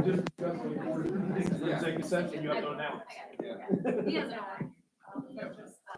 just executive session, you have to announce. He doesn't know. I would just say.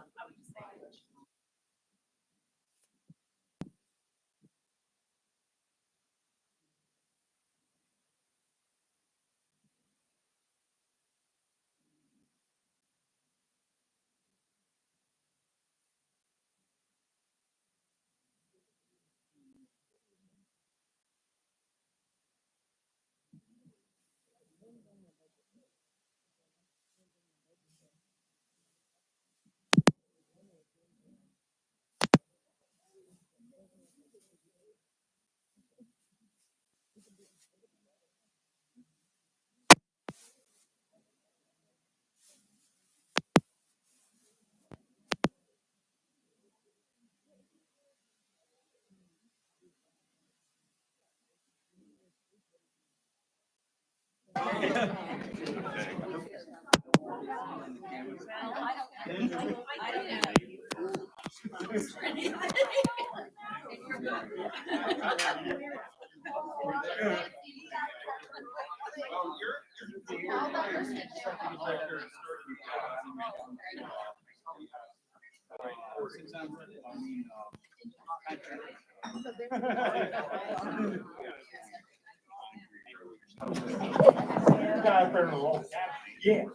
Yeah.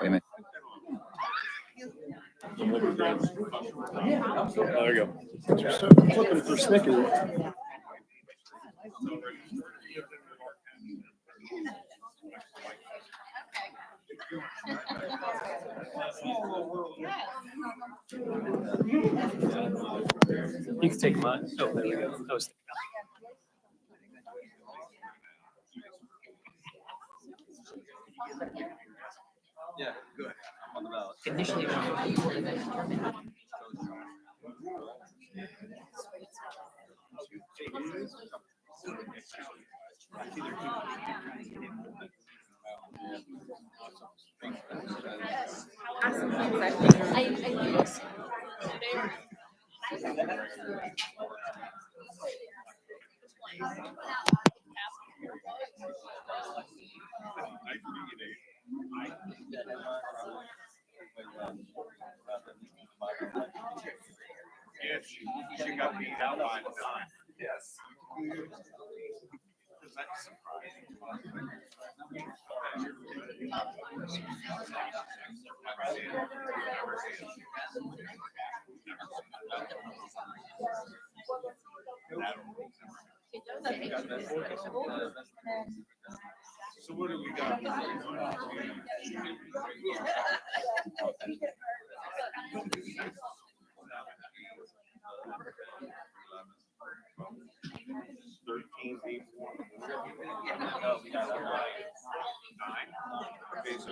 Wait a minute. There you go. Flipping for Snickers. You can take mine. Oh, there we go. I was Yeah, good. I'm on the ballot. initially. She got beat out by the time. Yes. That's surprising. So what do we got? Okay, so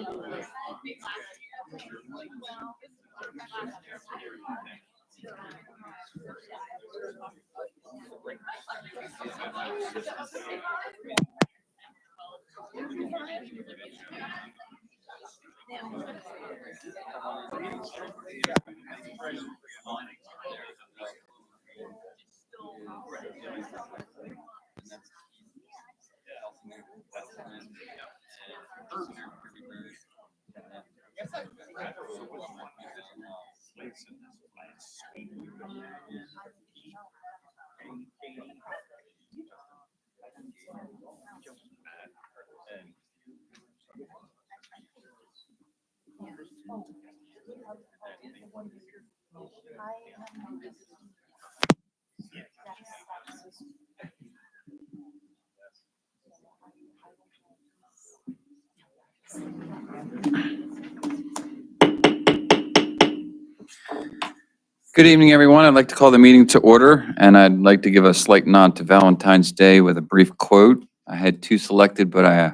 Good evening, everyone. I'd like to call the meeting to order, and I'd like to give a slight nod to Valentine's Day with a brief quote. I had two selected, but I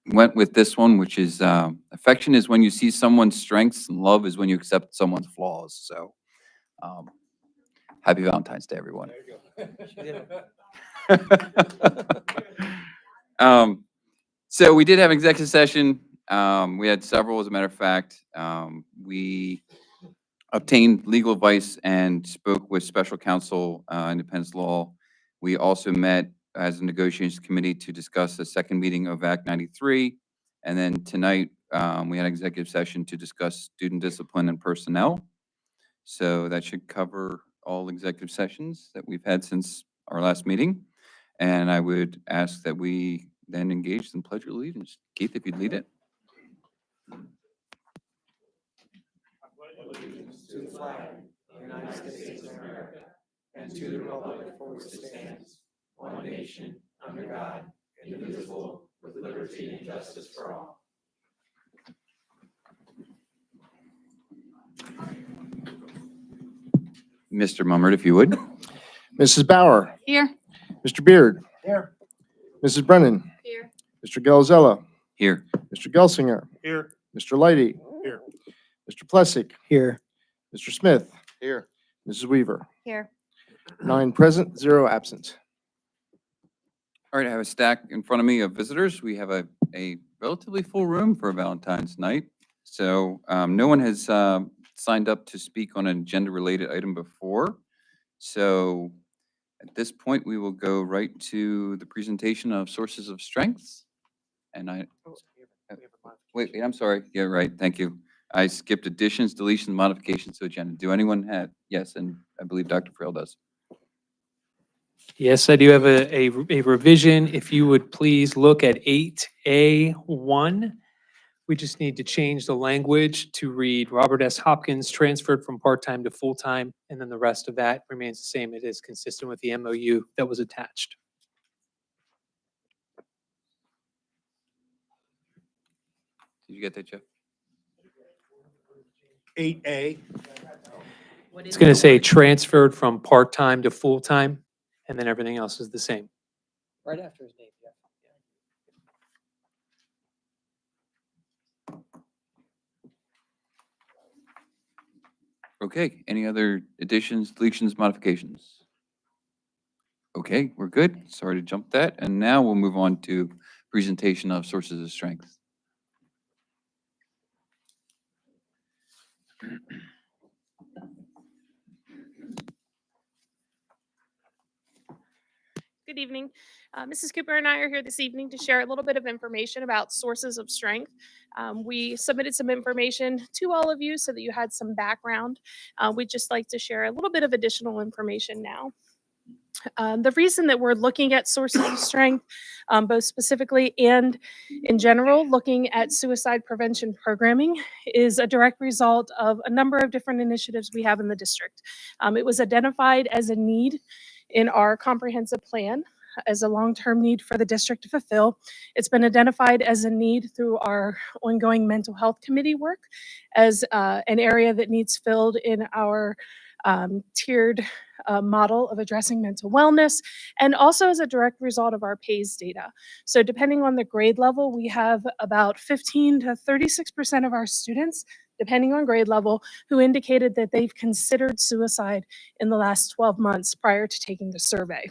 went with this one, which is, affection is when you see someone's strengths, and love is when you accept someone's flaws. So, happy Valentine's Day, everyone. So we did have executive session. We had several, as a matter of fact. We obtained legal advice and spoke with special counsel, Independence Law. We also met as a negotiations committee to discuss the second meeting of Act 93. And then tonight, we had an executive session to discuss student discipline and personnel. So that should cover all executive sessions that we've had since our last meeting. And I would ask that we then engage in pledge of allegiance. Keith, if you'd lead it. To the flag of the United States of America and to the republic for which it stands, one nation, under God, indivisible, with liberty and justice for all. Mr. Mummert, if you would. Mrs. Bauer. Here. Mr. Beard. Here. Mrs. Brennan. Here. Mr. Galzella. Here. Mr. Gelsinger. Here. Mr. Leidy. Here. Mr. Plessick. Here. Mr. Smith. Here. Mrs. Weaver. Here. 9 present, 0 absent. All right, I have a stack in front of me of visitors. We have a relatively full room for Valentine's night. So no one has signed up to speak on an agenda-related item before. So at this point, we will go right to the presentation of sources of strengths. And wait, I'm sorry. Yeah, right. Thank you. I skipped additions, deletions, modifications to agenda. Do anyone have? Yes, and I believe Dr. Frail does. Yes, I do have a revision. If you would please look at 8A1. We just need to change the language to read Robert S. Hopkins transferred from part-time to full-time, and then the rest of that remains the same. It is consistent with the MOU that was attached. Did you get that, Jeff? 8A. It's going to say transferred from part-time to full-time, and then everything else is the same. Right after his name, yeah. Okay, any other additions, deletions, modifications? Okay, we're good. Sorry to jump that. And now we'll move on to presentation of sources of strength. Good evening. Mrs. Cooper and I are here this evening to share a little bit of information about sources of strength. We submitted some information to all of you so that you had some background. We'd just like to share a little bit of additional information now. The reason that we're looking at sources of strength, both specifically and in general, looking at suicide prevention programming is a direct result of a number of different initiatives we have in the district. It was identified as a need in our comprehensive plan as a long-term need for the district to fulfill. It's been identified as a need through our ongoing mental health committee work as an area that needs filled in our tiered model of addressing mental wellness, and also as a direct result of our PAYS data. So depending on the grade level, we have about 15 to 36% of our students, depending on grade level, who indicated that they've considered suicide in the last 12 months prior to taking the survey.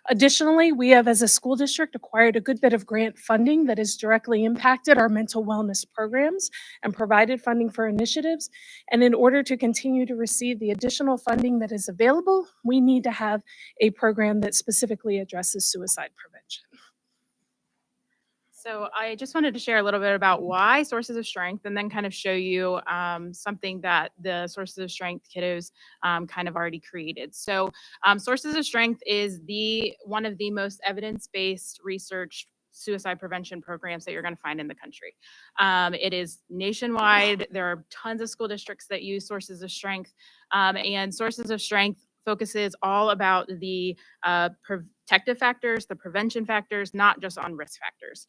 Additionally, we have, as a school district, acquired a good bit of grant funding that has directly impacted our mental wellness programs and provided funding for initiatives. And in order to continue to receive the additional funding that is available, we need to have a program that specifically addresses suicide prevention. So I just wanted to share a little bit about why sources of strength, and then kind of show you something that the sources of strength kiddos kind of already created. So sources of strength is one of the most evidence-based research suicide prevention programs that you're going to find in the country. It is nationwide. There are tons of school districts that use sources of strength, and sources of strength focuses all about the protective factors, the prevention factors, not just on risk factors.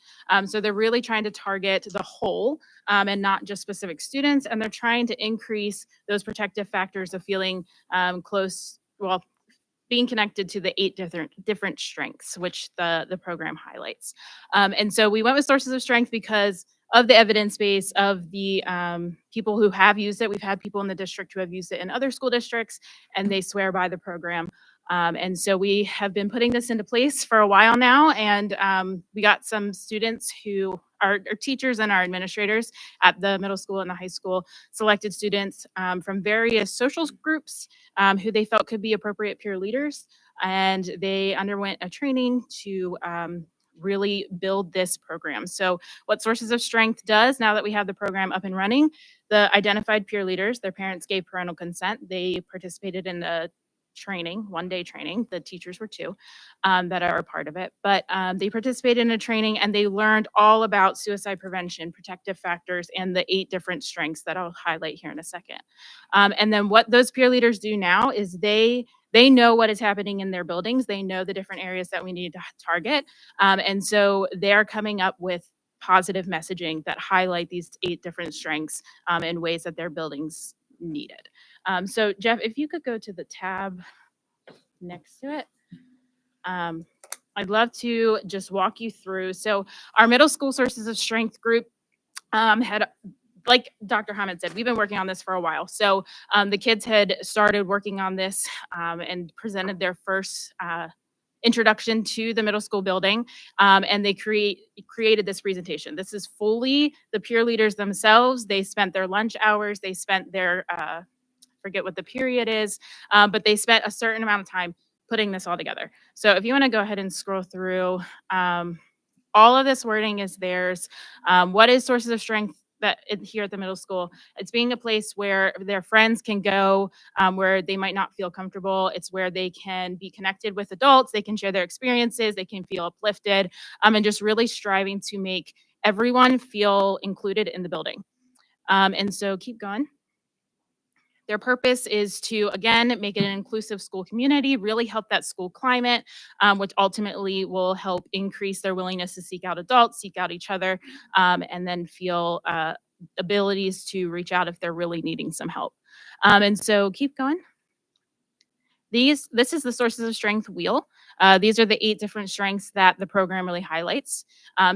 So they're really trying to target the whole and not just specific students. And they're trying to increase those protective factors of feeling close, well, being connected to the 8 different strengths, which the program highlights. And so we went with sources of strength because of the evidence base of the people who have used it. We've had people in the district who have used it in other school districts, and they swear by the program. And so we have been putting this into place for a while now, and we got some students who our teachers and our administrators at the middle school and the high school selected students from various social groups who they felt could be appropriate peer leaders. And they underwent a training to really build this program. So what Sources of Strength does, now that we have the program up and running, the identified peer leaders, their parents gave parental consent. They participated in a training, 1-day training. The teachers were 2 that are a part of it. But they participated in a training and they learned all about suicide prevention, protective factors, and the 8 different strengths that I'll highlight here in a second. And then what those peer leaders do now is they know what is happening in their buildings. They know the different areas that we need to target. And so they're coming up with positive messaging that highlight these 8 different strengths in ways that their buildings need it. So Jeff, if you could go to the tab next to it. I'd love to just walk you through. So our middle school Sources of Strength group had, like Dr. Hammond said, we've been working on this for a while. So the kids had started working on this and presented their first introduction to the middle school building, and they created this presentation. This is fully the peer leaders themselves. They spent their lunch hours, they spent their, forget what the period is, but they spent a certain amount of time putting this all together. So if you want to go ahead and scroll through, all of this wording is theirs. What is Sources of Strength here at the middle school? It's being a place where their friends can go, where they might not feel comfortable. It's where they can be connected with adults. They can share their experiences. They can feel uplifted, and just really striving to make everyone feel included in the building. And so keep going. Their purpose is to, again, make it an inclusive school community, really help that school climate, which ultimately will help increase their willingness to seek out adults, seek out each other, and then feel abilities to reach out if they're really needing some help. And so keep going. This is the Sources of Strength wheel. These are the 8 different strengths that the program really highlights.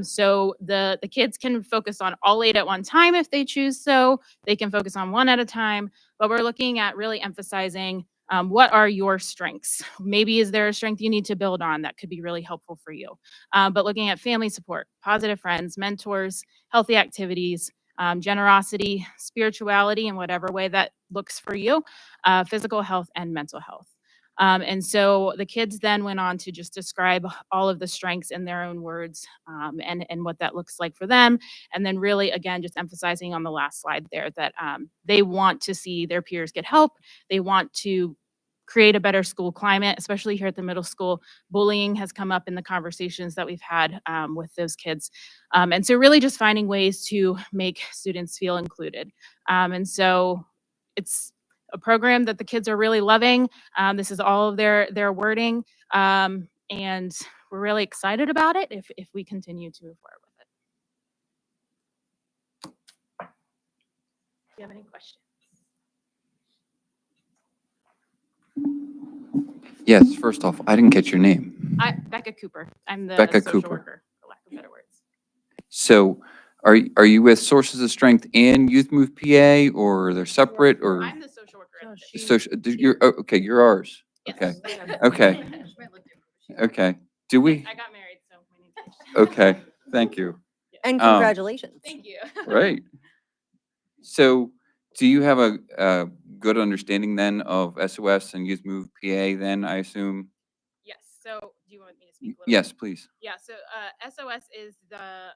So the kids can focus on all 8 at one time if they choose so. They can focus on one at a time, but we're looking at really emphasizing what are your strengths? Maybe is there a strength you need to build on that could be really helpful for you? But looking at family support, positive friends, mentors, healthy activities, generosity, spirituality in whatever way that looks for you, physical health, and mental health. And so the kids then went on to just describe all of the strengths in their own words, and what that looks like for them. And then really, again, just emphasizing on the last slide there that they want to see their peers get help. They want to create a better school climate, especially here at the middle school. Bullying has come up in the conversations that we've had with those kids. And so really just finding ways to make students feel included. And so it's a program that the kids are really loving. This is all of their wording, and we're really excited about it if we continue to move forward with it. Do you have any questions? Yes, first off, I didn't get your name. Becca Cooper. I'm the Becca social Cooper. worker, for lack of better words. So are you with Sources of Strength and Youth Move PA, or they're separate, or? I'm the social worker. at the Social, you're, oh, okay, you're ours. Okay, Yes. okay, okay. Do we? I got married, so we need to. Okay, thank you. And congratulations. Thank you. Right. So do you have a good understanding then of SOS and Youth Move PA then, I assume? Yes. So do you want me to speak a little? Yes, please. Yeah, so SOS is the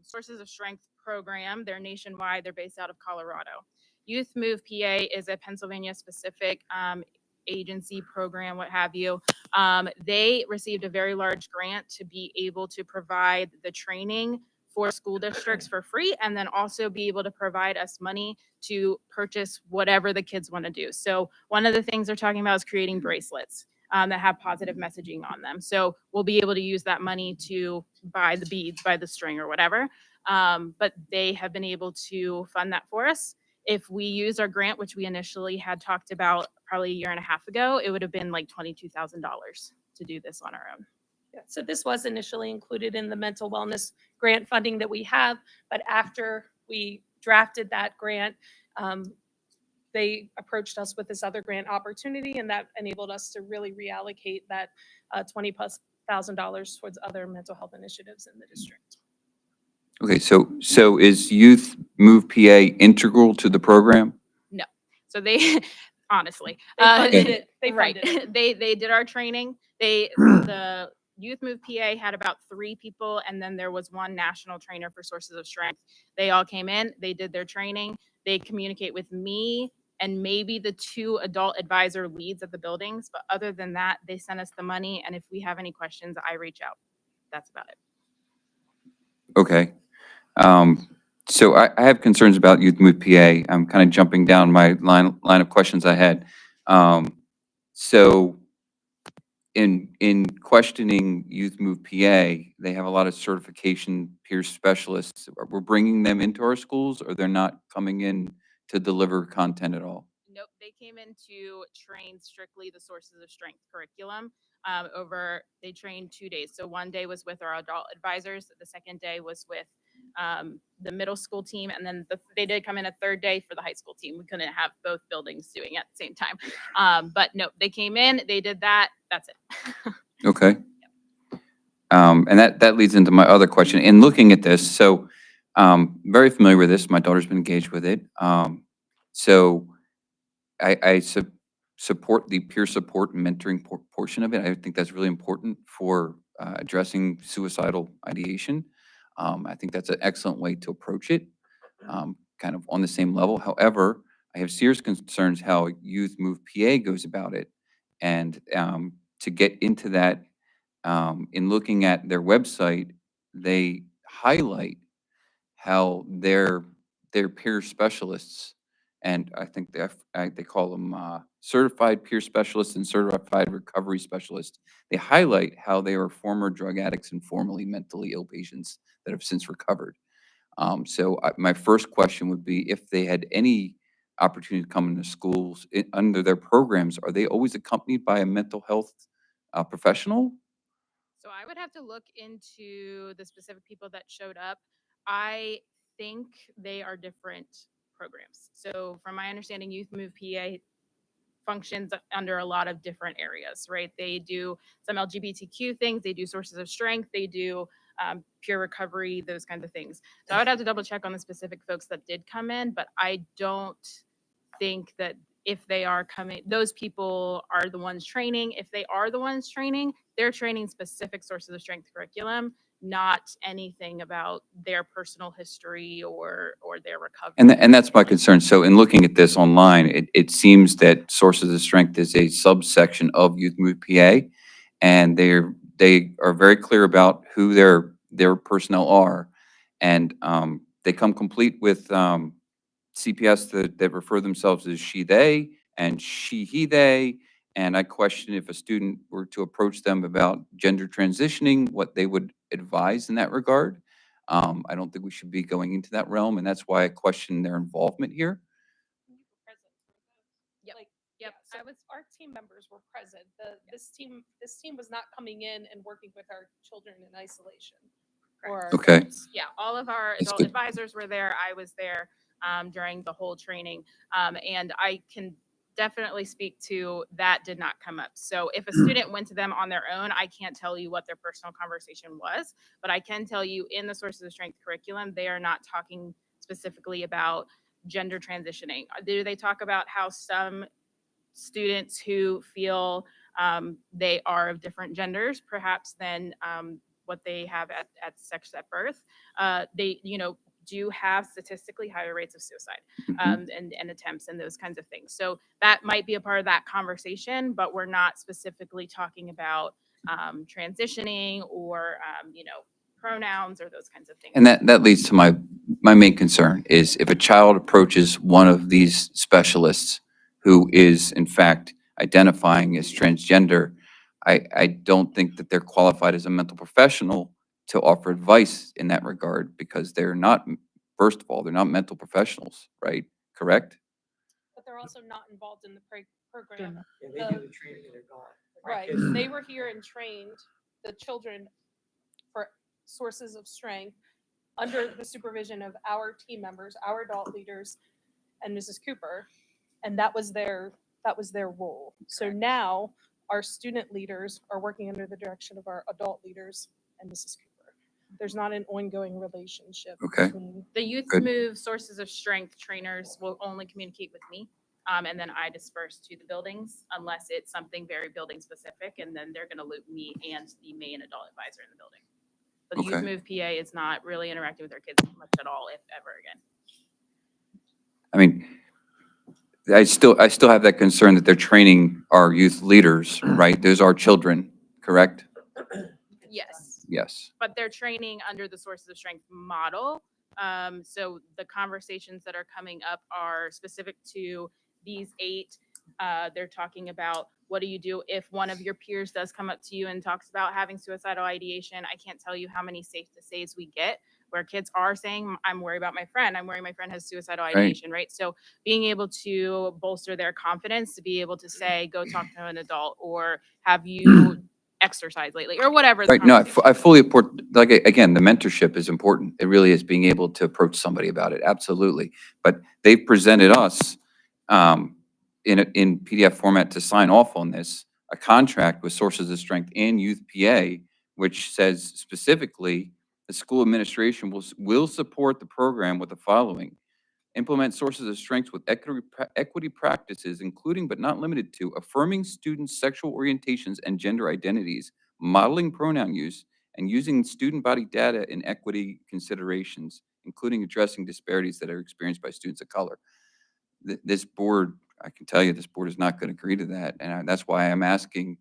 Sources of Strength program. They're nationwide. They're based out of Colorado. Youth Move PA is a Pennsylvania specific agency program, what have you. They received a very large grant to be able to provide the training for school districts for free, and then also be able to provide us money to purchase whatever the kids want to do. So one of the things they're talking about is creating bracelets that have positive messaging on them. So we'll be able to use that money to buy the beads, buy the string or whatever. But they have been able to fund that for us. If we use our grant, which we initially had talked about probably a year and a half ago, it would have been like $22,000 to do this on our own. Yeah, so this was initially included in the mental wellness grant funding that we have, but after we drafted that grant, they approached us with this other grant opportunity, and that enabled us to really reallocate that $20,000+ towards other mental health initiatives in the district. Okay, so is Youth Move PA integral to the program? So they, honestly. They funded it. They Right. funded it. They did our training. The Youth Move PA had about 3 people, and then there was 1 national trainer for Sources of Strength. They all came in, they did their training, they communicate with me and maybe the 2 adult advisor leads at the buildings, but other than that, they send us the money, and if we have any questions, I reach out. That's about it. Okay. So I have concerns about Youth Move PA. I'm kind of jumping down my line of questions I had. So in questioning Youth Move PA, they have a lot of certification peer specialists. We're bringing them into our schools, or they're not coming in to deliver content at all? Nope, they came in to train strictly the Sources of Strength curriculum. They trained 2 days. So 1 day was with our adult advisors. The second day was with the middle school team. And then they did come in a 3rd day for the high school team. We couldn't have both buildings doing it at the same time. But no, they came in, they did that. That's it. Okay. And that leads into my other question. In looking at this, so very familiar with this. My daughter's been engaged with it. So I support the peer support and mentoring portion of it. I think that's really important for addressing suicidal ideation. I think that's an excellent way to approach it, kind of on the same level. However, I have serious concerns how Youth Move PA goes about it. And to get into that, in looking at their website, they highlight how their peer specialists, and I think they call them certified peer specialists and certified recovery specialists. They highlight how they are former drug addicts and formerly mentally ill patients that have since recovered. My first question would be if they had any opportunity to come into schools under their programs, are they always accompanied by a mental health professional? So I would have to look into the specific people that showed up. I think they are different programs. So from my understanding, Youth Move PA functions under a lot of different areas, right? They do some LGBTQ things, they do Sources of Strength, they do peer recovery, those kinds of things. So I would have to double check on the specific folks that did come in, but I don't think that if they are coming, those people are the ones training. If they are the ones training, they're training specific Sources of Strength curriculum, not anything about their personal history or their recovery. And that's my concern. So in looking at this online, it seems that Sources of Strength is a subsection of Youth Move PA, and they are very clear about who their personnel are, and they come complete with CPS that refer themselves as she, they, and she, he, they. And I question if a student were to approach them about gender transitioning, what they would advise in that regard. I don't think we should be going into that realm, and that's why I question their involvement here. Yep. Like, Yep. yeah, so our team members were present. This team was not coming in and working with our children in isolation. Or our Okay. adults. Yeah, all of our That's adult good. advisors were there. I was there during the whole training. And I can definitely speak to that did not come up. So if a student went to them on their own, I can't tell you what their personal conversation was, but I can tell you in the Sources of Strength curriculum, they are not talking specifically about gender transitioning. Do they talk about how some students who feel they are of different genders, perhaps than what they have at sex at birth, they do have statistically higher rates of suicide and attempts and those kinds of things. So that might be a part of that conversation, but we're not specifically talking about transitioning or pronouns or those kinds of things. And that leads to my main concern is if a child approaches one of these specialists who is in fact identifying as transgender, I don't think that they're qualified as a mental professional to offer advice in that regard because they're not, first of all, they're not mental professionals, right? Correct? But they're also not involved in the program. Yeah, they do the training and they're gone. Right. Kids- They were here and trained the children for Sources of Strength under the supervision of our team members, our adult leaders, and Mrs. Cooper. And that was their role. So Correct. now our student leaders are working under the direction of our adult leaders and Mrs. Cooper. there's not an ongoing relationship. Okay. between- The youth Good. move sources of strength trainers will only communicate with me. And then I disperse to the buildings unless it's something very building specific, and then they're gonna loop me and the main adult advisor in the building. But the youth Okay. move PA is not really interacting with their kids much at all, if ever again. I mean, I still have that concern that they're training our youth leaders, right? Those are children, correct? Yes, Yes. but they're training under the sources of strength model. So the conversations that are coming up are specific to these 8. They're talking about, what do you do if one of your peers does come up to you and talks about having suicidal ideation? I can't tell you how many safe to says we get where kids are saying, I'm worried about my friend. I'm worried my friend has suicidal ideation, right? So being able to bolster their confidence to be able to say, go talk to an adult, or have you exercised lately, or whatever. the Right, no, conversation I is. fully support, like, again, the mentorship is important. It really is being able to approach somebody about it, absolutely. But they've presented us, in PDF format to sign off on this, a contract with Sources of Strength and Youth PA, which says specifically, the school administration will support the program with the following: implement sources of strength with equity practices, including but not limited to affirming students' sexual orientations and gender identities, modeling pronoun use, and using student body data in equity considerations, including addressing disparities that are experienced by students of color. This board, I can tell you, this board is not going to agree to that, and that's why I'm asking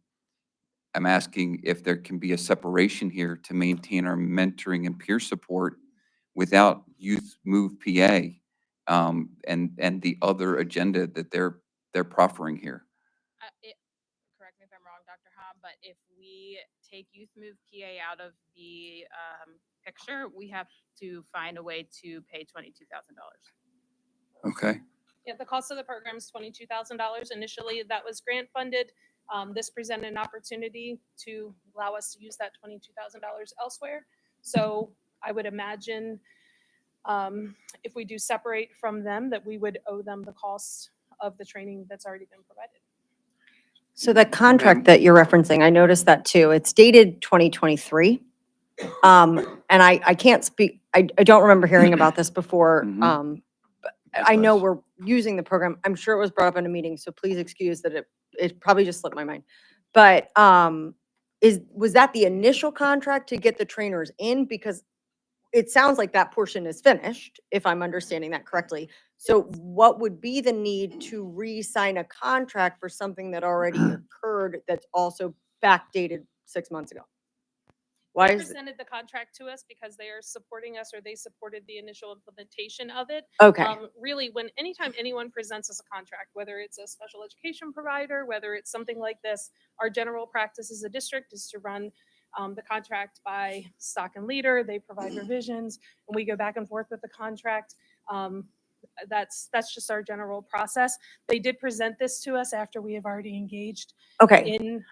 if there can be a separation here to maintain our mentoring and peer support without Youth Move PA, and the other agenda that they're proffering here. Correct me if I'm wrong, Dr. Hom, but if we take Youth Move PA out of the picture, we have to find a way to pay $22,000. Okay, Yeah, the cost of the program is $22,000. Initially, that was grant funded. This presented an opportunity to allow us to use that $22,000 elsewhere. So I would imagine, if we do separate from them, that we would owe them the cost of the training that's already been provided. So the contract that you're referencing, I noticed that too. It's dated 2023. And I can't speak, I don't remember hearing about this before. Mhm. But I know Likewise. we're using the program. I'm sure it was brought up in a meeting, so please excuse that it probably just slipped my mind. But was that the initial contract to get the trainers in? Because it sounds like that portion is finished, if I'm understanding that correctly. So what would be the need to re-sign a contract for something that already occurred that's also backdated 6 months ago? Why They is it? presented the contract to us because they are supporting us, or they supported the initial implementation of it. Okay, Really, anytime anyone presents us a contract, whether it's a special education provider, whether it's something like this, our general practice as a district is to run the contract by stock and leader. They provide revisions, and we go back and forth with the contract. That's just our general process. They did present this to us after we have already engaged okay, in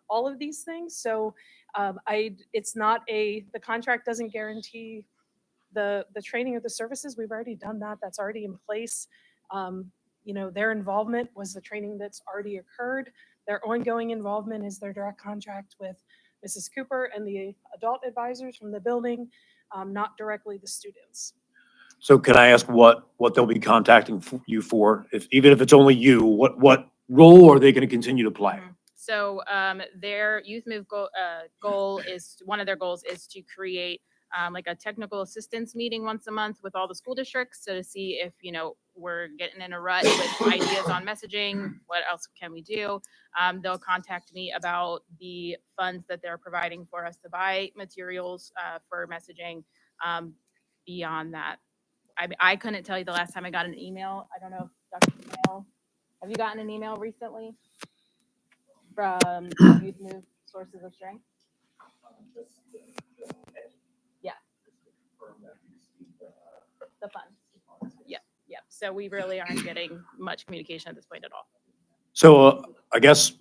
all of these things. So it's not the contract doesn't guarantee the training or the services. We've already done that. That's already in place. Their involvement was the training that's already occurred. Their ongoing involvement is their direct contract with Mrs. Cooper and the adult advisors from the building, not directly the students. So can I ask what they'll be contacting you for? Even if it's only you, what role are they going to continue to play? So their Youth Move goal is, one of their goals is to create like a technical assistance meeting once a month with all the school districts, so to see if, we're getting in a rut with ideas on messaging, what else can we do? They'll contact me about the funds that they're providing for us to buy materials for messaging. Beyond that, I couldn't tell you the last time I got an email. I don't know if Dr. Mail, have you gotten an email recently from Youth Move Sources of Strength? Yeah. The funds. Yeah. So we really aren't getting much communication at this point at all. So I guess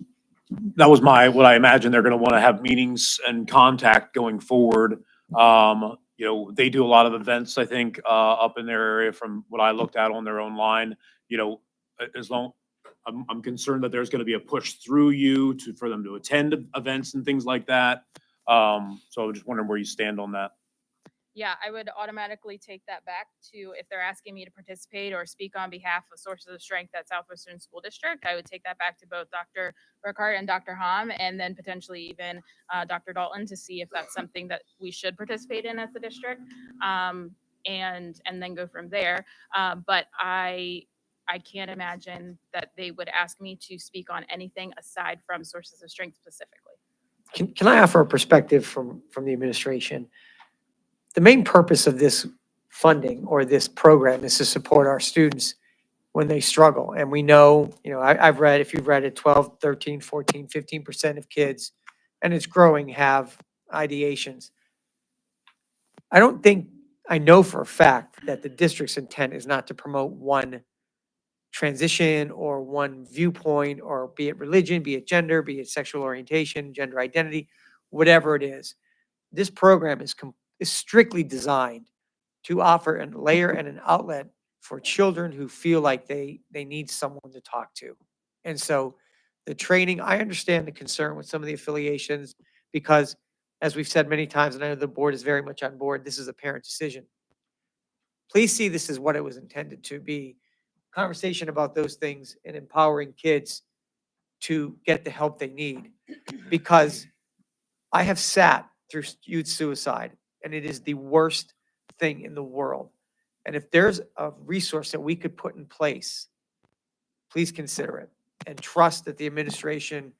that was what I imagine they're going to want to have meetings and contact going forward. They do a lot of events, I think, up in their area from what I looked at on their own line. I'm concerned that there's going to be a push through for them to attend events and things like that. So I'm just wondering where you stand on that. Yeah, I would automatically take that back to if they're asking me to participate or speak on behalf of Sources of Strength at Southwestern School District. I would take that back to both Dr. Burkhart and Dr. Hom, and then potentially even Dr. Dalton to see if that's something that we should participate in as the district, and then go from there. But I can't imagine that they would ask me to speak on anything aside from Sources of Strength specifically. Can I offer a perspective from the administration? The main purpose of this funding or this program is to support our students when they struggle. And we know, I've read, if you've read it, 12, 13, 14, 15% of kids, and it's growing, have ideations. I know for a fact that the district's intent is not to promote one transition or one viewpoint, or be it religion, be it gender, be it sexual orientation, gender identity, whatever it is. This program is strictly designed to offer a layer and an outlet for children who feel like they need someone to talk to. And so the training, I understand the concern with some of the affiliations because, as we've said many times, and I know the board is very much on board, this is a parent decision. Please see this as what it was intended to be. Conversation about those things and empowering kids to get the help they need. Because I have sat through youth suicide, and it is the worst thing in the world. And if there's a resource that we could put in place, please consider it and trust that the administration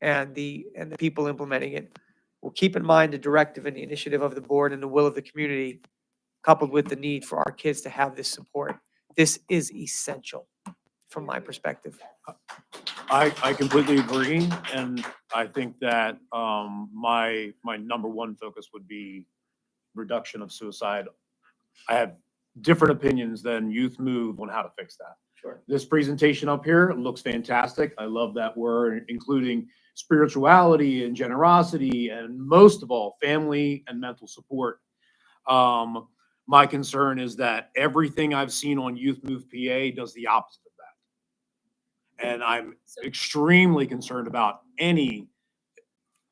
and the people implementing it will keep in mind the directive and the initiative of the board and the will of the community, coupled with the need for our kids to have this support. This is essential from my perspective. I completely agree, and I think that my number one focus would be reduction of suicide. I have different opinions than Youth Move on how to fix that. Sure. This presentation up here looks fantastic. I love that we're including spirituality and generosity, and most of all, family and mental support. My concern is that everything I've seen on Youth Move PA does the opposite of that. And I'm extremely concerned about any.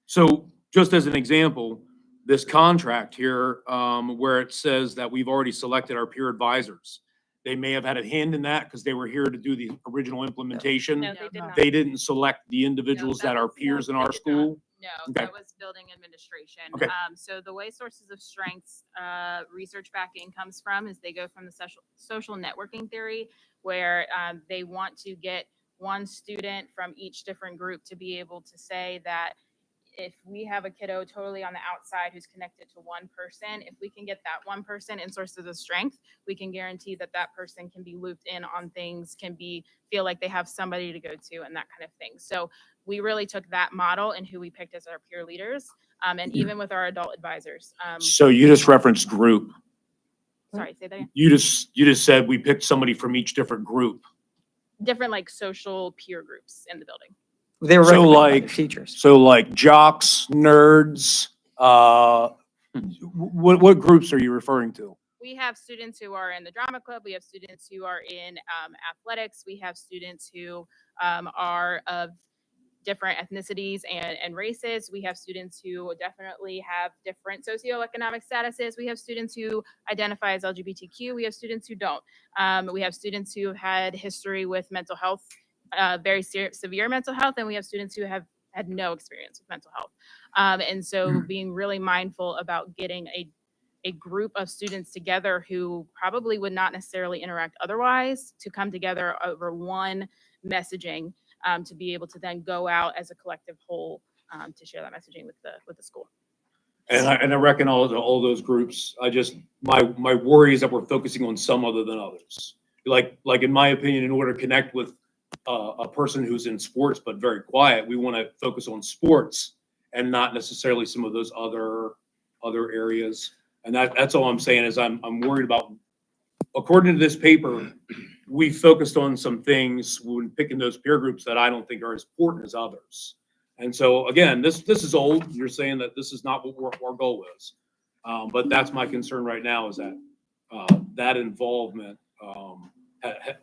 So just as an example, this contract here, where it says that we've already selected our peer advisors. They may have had a hand in that because they were here to do the original implementation. No, they did not. They didn't select the individuals No, that are was- peers in they our did not. school. No, Okay. that was building administration. Okay. So the way Sources of Strength's research backing comes from is they go from the social networking theory, where they want to get one student from each different group to be able to say that if we have a kiddo totally on the outside who's connected to one person, if we can get that one person in Sources of Strength, we can guarantee that that person can be looped in on things, feel like they have somebody to go to and that kind of thing. So we really took that model and who we picked as our peer leaders, and even with our adult advisors. So you just referenced group. Sorry, say that again. You just said we picked somebody from each different group. Different like social peer groups in the building. They were So recommended by the like- teachers. So like jocks, nerds, what groups are you referring to? We have students who are in the drama club. We have students who are in athletics. We have students who are of different ethnicities and races. We have students who definitely have different socioeconomic statuses. We have students who identify as LGBTQ. We have students who don't. We have students who have had history with mental health, very severe mental health, and we have students who have had no experience with mental health. And so being really mindful about getting a group of students together who probably would not necessarily interact otherwise to come together over one messaging, to be able to then go out as a collective whole, to share that messaging with the school. And I reckon all those groups, my worry is that we're focusing on some other than others. Like in my opinion, in order to connect with a person who's in sports but very quiet, we want to focus on sports and not necessarily some of those other areas. And that's all I'm saying is I'm worried about, according to this paper, we focused on some things when picking those peer groups that I don't think are as important as others. And so again, this is old. You're saying that this is not what our goal is. But that's my concern right now is that that involvement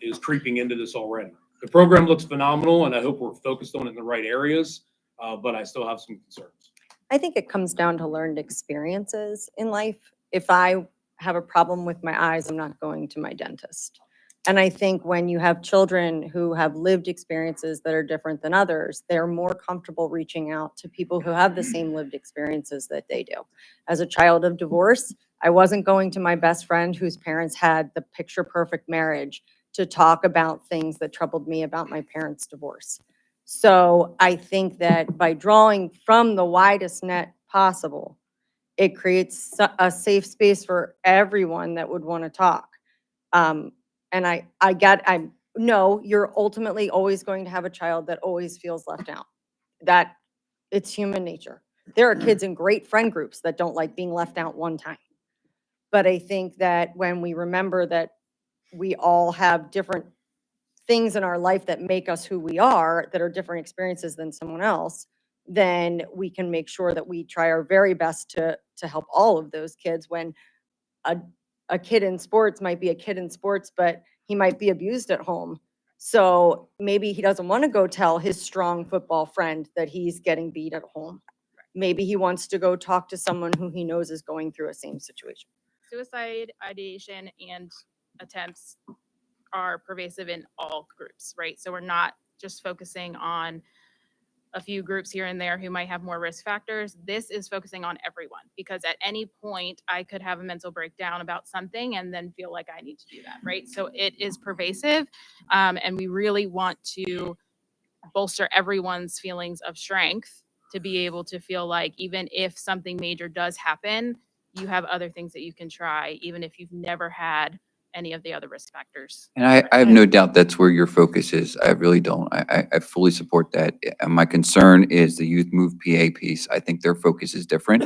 is creeping into this already. The program looks phenomenal and I hope we're focused on it in the right areas, but I still have some concerns. I think it comes down to learned experiences in life. if I have a problem with my eyes, I'm not going to my dentist. And I think when you have children who have lived experiences that are different than others, they're more comfortable reaching out to people who have the same lived experiences that they do. As a child of divorce, I wasn't going to my best friend whose parents had the picture perfect marriage to talk about things that troubled me about my parents' divorce. So I think that by drawing from the widest net possible, it creates a safe space for everyone that would want to talk. And I know you're ultimately always going to have a child that always feels left out. That it's human nature. There are kids in great friend groups that don't like being left out one time. But I think that when we remember that we all have different things in our life that make us who we are, that are different experiences than someone else, then we can make sure that we try our very best to help all of those kids. When a a kid in sports might be a kid in sports, but he might be abused at home. So maybe he doesn't want to go tell his strong football friend that he's getting beat at home. Maybe he wants to go talk to someone who he knows is going through a same situation. Suicide ideation and attempts are pervasive in all groups, right? So we're not just focusing on a few groups here and there who might have more risk factors. This is focusing on everyone, because at any point I could have a mental breakdown about something and then feel like I need to do that, right? So it is pervasive, and we really want to bolster everyone's feelings of strength to be able to feel like even if something major does happen, you have other things that you can try, even if you've never had any of the other risk factors. And I have no doubt that's where your focus is. I really don't. I fully support that. And my concern is the Youth Move PA piece. I think their focus is different.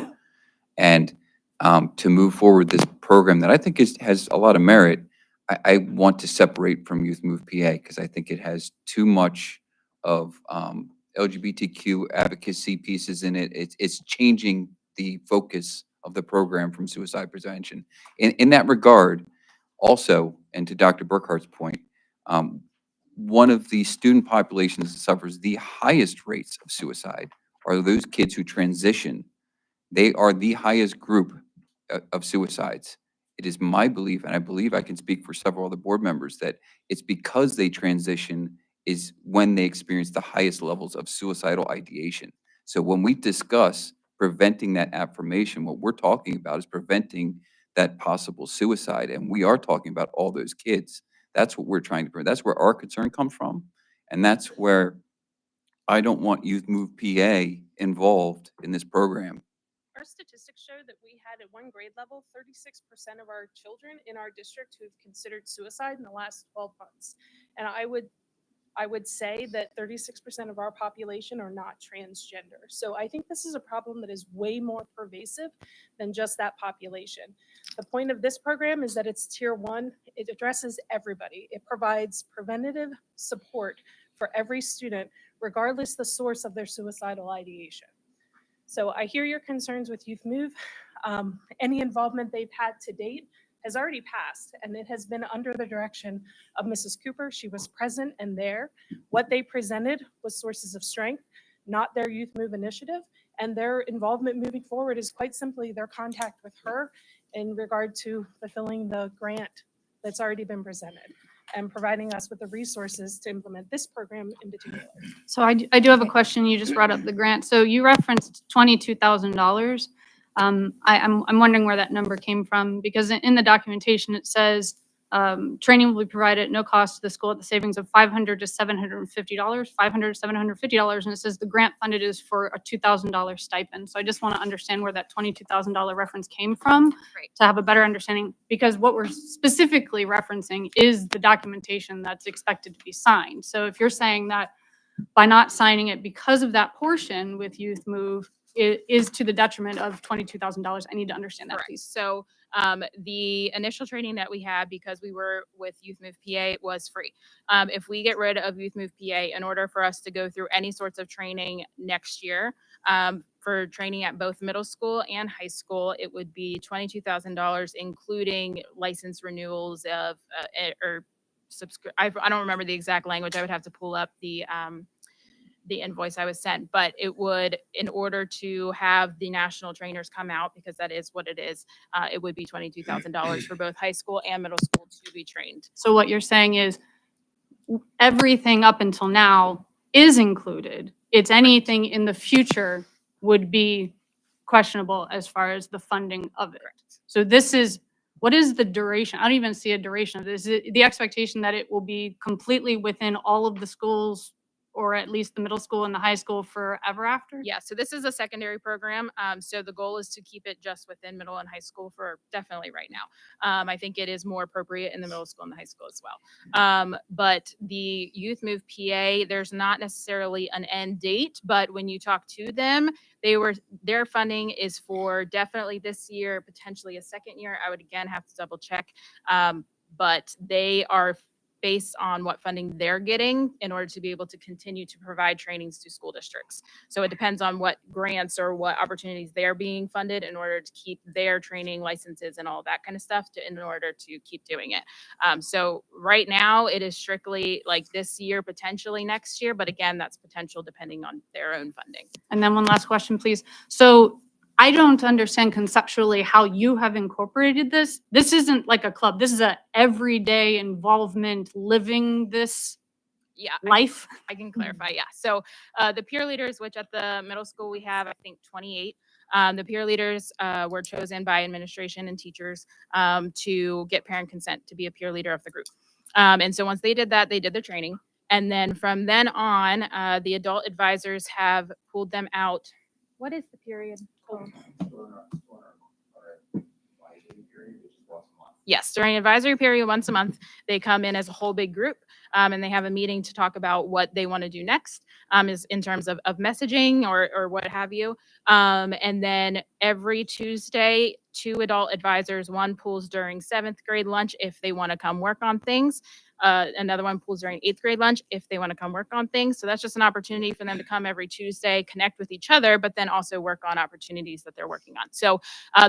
And to move forward this program that I think has a lot of merit, I want to separate from Youth Move PA because I think it has too much of LGBTQ advocacy pieces in it. It's changing the focus of the program from suicide prevention. In that regard, also, and to Dr. Burkhart's point, one of the student populations that suffers the highest rates of suicide are those kids who transition. They are the highest group of suicides. It is my belief, and I believe I can speak for several other board members, that it's because they transition is when they experience the highest levels of suicidal ideation. So when we discuss preventing that affirmation, what we're talking about is preventing that possible suicide. And we are talking about all those kids. That's what we're trying to prevent. That's where our concern comes from. And that's where I don't want Youth Move PA involved in this program. Our statistics show that we had at one grade level, 36% of our children in our district who've considered suicide in the last 12 months. And I would say that 36% of our population are not transgender. So I think this is a problem that is way more pervasive than just that population. The point of this program is that it's tier 1. It addresses everybody. It provides preventative support for every student, regardless the source of their suicidal ideation. So I hear your concerns with Youth Move. Any involvement they've had to date has already passed, and it has been under the direction of Mrs. Cooper. She was present and there. What they presented was sources of strength, not their Youth Move initiative, and their involvement moving forward is quite simply their contact with her in regard to fulfilling the grant that's already been presented and providing us with the resources to implement this program in particular. So I do have a question. You just brought up the grant. So you referenced $22,000. I'm wondering where that number came from, because in the documentation, it says training will be provided at no cost to the school at the savings of $500 to $750, $500 to $750. And it says the grant funded is for a $2,000 stipend. So I just want to understand where that $22,000 reference came from to have a better understanding, because what we're specifically referencing is the documentation that's expected to be signed. So if you're saying that by not signing it because of that portion with Youth Move, it is to the detriment of $22,000. I need to understand that, Correct. please. So the initial training that we had, because we were with Youth Move PA, was free. If we get rid of Youth Move PA, in order for us to go through any sorts of training next year, for training at both middle school and high school, it would be $22,000, including license renewals of or I don't remember the exact language. I would have to pull up the the invoice I was sent, but it would, in order to have the national trainers come out, because that is what it is, it would be $22,000 for both high school and middle school to be trained. So what you're saying is everything up until now is included. It's anything in the future would be questionable as far as the funding of it. So this is, what is the duration? I don't even see a duration of this. Is it the expectation that it will be completely within all of the schools, or at least the middle school and the high school forever after? Yeah, so this is a secondary program. So the goal is to keep it just within middle and high school for definitely right now. I think it is more appropriate in the middle school and the high school as well. But the Youth Move PA, there's not necessarily an end date, but when you talk to them, their funding is for definitely this year, potentially a second year. I would again have to double check. But they are based on what funding they're getting in order to be able to continue to provide trainings to school districts. So it depends on what grants or what opportunities they're being funded in order to keep their training licenses and all that kind of stuff in order to keep doing it. So right now it is strictly like this year, potentially next year, but again, that's potential depending on their own funding. And then one last question, please. So I don't understand conceptually how you have incorporated this. This isn't like a club. This is a everyday involvement, living this Yeah, life. I can clarify. Yeah. So the peer leaders, which at the middle school we have, I think 28. The peer leaders were chosen by administration and teachers to get parent consent to be a peer leader of the group. And so once they did that, they did the training. And then from then on, the adult advisors have pulled them out. What is the period called? Yes, during advisory period once a month, they come in as a whole big group and they have a meeting to talk about what they want to do next is in terms of messaging or what have you. And then every Tuesday, 2 adult advisors, one pulls during 7th grade lunch if they want to come work on things. Another one pulls during 8th grade lunch if they want to come work on things. So that's just an opportunity for them to come every Tuesday, connect with each other, but then also work on opportunities that they're working on. So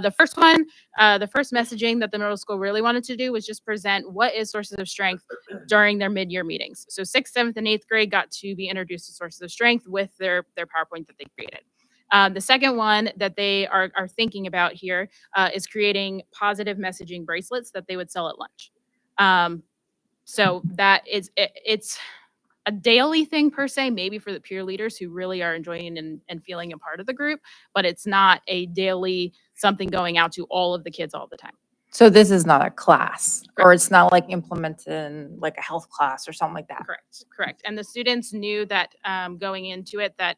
the first messaging that the middle school really wanted to do was just present what is sources of strength during their mid-year meetings. So 6th, 7th, and 8th grade got to be introduced to sources of strength with their PowerPoint that they created. The second one that they are thinking about here is creating positive messaging bracelets that they would sell at lunch. So that is, it's a daily thing per se, maybe for the peer leaders who really are enjoying and feeling a part of the group, but it's not a daily something going out to all of the kids all the time. So this is not a class, or it's not like implemented in like a health class or something like that. Correct. And the students knew that going into it that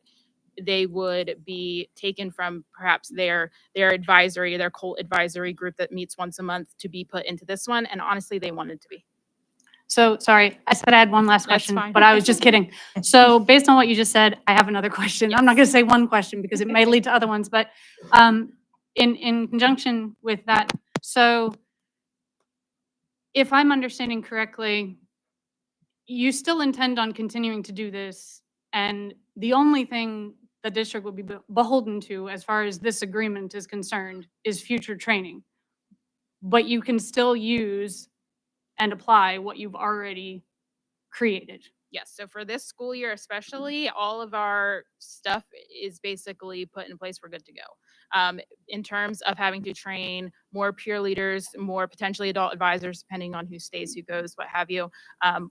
they would be taken from perhaps their advisory, their cult advisory group that meets once a month to be put into this one. And honestly, they wanted to be. So sorry, I said I had one last That's question, fine. but I was just kidding. So based on what you just said, I have another question. I'm not going to say one question because it may lead to other ones, but in conjunction with that, so if I'm understanding correctly, you still intend on continuing to do this, and the only thing the district would be beholden to as far as this agreement is concerned is future training. But you can still use and apply what you've already created. Yes. So for this school year, especially, all of our stuff is basically put in place. We're good to go. In terms of having to train more peer leaders, more potentially adult advisors, depending on who stays, who goes, what have you,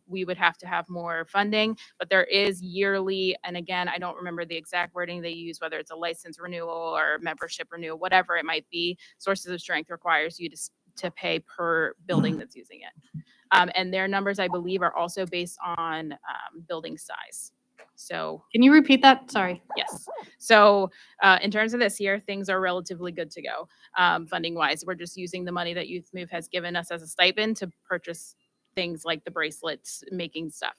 we would have to have more funding. But there is yearly, and again, I don't remember the exact wording they use, whether it's a license renewal or membership renewal, whatever it might be. Sources of Strength requires you to pay per building that's using it. And their numbers, I believe, are also based on building size. So Can you repeat that? Sorry. yes. So in terms of this year, things are relatively good to go funding wise. We're just using the money that Youth Move has given us as a stipend to purchase things like the bracelets, making stuff.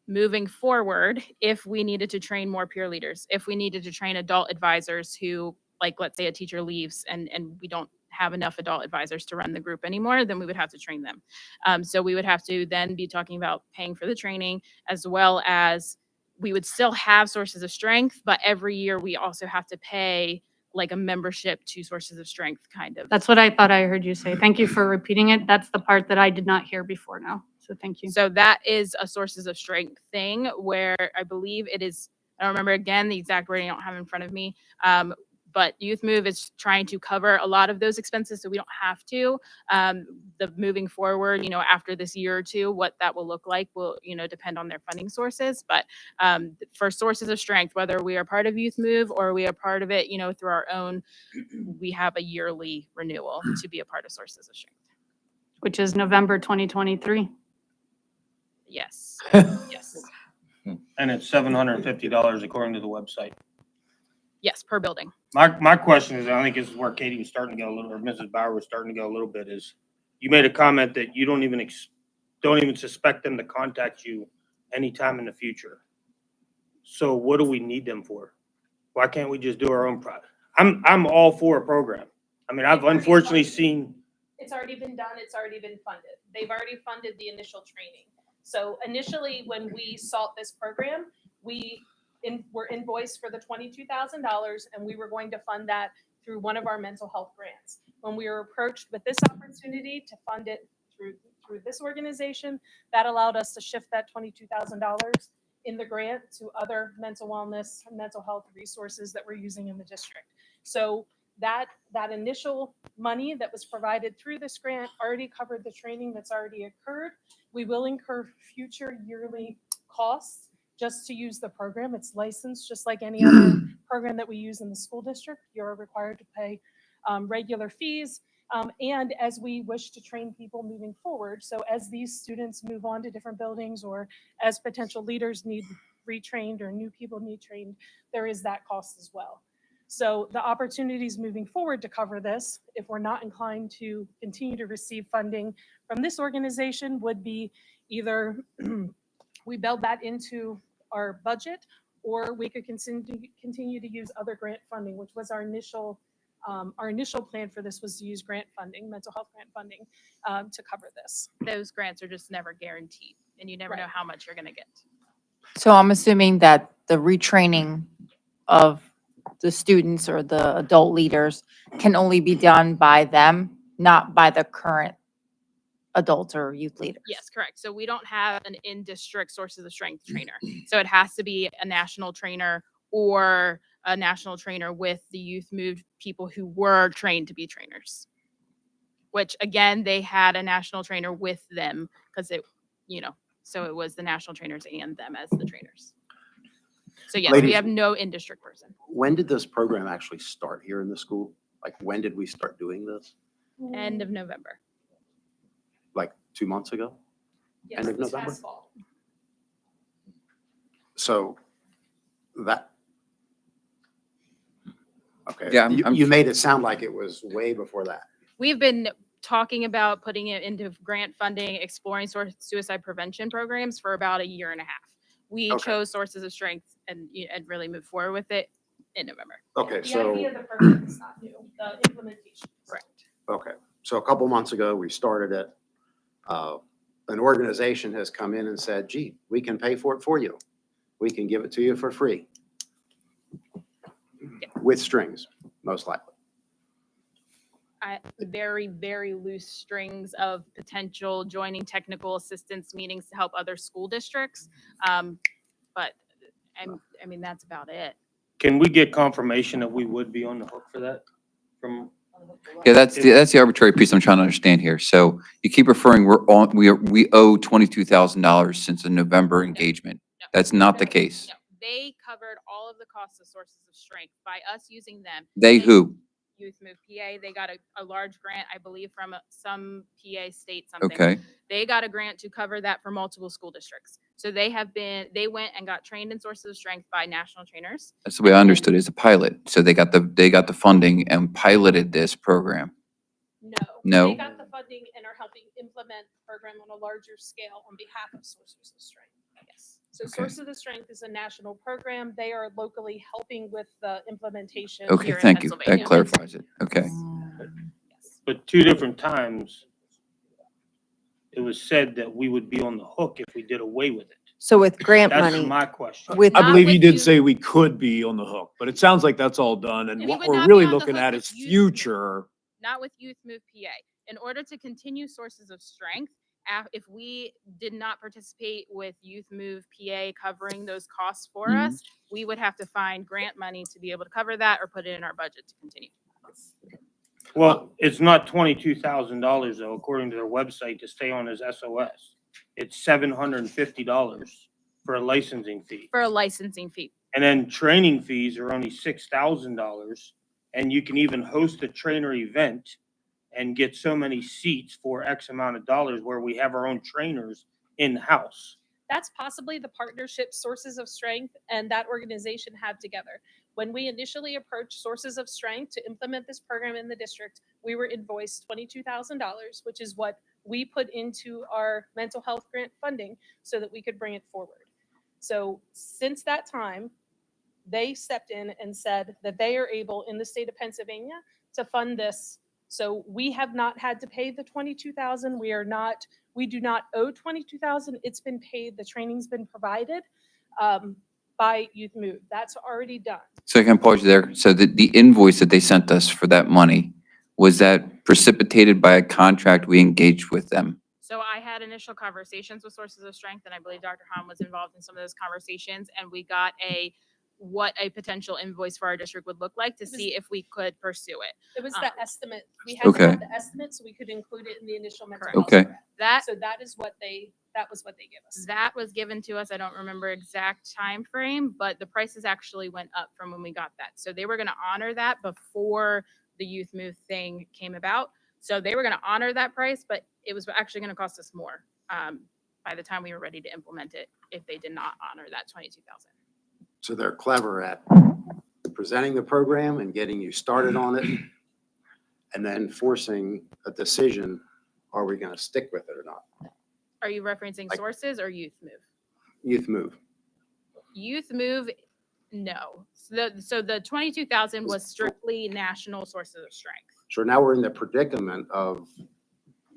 Moving forward, if we needed to train more peer leaders, if we needed to train adult advisors who, like, let's say a teacher leaves and we don't have enough adult advisors to run the group anymore, then we would have to train them. So we would have to then be talking about paying for the training, as well as we would still have Sources of Strength, but every year we also have to pay like a membership to Sources of Strength kind of. That's what I thought I heard you say. Thank you for repeating it. That's the part that I did not hear before now. So thank you. So that is a sources of strength thing where I believe it is, I don't remember again the exact wording, I don't have it in front of me. But Youth Move is trying to cover a lot of those expenses so we don't have to. The moving forward, after this year or two, what that will look like will, depend on their funding sources. But for sources of strength, whether we are part of Youth Move or we are part of it, through our own, we have a yearly renewal to be a part of sources of strength. Which is November 2023. Yes. Yes. And it's $750 according to the website. Yes, per building. My question is, I think this is where Katie was starting to go a little, or Mrs. Bauer was starting to go a little bit, is you made a comment that you don't even suspect them to contact you anytime in the future. So what do we need them for? Why can't we just do our own product? I'm all for a program. I mean, I've unfortunately seen. It's already been done. It's already been funded. They've already funded the initial training. So initially, when we sought this program, we were invoiced for the $22,000, and we were going to fund that through one of our mental health grants. When we were approached with this opportunity to fund it through this organization, that allowed us to shift that $22,000 in the grant to other mental wellness and mental health resources that we're using in the district. So that initial money that was provided through this grant already covered the training that's already occurred. We will incur future yearly costs just to use the program. It's licensed just like any other program that we use in the school district. You're required to pay regular fees. And as we wish to train people moving forward, so as these students move on to different buildings or as potential leaders need retrained or new people need trained, there is that cost as well. So the opportunities moving forward to cover this, if we're not inclined to continue to receive funding from this organization, would be either we build that into our budget, or we could continue to use other grant funding, which was our initial plan for this, was to use grant funding, mental health grant funding, to cover this. Those grants are just never guaranteed, and you never know Right. how much you're going to get. So I'm assuming that the retraining of the students or the adult leaders can only be done by them, not by the current adults or youth leaders. Yes, correct. So we don't have an in-district sources of strength trainer. So it has to be a national trainer or a national trainer with the Youth Move people who were trained to be trainers. Which again, they had a national trainer with them because so it was the national trainers and them as the trainers. So yes, we Ladies- have no in-district person. When did this program actually start here in the school? Like, when did we start doing this? End of November. Like 2 months ago? Yes, End of this November? past fall. So that. Okay. Yeah, I'm- You made it sound like it was way before that. We've been talking about putting it into grant funding, exploring suicide prevention programs for about a year and a half. We Okay. chose sources of strength and really moved forward with it in November. Okay, The so, idea of the program is not new, the implementation. Correct. okay. So a couple months ago, we started it. An organization has come in and said, gee, we can pay for it for you. We can give it to you for free. With strings, most likely. Very, very loose strings of potential joining technical assistance meetings to help other school districts. But I mean, that's about it. Can we get confirmation that we would be on the hook for that from? Yeah, that's the arbitrary piece I'm trying to understand here. So you keep referring, we owe $22,000 since the November engagement. No. That's not the case. No, they covered all of the costs of sources of strength by us using them. They who? Youth Move PA, they got a large grant, I believe, from some PA state something. Okay. They got a grant to cover that for multiple school districts. So they went and got trained in sources of strength by national trainers. That's the way I understood it, as a pilot. So they got the funding and piloted this program. No? They got the funding and are helping implement the program on a larger scale on behalf of Sources of Strength. Yes. So Okay. Sources of Strength is a national program. They are locally helping with the implementation. Okay, here in thank you. Pennsylvania. That clarifies it. Okay. Yes. But 2 different times, it was said that we would be on the hook if we did away with it. So with grant That's money, my question. with, I Not believe he with did you. say we could be on the hook, but it sounds like that's all done. And We what would we're not be really on the looking hook at with is youth. future. Not with Youth Move PA. In order to continue sources of strength, if we did not participate with Youth Move PA covering those costs for Mhm. us, we would have to find grant money to be able to cover that or put it in our budget to continue. Well, it's not $22,000 though, according to their website, to stay on as SOS. It's $750 for a licensing fee. For a licensing fee. And then training fees are only $6,000. And you can even host a trainer event and get so many seats for X amount of dollars where we have our own trainers in-house. That's possibly the partnership Sources of Strength and that organization have together. When we initially approached Sources of Strength to implement this program in the district, we were invoiced $22,000, which is what we put into our mental health grant funding so that we could bring it forward. So since that time, they stepped in and said that they are able in the state of Pennsylvania to fund this. So we have not had to pay the $22,000. We do not owe $22,000. It's been paid. The training's been provided by Youth Move. That's already done. So I can pause you there. So the invoice that they sent us for that money, was that precipitated by a contract we engaged with them? So I had initial conversations with Sources of Strength, and I believe Dr. Hahn was involved in some of those conversations, and we got what a potential invoice for our district would look like to see if we could pursue it. It was the estimate. We had to Okay. have the estimate so we could include it in the initial mental Correct. health Okay. grant. That So that was what they gave us. That was given to us. I don't remember exact time frame, but the prices actually went up from when we got that. So they were going to honor that before the Youth Move thing came about. So they were going to honor that price, but it was actually going to cost us more by the time we were ready to implement it if they did not honor that $22,000. So they're clever at presenting the program and getting you started on it, and then forcing a decision, are we going to stick with it or not? Are you referencing Like- Sources or Youth Move? Youth Move. Youth Move, no. So the 22,000 was strictly national Sources of Strength. So now we're in the predicament of,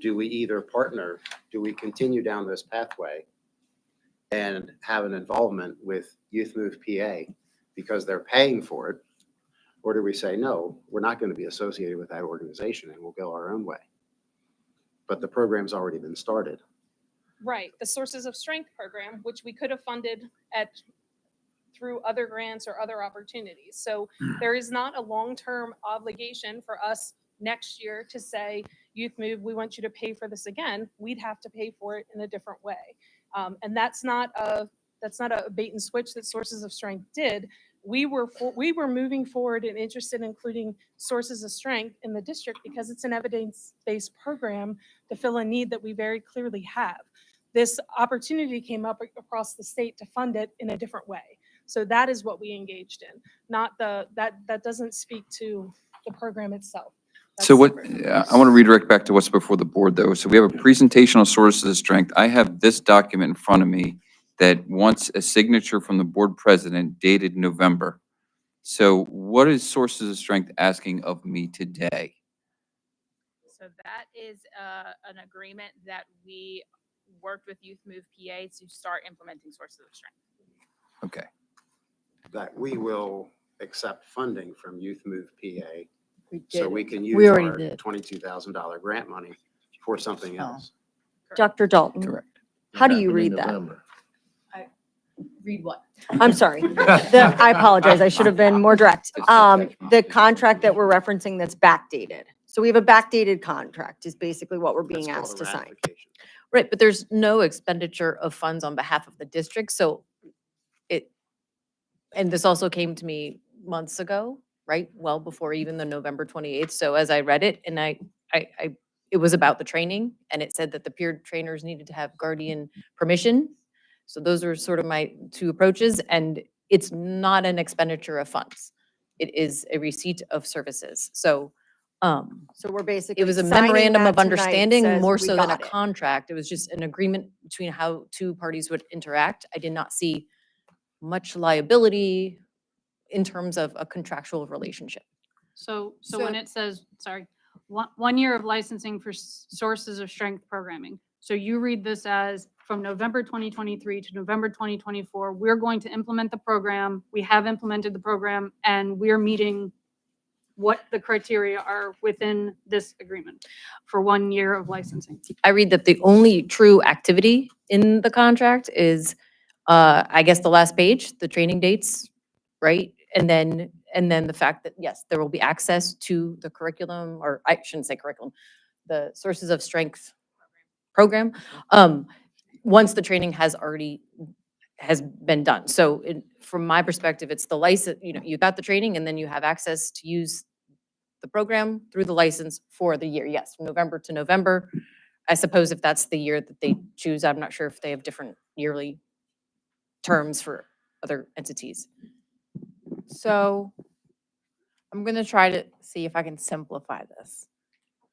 do we either partner, do we continue down this pathway and have an involvement with Youth Move PA because they're paying for it? Or do we say, no, we're not going to be associated with that organization and we'll go our own way? But the program's already been started. Right, the Sources of Strength program, which we could have funded through other grants or other opportunities. So there is not a long-term obligation for us next year to say, Youth Move, we want you to pay for this again. We'd have to pay for it in a different way. And that's not a bait and switch that Sources of Strength did. We were moving forward and interested in including Sources of Strength in the district because it's an evidence-based program to fill a need that we very clearly have. This opportunity came up across the state to fund it in a different way. So that is what we engaged in, not that doesn't speak to the program itself. That's So what, separate. I want to redirect back to what's before the board though. So we have a presentation of sources of strength. I have this document in front of me that wants a signature from the board president dated November. So what is sources of strength asking of me today? So that is an agreement that we worked with Youth Move PA to start implementing Sources of Strength. Okay. That we will accept funding from Youth Move PA We so did. we can We use already our did. $22,000 grant money for something Oh. else. Dr. Dalton, Correct. how do you read that? Read what? I'm sorry. I apologize. I should have been more direct. The contract that we're referencing that's backdated. So we have a backdated contract is basically what we're That's being called asked a to sign. ratification. Right, but there's no expenditure of funds on behalf of the district, so and this also came to me months ago, right? Well, before even the November 28th. So as I read it and it was about the training and it said that the peer trainers needed to have guardian permission. So those are sort of my two approaches, and it's not an expenditure of funds. It is a receipt of services. So, So we're basically it was a signing memorandum that of tonight understanding says more we so than a got it. contract. It was just an agreement between how two parties would interact. I did not see much liability in terms of a contractual relationship. So when it says, sorry, 1 year of licensing for Sources of Strength programming. So you read this as from November 2023 to November 2024, we're going to implement the program. We have implemented the program and we're meeting what the criteria are within this agreement for 1 year of licensing. I read that the only true activity in the contract is, I guess, the last page, the training dates, right? And then the fact that, yes, there will be access to the curriculum, or I shouldn't say curriculum, the sources of strength program, once the training has been done. So from my perspective, it's the license, you got the training and then you have access to use the program through the license for the year. Yes, from November to November. I suppose if that's the year that they choose, I'm not sure if they have different yearly terms for other entities. So I'm gonna try to see if I can simplify this.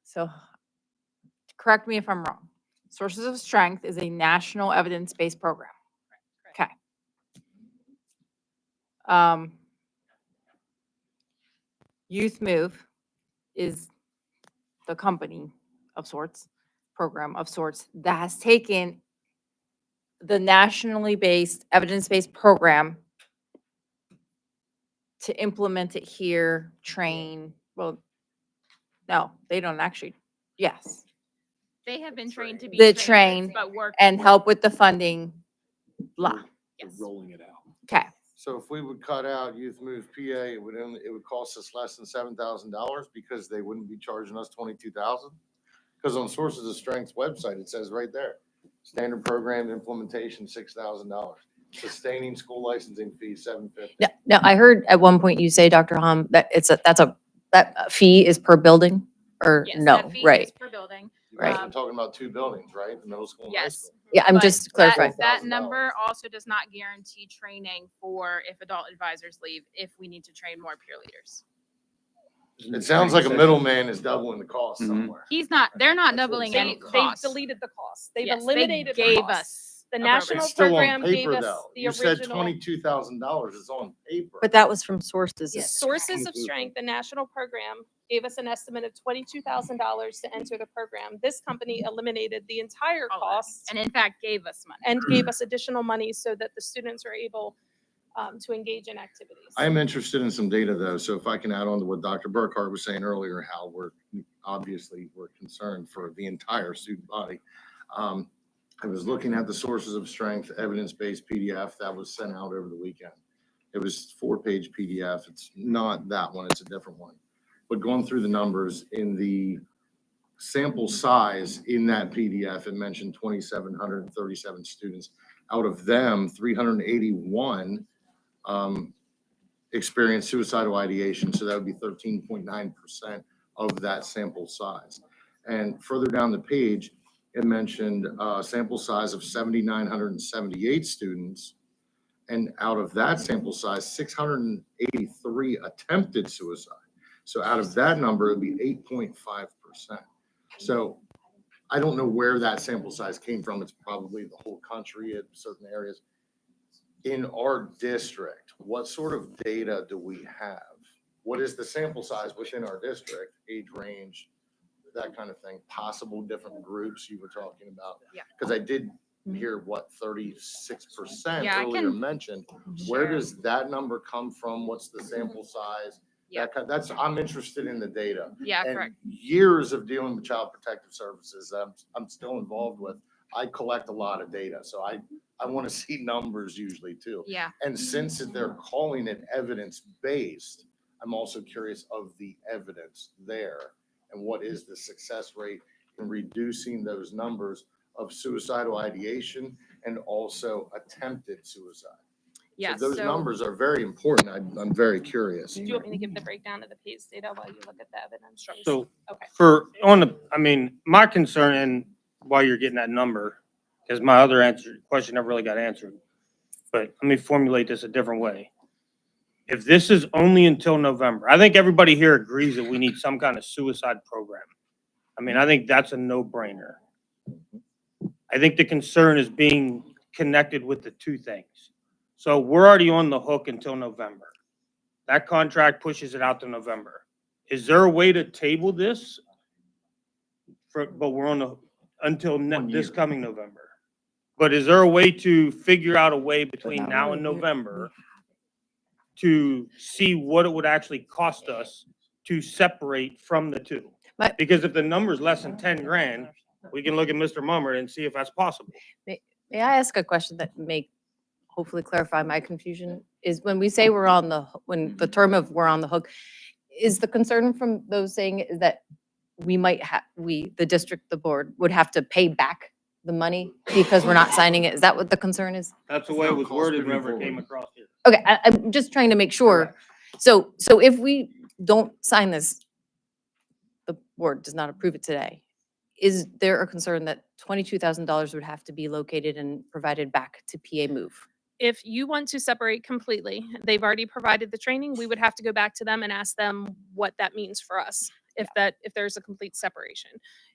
So correct me if I'm wrong. Sources of Strength is a national evidence-based program. Okay. Youth Move is the company of sorts, program of sorts, that has taken the nationally based, evidence-based program to implement it here, train, well, no, they don't actually, yes, They have been trained to be The trainers, train but work. and help with the funding, blah. Yes. Rolling it out. Okay, So if we would cut out Youth Move PA, it would cost us less than $7,000 because they wouldn't be charging us 22,000? Because on Sources of Strength's website, it says right there, standard program implementation, $6,000. Sustaining school licensing fee, $750. Now, I heard at one point you say, Dr. Hom, that that fee is per building, or Yes, no, that fee is right? per building. You guys Right. are talking about two buildings, right? The middle school and high Yes. school. Yeah, I'm But just that- clarifying. That $12,000. number also does not guarantee training for if adult advisors leave, if we need to train more peer leaders. It sounds like a middleman is doubling the cost Mhm. somewhere. They're not doubling They, any they've costs. deleted the cost. They've Yes, they eliminated the gave cost. us The a national It's still program on gave paper us though. the You said original. $22,000 is on paper. But that was from Sources. of Yes. Sources of Strength, the national program, gave us an estimate of $22,000 to enter the program. This company eliminated the entire All of it. cost And in fact, gave us money. and gave us additional money so that the students are able to engage in activities. I am interested in some data though, so if I can add on to what Dr. Burkhardt was saying earlier, how we're concerned for the entire student body. I was looking at the Sources of Strength evidence-based PDF that was sent out over the weekend. It was 4-page PDF. It's not that one, it's a different one. But going through the numbers in the sample size in that PDF, it mentioned 2,737 students. Out of them, 381 experienced suicidal ideation, so that would be 13.9% of that sample size. And further down the page, it mentioned a sample size of 7,978 students. And out of that sample size, 683 attempted suicide. So out of that number, it'd be 8.5%. So I don't know where that sample size came from. It's probably the whole country at certain areas. In our district, what sort of data do we have? What is the sample size within our district, age range, that kind of thing, possible different groups you were talking about? Yeah. Because I did hear, 36% Yeah, I earlier can mentioned. Where share. does that number come from? What's the sample size? Yeah. I'm interested in the data. Yeah, And correct. years of dealing with child protective services, I'm still involved with. I collect a lot of data, so I want to see numbers usually too. Yeah. And since they're calling it evidence-based, I'm also curious of the evidence there and what is the success rate in reducing those numbers of suicidal ideation and also attempted suicide. Yeah. So those so- numbers are very important. I'm very curious. Do you want me to give the breakdown of the PACE data while you look at the evidence? base? So Okay. my concern, and while you're getting that number, because my other question never really got answered. But let me formulate this a different way. If this is only until November, I think everybody here agrees that we need some kind of suicide program. I think that's a no-brainer. I think the concern is being connected with the two things. So we're already on the hook until November. That contract pushes it out to November. Is there a way to table this? But we're on the, until this coming November. But is there a way to figure out a way between now and November to see what it would actually cost us to separate from the two. But- Because if the number's less than 10 grand, we can look at Mr. Mummer and see if that's possible. May I ask a question that may hopefully clarify my confusion? Is when we say we're on the, when the term of we're on the hook, is the concern from those saying is that we might have, the district, the board would have to pay back the money because we're not signing it? Is that what the concern is? That's the way it was worded whenever it came across here. Okay, I'm just trying to make sure. So if we don't sign this, the board does not approve it today, is there a concern that $22,000 would have to be located and provided back to PA Move? If you want to separate completely, they've already provided the training, we would have to go back to them and ask them what that means for us, if there's a complete separation.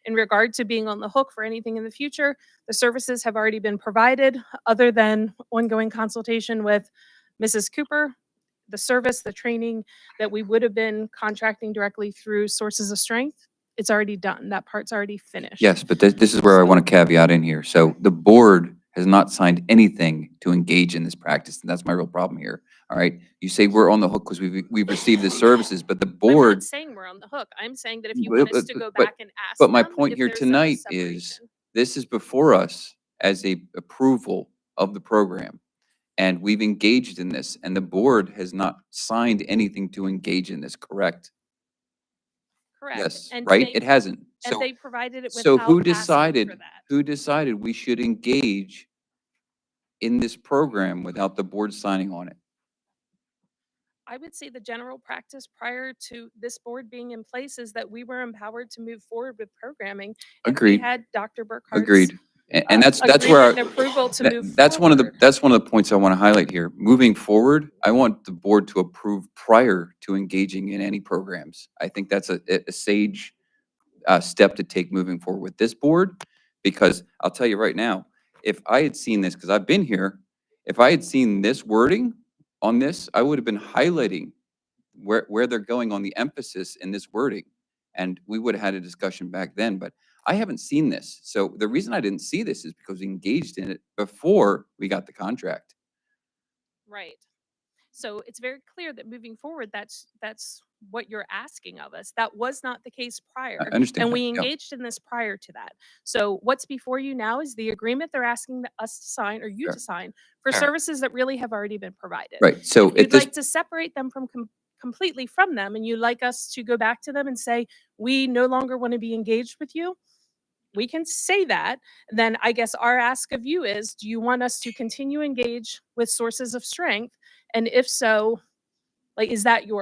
In regard to being on the hook for anything in the future, the services have already been provided, other than ongoing consultation with Mrs. Cooper. The service, the training that we would have been contracting directly through Sources of Strength, it's already done. That part's already finished. Yes, but this is where I want to caveat in here. So the board has not signed anything to engage in this practice, and that's my real problem here. All right? You say we're on the hook because we've received the services, but the I'm board. not saying we're on the hook. I'm saying that if you But- want us to go but- back and ask But my them point if here there's a tonight is, separation. this is before us as a approval of the program. And we've engaged in this, and the board has not signed anything to engage in this, correct? Correct. Yes, And right? they- It hasn't. And So, they provided it so without who asking for decided, that. who decided we should engage in this program without the board signing on it? I would say the general practice prior to this board being in place is that we were empowered to move forward with programming. And we Agreed. had Dr. Burkhart's. Agreed. And that's where, agreement and approval to move that's one of the, forward. that's one of the points I want to highlight here. Moving forward, I want the board to approve prior to engaging in any programs. I think that's a sage step to take moving forward with this board, because I'll tell you right now, if I had seen this, because I've been here, if I had seen this wording on this, I would have been highlighting where they're going on the emphasis in this wording. And we would have had a discussion back then, but I haven't seen this. So the reason I didn't see this is because we engaged in it before we got the contract. Right. So it's very clear that moving forward, that's what you're asking of us. That was not the case prior. I understand And that, we yeah. engaged in this prior to that. So what's before you now is the agreement they're asking us to sign, or you Fair. to sign, for Fair. services that really have already been provided. Right, so If at you'd this, like to separate them from completely from them, and you'd like us to go back to them and say, we no longer want to be engaged with you, we can say that. Then I guess our ask of you is, do you want us to continue engage with Sources of Strength? And if so, like, is that what you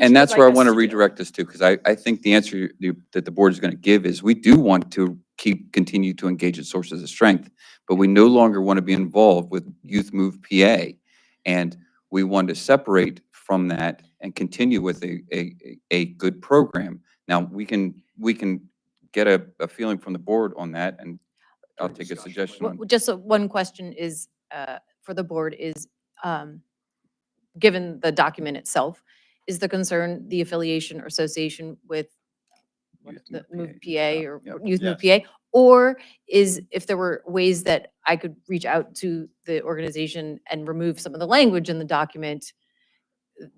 and that's would where I like us want to do? redirect this to, because I think the answer that the board is going to give is, we do want to continue to engage at Sources of Strength, but we no longer want to be involved with Youth Move PA. And we want to separate from that and continue with a good program. Now, we can get a feeling from the board on that, and I'll take a suggestion on. Just one question is, for the board is, given the document itself, is the concern the affiliation or association with the Move PA or Yep. Youth Move PA? Or is, if there were ways that I could reach out to the organization and remove some of the language in the document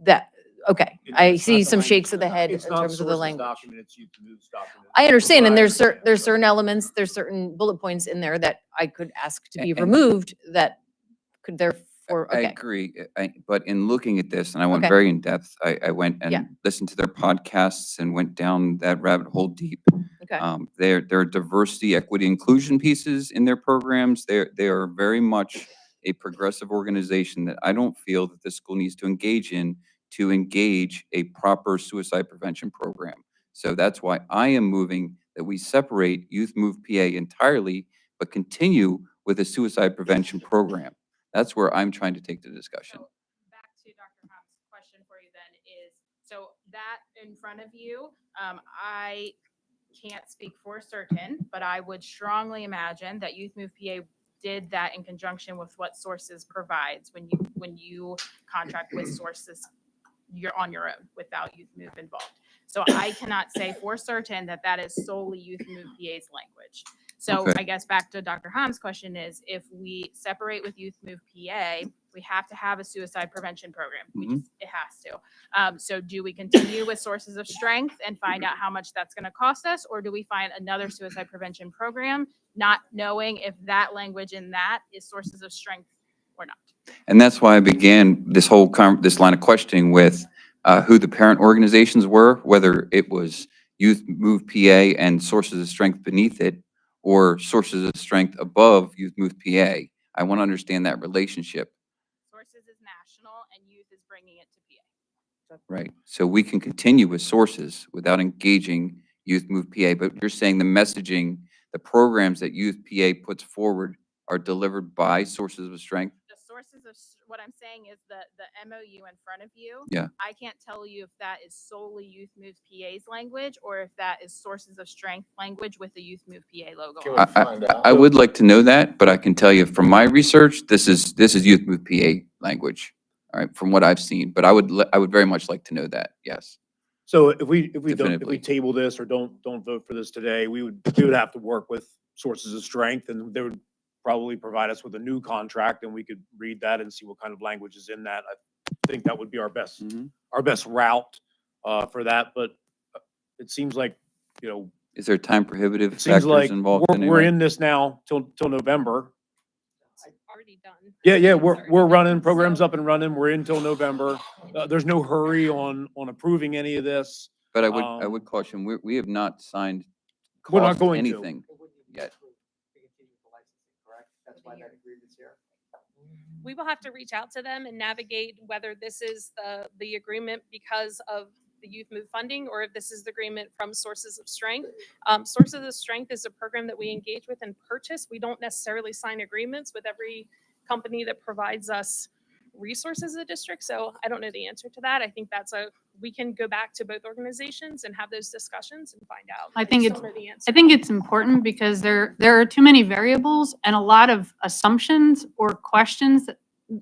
that, okay, I see some shakes of the head in terms of the language. I understand, and there's certain elements, there's certain bullet points in there that I could ask to be And- removed that could therefore, I okay. agree, but in looking at this, and I went Okay. very in depth, I went Yeah. and listened to their podcasts and went down that rabbit hole deep. Okay. There are diversity, equity, inclusion pieces in their programs. They are very much a progressive organization that I don't feel that this school needs to engage in to engage a proper suicide prevention program. So that's why I am moving that we separate Youth Move PA entirely, but continue with a suicide prevention program. That's where I'm trying to take the discussion. So back to Dr. Ham's question for you then is, so that in front of you, I can't speak for certain, but I would strongly imagine that Youth Move PA did that in conjunction with what Sources provides when you contract with Sources, you're on your own without Youth Move involved. So I cannot say for certain that that is solely Youth Move PA's language. So Okay. I guess back to Dr. Ham's question is, if we separate with Youth Move PA, We have to have a suicide prevention program. Mhm. It has to. So do we continue with sources of strength and find out how much that's going to cost us? Or do we find another suicide prevention program, not knowing if that language in that is sources of strength or not? And that's why I began this whole, this line of questioning with who the parent organizations were, whether it was Youth Move PA and Sources of Strength beneath it, or Sources of Strength above Youth Move PA. I want to understand that relationship. Sources is national and youth is bringing it to PA. Right. So we can continue with Sources without engaging Youth Move PA, but you're saying the messaging, the programs that Youth PA puts forward are delivered by Sources of Strength? The sources of, what I'm saying is the MOU in front of you. Yeah. I can't tell you if that is solely Youth Move PA's language or if that is Sources of Strength language with the Youth Move PA logo Can on we it. find out? I would like to know that, but I can tell you from my research, this is Youth Move PA language, all right, from what I've seen. But I would very much like to know that, yes. So if we Definitively. table this or don't vote for this today, we would have to work with Sources of Strength, and they would probably provide us with a new contract, and we could read that and see what kind of language is in that. I think that would be our best route for that. But it seems like, Is there time prohibitive it seems like factors involved in we're it? in this now till November. Already done. Yeah, It's already we're done. running, programs So- up and running. We're in till November. There's no hurry on approving any of this. But I would caution, we have not signed We're not cost going to. anything yet. That's why that agreement's here. We will have to reach out to them and navigate whether this is the agreement because of the Youth Move funding or if this is the agreement from Sources of Strength. Sources of Strength is a program that we engage with and purchase. We don't necessarily sign agreements with every company that provides us resources as a district. So I don't know the answer to that. I think we can go back to both organizations and have those discussions and find out. I think just it's- don't know the answer. I think it's important because there are too many variables and a lot of assumptions or questions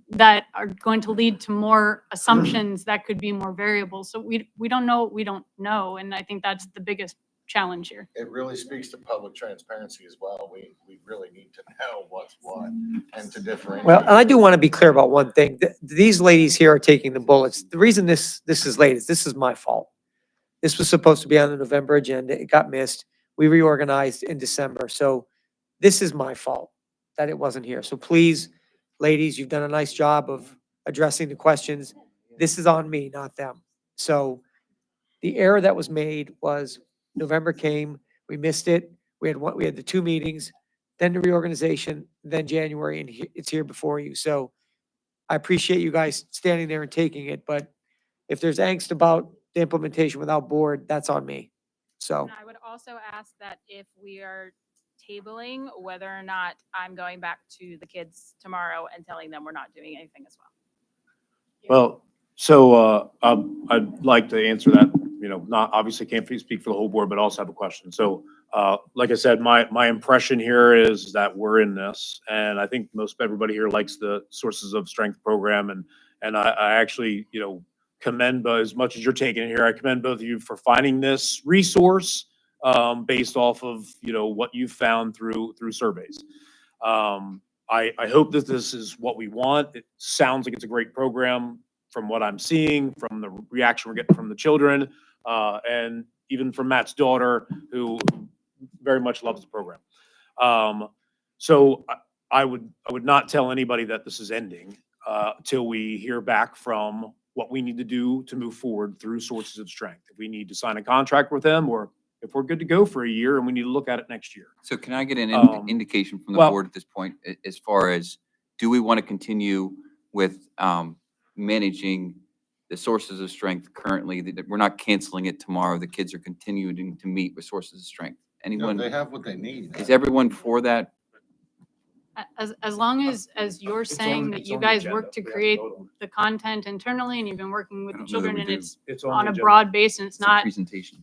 that are going to lead to more assumptions that could be more variables. So we don't know what we don't know. And I think that's the biggest challenge here. It really speaks to public transparency as well. We really need to know what's what and to differentiate. Well, and I do want to be clear about one thing. These ladies here are taking the bullets. The reason this is late is this is my fault. This was supposed to be on the November agenda. It got missed. We reorganized in December. So this is my fault that it wasn't here. So please, ladies, you've done a nice job of addressing the questions. This is on me, not them. So the error that was made was November came, we missed it. We had the 2 meetings, then the reorganization, then January, and it's here before you. So I appreciate you guys standing there and taking it, but if there's angst about the implementation without board, that's on me. So, And I would also ask that if we are tabling, whether or not I'm going back to the kids tomorrow and telling them we're not doing anything as well. Well, so I'd like to answer that, not obviously can't speak for the whole board, but also have a question. So like I said, my impression here is that we're in this, and I think most everybody here likes the Sources of Strength program, and I actually, commend, as much as you're taking it here, I commend both of you for finding this resource based off of, what you've found through surveys. I hope that this is what we want. It sounds like it's a great program from what I'm seeing, from the reaction we're getting from the children, and even from Matt's daughter, who very much loves the program. So I would not tell anybody that this is ending till we hear back from what we need to do to move forward through Sources of Strength. If we need to sign a contract with them, or if we're good to go for a year and we need to look at it next year. So can I get an indication from the well- board at this point, as far as, do we want to continue with managing the Sources of Strength currently, that we're not canceling it tomorrow, the kids are continuing to meet with Sources of Strength? No, Anyone, they have what they need. is everyone for that? As long as you're saying that you guys work to create the content internally and you've been working with I the don't know that children we and do. it's on on the a agenda. broad base and it's It's a not presentation.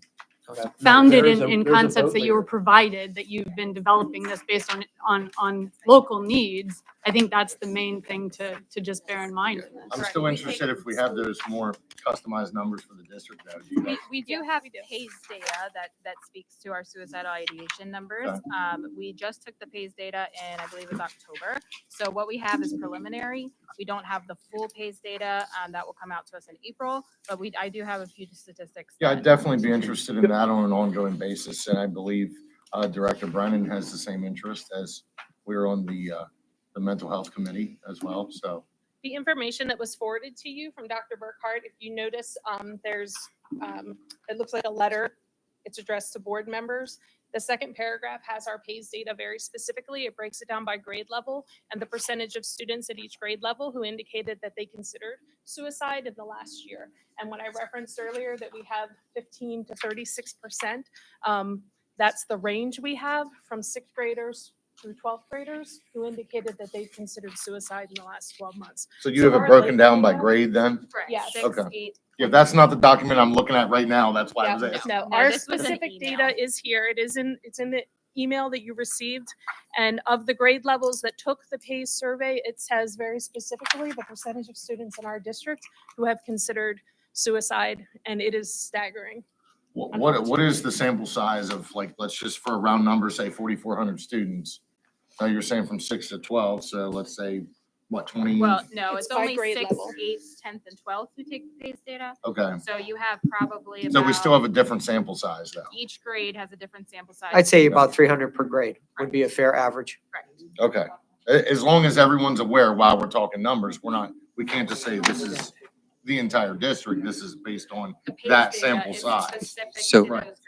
founded There's a in vote concepts that you were later. provided, that you've been developing this based on local needs. I think that's the main thing to just bear in mind. in this. I'm Correct. still We interested take- if we have those more customized numbers for the district though. Do you guys- We do have PACE data that speaks to our suicidal ideation numbers. Okay. We just took the PACE data in, I believe it was October. So what we have is preliminary. We don't have the full PACE data, that will come out to us in April, but I do have a few statistics. Yeah, I'd that- definitely be interested in that on an ongoing basis, and I believe Director Brennan has the same interest as we're on the mental health committee as well, so. The information that was forwarded to you from Dr. Burkhart, if you notice, there's, it looks like a letter. It's addressed to board members. The second paragraph has our PACE data very specifically. It breaks it down by grade level and the percentage of students at each grade level who indicated that they considered suicide in the last year. And when I referenced earlier that we have 15 to 36%, that's the range we have from sixth graders through 12th graders who indicated that they considered suicide in the last 12 months. So you have it broken down by grade then? Correct. Yes. 6, Okay. 8. If that's not the document I'm looking at right now, that's why I was Yeah, asking. no, No, our this was an specific email. data is here. It's in the email that you received. And of the grade levels that took the PACE survey, it says very specifically the percentage of students in our district who have considered suicide, and it is staggering. What is the sample size of, like, let's just for a round number, say 4,400 students? Now you're saying from 6 to 12, so let's say, what, 20? Well, no, It's it's by only grade 6th, level. 8th, 10th, and 12th who take the PACE data. Okay, So you have probably about. so we still have a different sample size though. Each grade has a different sample size. I'd say about 300 per grade would be a fair average. Correct. Okay, as long as everyone's aware while we're talking numbers, we can't just say this is the entire district, this is based on The PACE that data sample is size. specific to So- those grades.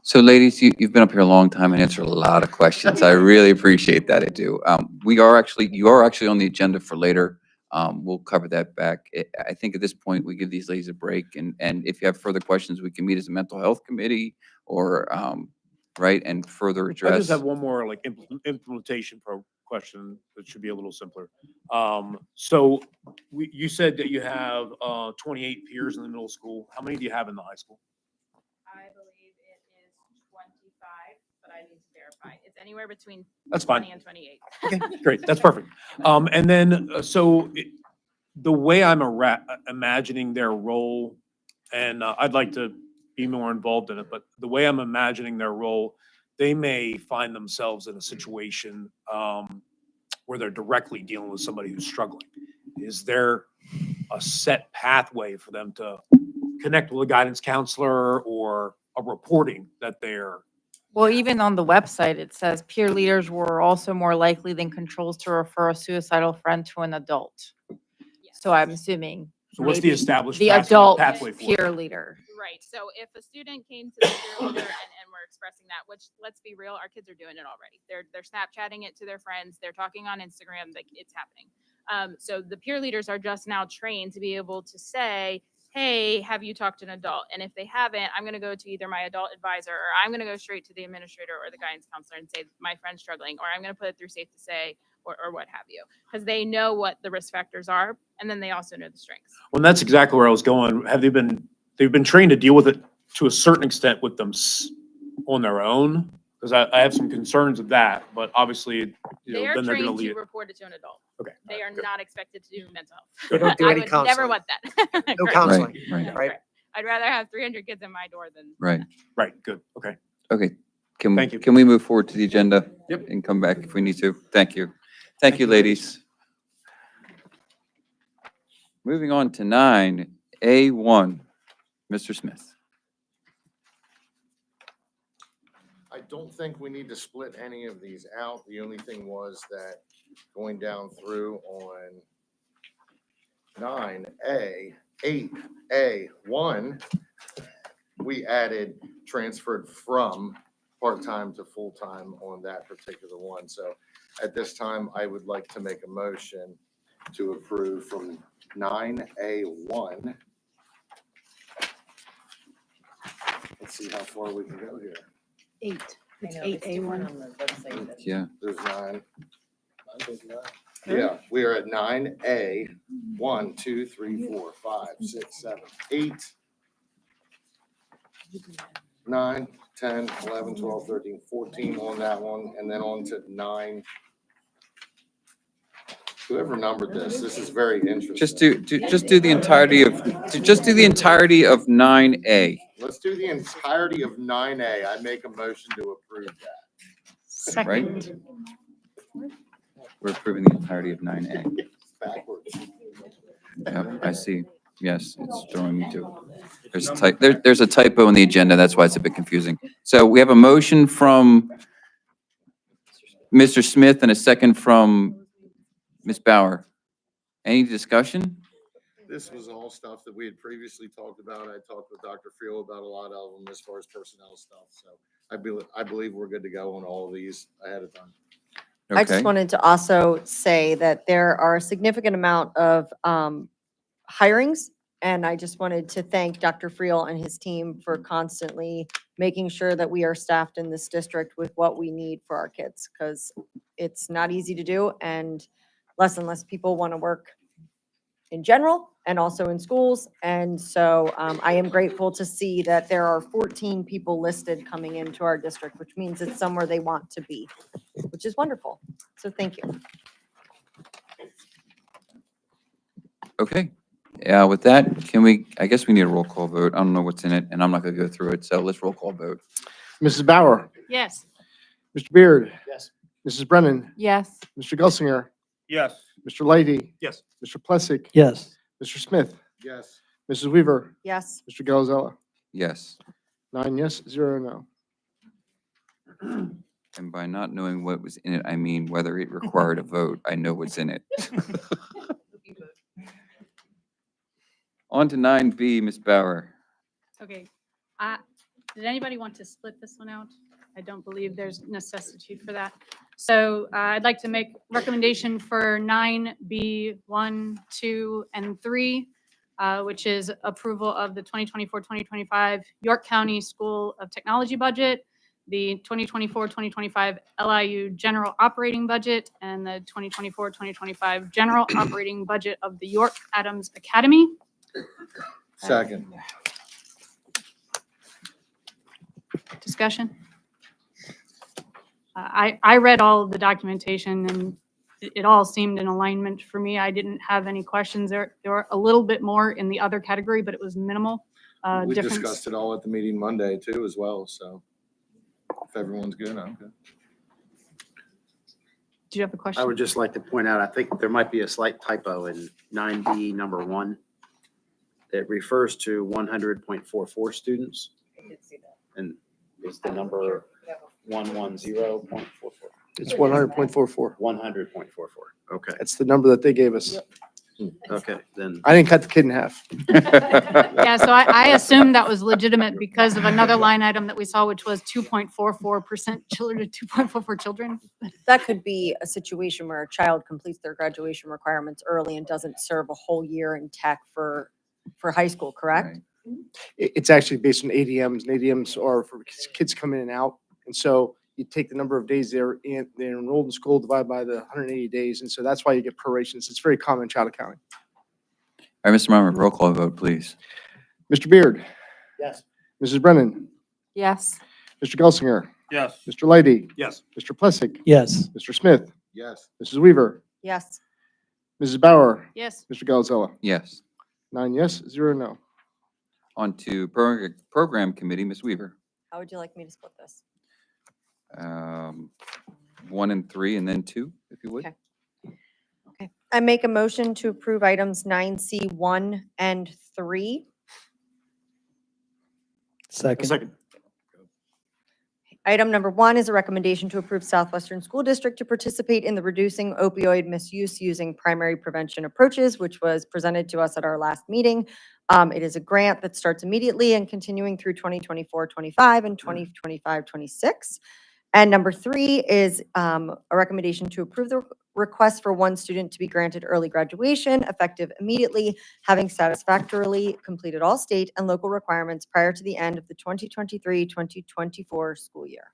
So ladies, you've been up here a long time and answered a lot of questions. I really appreciate that, I do. You are actually on the agenda for later. We'll cover that back. I think at this point, we give these ladies a break, and if you have further questions, we can meet as a mental health committee or, right, and further I address. just have one more like implementation question that should be a little simpler. So you said that you have 28 peers in the middle school. How many do you have in the high school? I believe it is 25, but I need to verify. It's anywhere between That's fine. 20 and 28. Okay, great, that's perfect. And then, the way I'm imagining their role, and I'd like to be more involved in it, but the way I'm imagining their role, they may find themselves in a situation where they're directly dealing with somebody who's struggling. Is there a set pathway for them to connect with a guidance counselor or a reporting that they're? Well, even on the website, it says peer leaders were also more likely than controls to refer a suicidal friend to an adult. So I'm assuming So what's the maybe established the pathway adult for it? peer leader. Right, so if a student came to the peer leader and we're expressing that, which, let's be real, our kids are doing it already. They're Snapchatting it to their friends, they're talking on Instagram, like, it's happening. So the peer leaders are just now trained to be able to say, hey, have you talked to an adult? And if they haven't, I'm gonna go to either my adult advisor, or I'm gonna go straight to the administrator or the guidance counselor and say, my friend's struggling, or I'm gonna put it through Safe to Say, or what have you. Because they know what the risk factors are, and then they also know the strengths. Well, that's exactly where I was going. They've been trained to deal with it to a certain extent with them on their own? Because I have some concerns of that, but obviously, They are then they're gonna trained lead to it. report it to an adult. Okay. They are good. not expected to do mental health. They don't do I any would counseling. never want that. No Correct. counseling, Right, right. right? I'd rather have 300 kids in my door than. Right. Right, good, okay. Okay. Thank you. Can we move forward to the agenda? Yep. And come back if we need to? Thank you. Thank you, ladies. Moving on to 9A1, Mr. Smith. I don't think we need to split any of these out. The only thing was that going down through on 9A, 8A1, we added transferred from part-time to full-time on that particular one. So at this time, I would like to make a motion to approve from 9A1. Let's see how far we can go here. 8. It's 8A1. Yeah. There's 9. Yeah, we are at 9A, 1, 2, 3, 4, 5, 6, 7, 8, 9, 10, 11, 12, 13, 14 on that one, and then on to 9. Whoever numbered this is very interesting. Just do the entirety of, just do the entirety of 9A. Let's do the entirety of 9A. I make a motion to approve that. Second. We're approving the entirety of 9A. Backwards. Yep, I see. Yes, it's throwing me too. There's a typo in the agenda, that's why it's a bit confusing. So we have a motion from Mr. Smith and a second from Ms. Bauer. Any discussion? This was all stuff that we had previously talked about. I talked with Dr. Friel about a lot of them as far as personnel stuff. So I believe we're good to go on all of these ahead of time. I just Okay. wanted to also say that there are a significant amount of hirings, and I just wanted to thank Dr. Friel and his team for constantly making sure that we are staffed in this district with what we need for our kids, because it's not easy to do, and less people want to work in general and also in schools. And so I am grateful to see that there are 14 people listed coming into our district, which means it's somewhere they want to be, which is wonderful. So thank you. Okay. Yeah, with that, I guess we need a roll call vote. I don't know what's in it, and I'm not gonna go through it, so let's roll call vote. Mrs. Bauer, Yes. Mr. Beard. Yes. Mrs. Brennan, Yes. Mr. Gelsinger, Yes. Mr. Leidy, Yes. Mr. Plessick, Yes. Mr. Smith, Yes. Mrs. Weaver, Yes. Mr. Galzella. Yes. 9 yes, 0 no. And by not knowing what was in it, I mean whether it required a vote. I know what's in it. On to 9B, Ms. Bauer. Okay. Did anybody want to split this one out? I don't believe there's necessity for that. So I'd like to make recommendation for 9B, 1, 2, and 3, which is approval of the 2024-2025 York County School of Technology budget, the 2024-2025 LIU general operating budget, and the 2024-2025 general operating budget of the York Adams Academy. Second. Discussion? I read all of the documentation and it all seemed in alignment for me. I didn't have any questions. There were a little bit more in the other category, but it was minimal. We difference. discussed it all at the meeting Monday too as well. So if everyone's good, I'm good. Do you have a question? I would just like to point out, I think there might be a slight typo in 9B number 1. It refers to 100.44 students. And is the number 110.44? It's 100.44. 100.44. Okay. That's the number that they gave us. Okay, then. I didn't cut the kid in half. Yeah, so I assumed that was legitimate because of another line item that we saw, which was 2.44% children to 2.44 children. That could be a situation where a child completes their graduation requirements early and doesn't serve a whole year in tech for high school, correct? Right. It's actually based on ADMs, and ADMs are for kids coming in and out. And so you take the number of days they're enrolled in school, divide by the 180 days. And so that's why you get prorations. It's very common in child accounting. All right, Mr. Marmot, roll call vote, please. Mr. Beard, Yes. Mrs. Brennan, Yes. Mr. Gelsinger, Yes. Mr. Leidy, Yes. Mr. Plessick, Yes. Mr. Smith, Yes. Mrs. Weaver, Yes. Mrs. Bauer, Yes. Mr. Galzella. Yes. 9 yes, 0 no. On to Program Committee, Ms. Weaver. How would you like me to split this? 1 and 3, and then 2, if you would. Okay. Okay. I make a motion to approve items 9C, 1 and 3. Second. Item number 1 is a recommendation to approve Southwestern School District to participate in the Reducing Opioid Misuse Using Primary Prevention Approaches, which was presented to us at our last meeting. It is a grant that starts immediately and continuing through 2024-25 and 2025-26. And number 3 is a recommendation to approve the request for one student to be granted early graduation effective immediately, having satisfactorily completed all state and local requirements prior to the end of the 2023-2024 school year.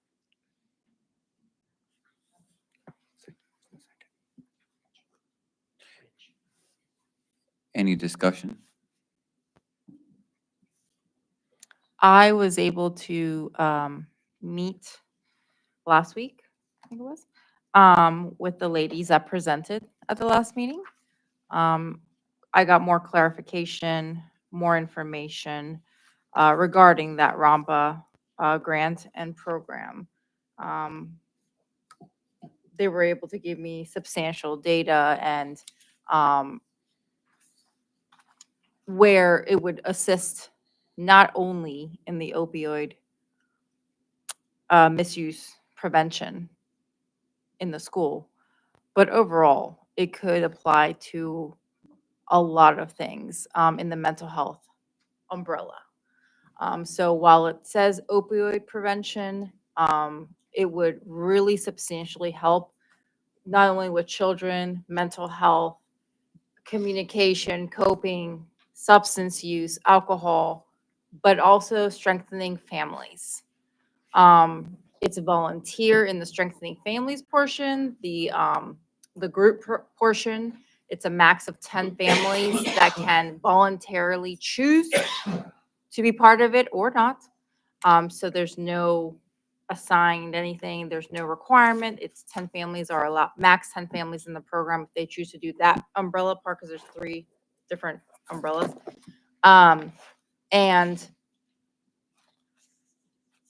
Any discussion? I was able to meet last week, I think it was, with the ladies that presented at the last meeting. I got more clarification, more information regarding that RAMPA grant and program. They were able to give me substantial data and where it would assist not only in the opioid misuse prevention in the school, but overall, it could apply to a lot of things in the mental health umbrella. So while it says opioid prevention, it would really substantially help not only with children, mental health, communication, coping, substance use, alcohol, but also strengthening families. It's a volunteer in the strengthening families portion, the group portion. It's a max of 10 families that can voluntarily choose to be part of it or not. So there's no assigned anything. There's no requirement. It's 10 families are allowed, max 10 families in the program if they choose to do that umbrella part, because there's 3 different umbrellas. And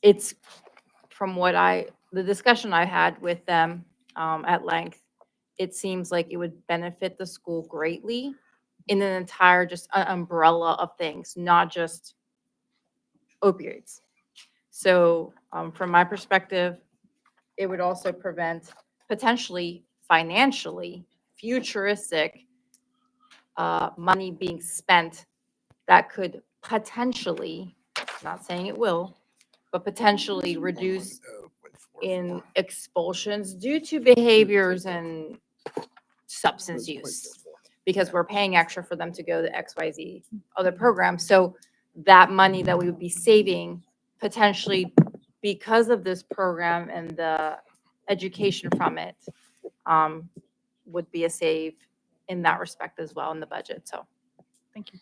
it's from what the discussion I had with them at length, it seems like it would benefit the school greatly in an entire just umbrella of things, not just opioids. So from my perspective, it would also prevent potentially financially futuristic money being spent that could potentially, not saying it will, but potentially reduce in expulsions due to behaviors and substance use, because we're paying extra for them to go to XYZ other programs. So that money that we would be saving potentially because of this program and the education from it would be a save in that respect as well in the budget. So, thank you.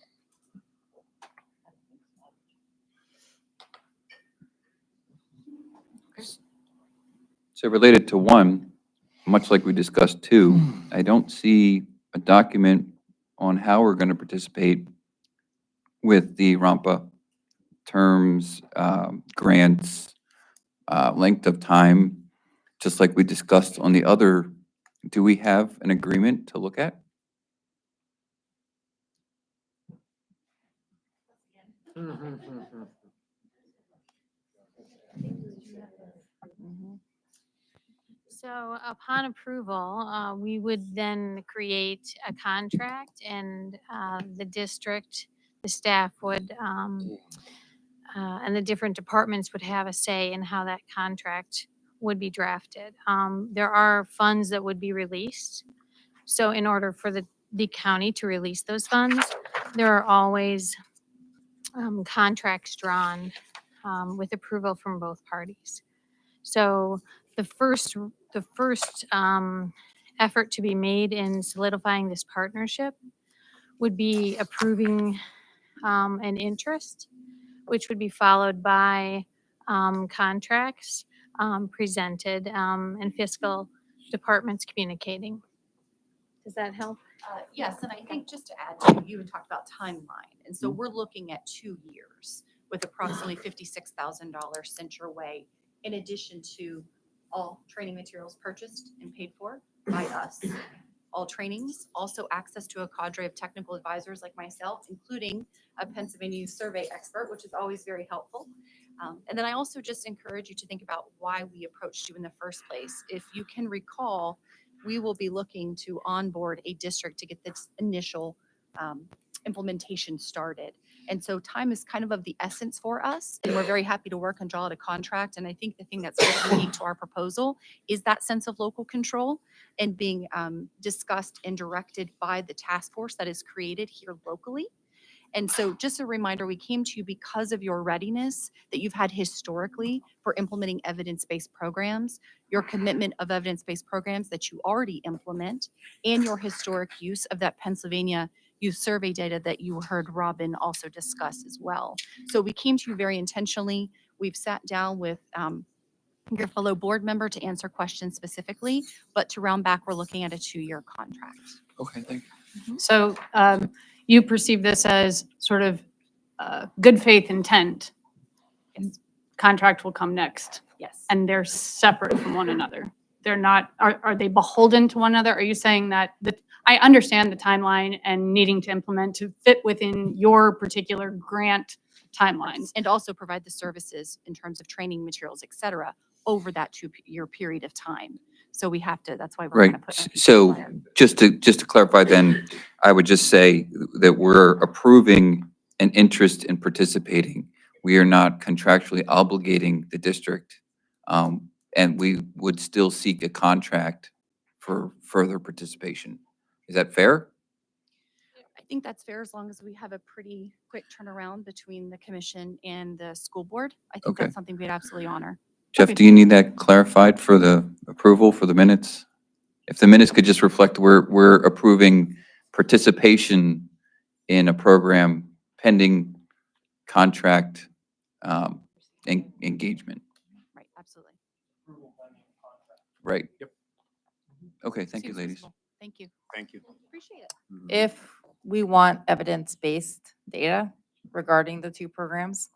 So related to 1, much like we discussed 2, I don't see a document on how we're going to participate with the RAMPA terms, grants, length of time, just like we discussed on the other. Do we have an agreement to look at? So upon approval, we would then create a contract and the district, the staff would, and the different departments would have a say in how that contract would be drafted. There are funds that would be released. So in order for the county to release those funds, there are always contracts drawn with approval from both parties. So the first effort to be made in solidifying this partnership would be approving an interest, which would be followed by contracts presented and fiscal departments communicating. Does that help? Yes, and I think just to add to, you had talked about timeline, and so we're looking at 2 years with approximately $56,000 sent your way, in addition to all training materials purchased and paid for by us, all trainings, also access to a cadre of technical advisors like myself, including a Pennsylvania Youth Survey expert, which is always very helpful. And then I also just encourage you to think about why we approached you in the first place. If you can recall, we will be looking to onboard a district to get this initial implementation started. And so time is kind of the essence for us, and we're very happy to work and draw out a contract. And I think the thing that's very unique to our proposal is that sense of local control and being discussed and directed by the task force that is created here locally. And so just a reminder, we came to you because of your readiness that you've had historically for implementing evidence-based programs, your commitment of evidence-based programs that you already implement, and your historic use of that Pennsylvania Youth Survey data that you heard Robin also discuss as well. So we came to you very intentionally. We've sat down with your fellow board member to answer questions specifically, but to round back, we're looking at a 2-year contract. Okay, thank you. So you perceive this as sort of good faith intent. Contract will come next, Yes. and they're separate from one another. They're not, are they beholden to one another? Are you saying that, I understand the timeline and needing to implement to fit within your particular grant timelines. And also provide the services in terms of training materials, et cetera, over that 2-year period of time. So we have to, that's why we're Right. going to put. So just to clarify then, I would just say that we're approving an interest in participating. We are not contractually obligating the district. And we would still seek a contract for further participation. Is that fair? I think that's fair as long as we have a pretty quick turnaround between the commission and the school board. I think Okay. that's something we'd absolutely honor. Jeff, do you need that clarified for the approval for the minutes? If the minutes could just reflect we're approving participation in a program pending contract engagement, Right, absolutely. right? Yep. Okay, thank you, Seems ladies. reasonable. Thank you. Thank you. Appreciate it. If we want evidence-based data regarding the 2 programs,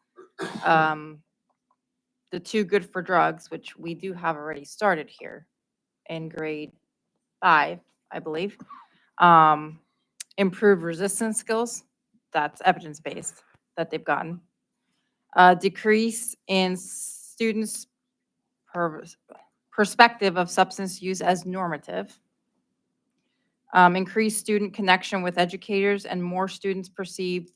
the 2 Good for Drugs, which we do have already started here in grade 5, I believe, improve resistance skills, that's evidence-based that they've gotten. Decrease in students' perspective of substance use as normative. Increase student connection with educators, and more students perceive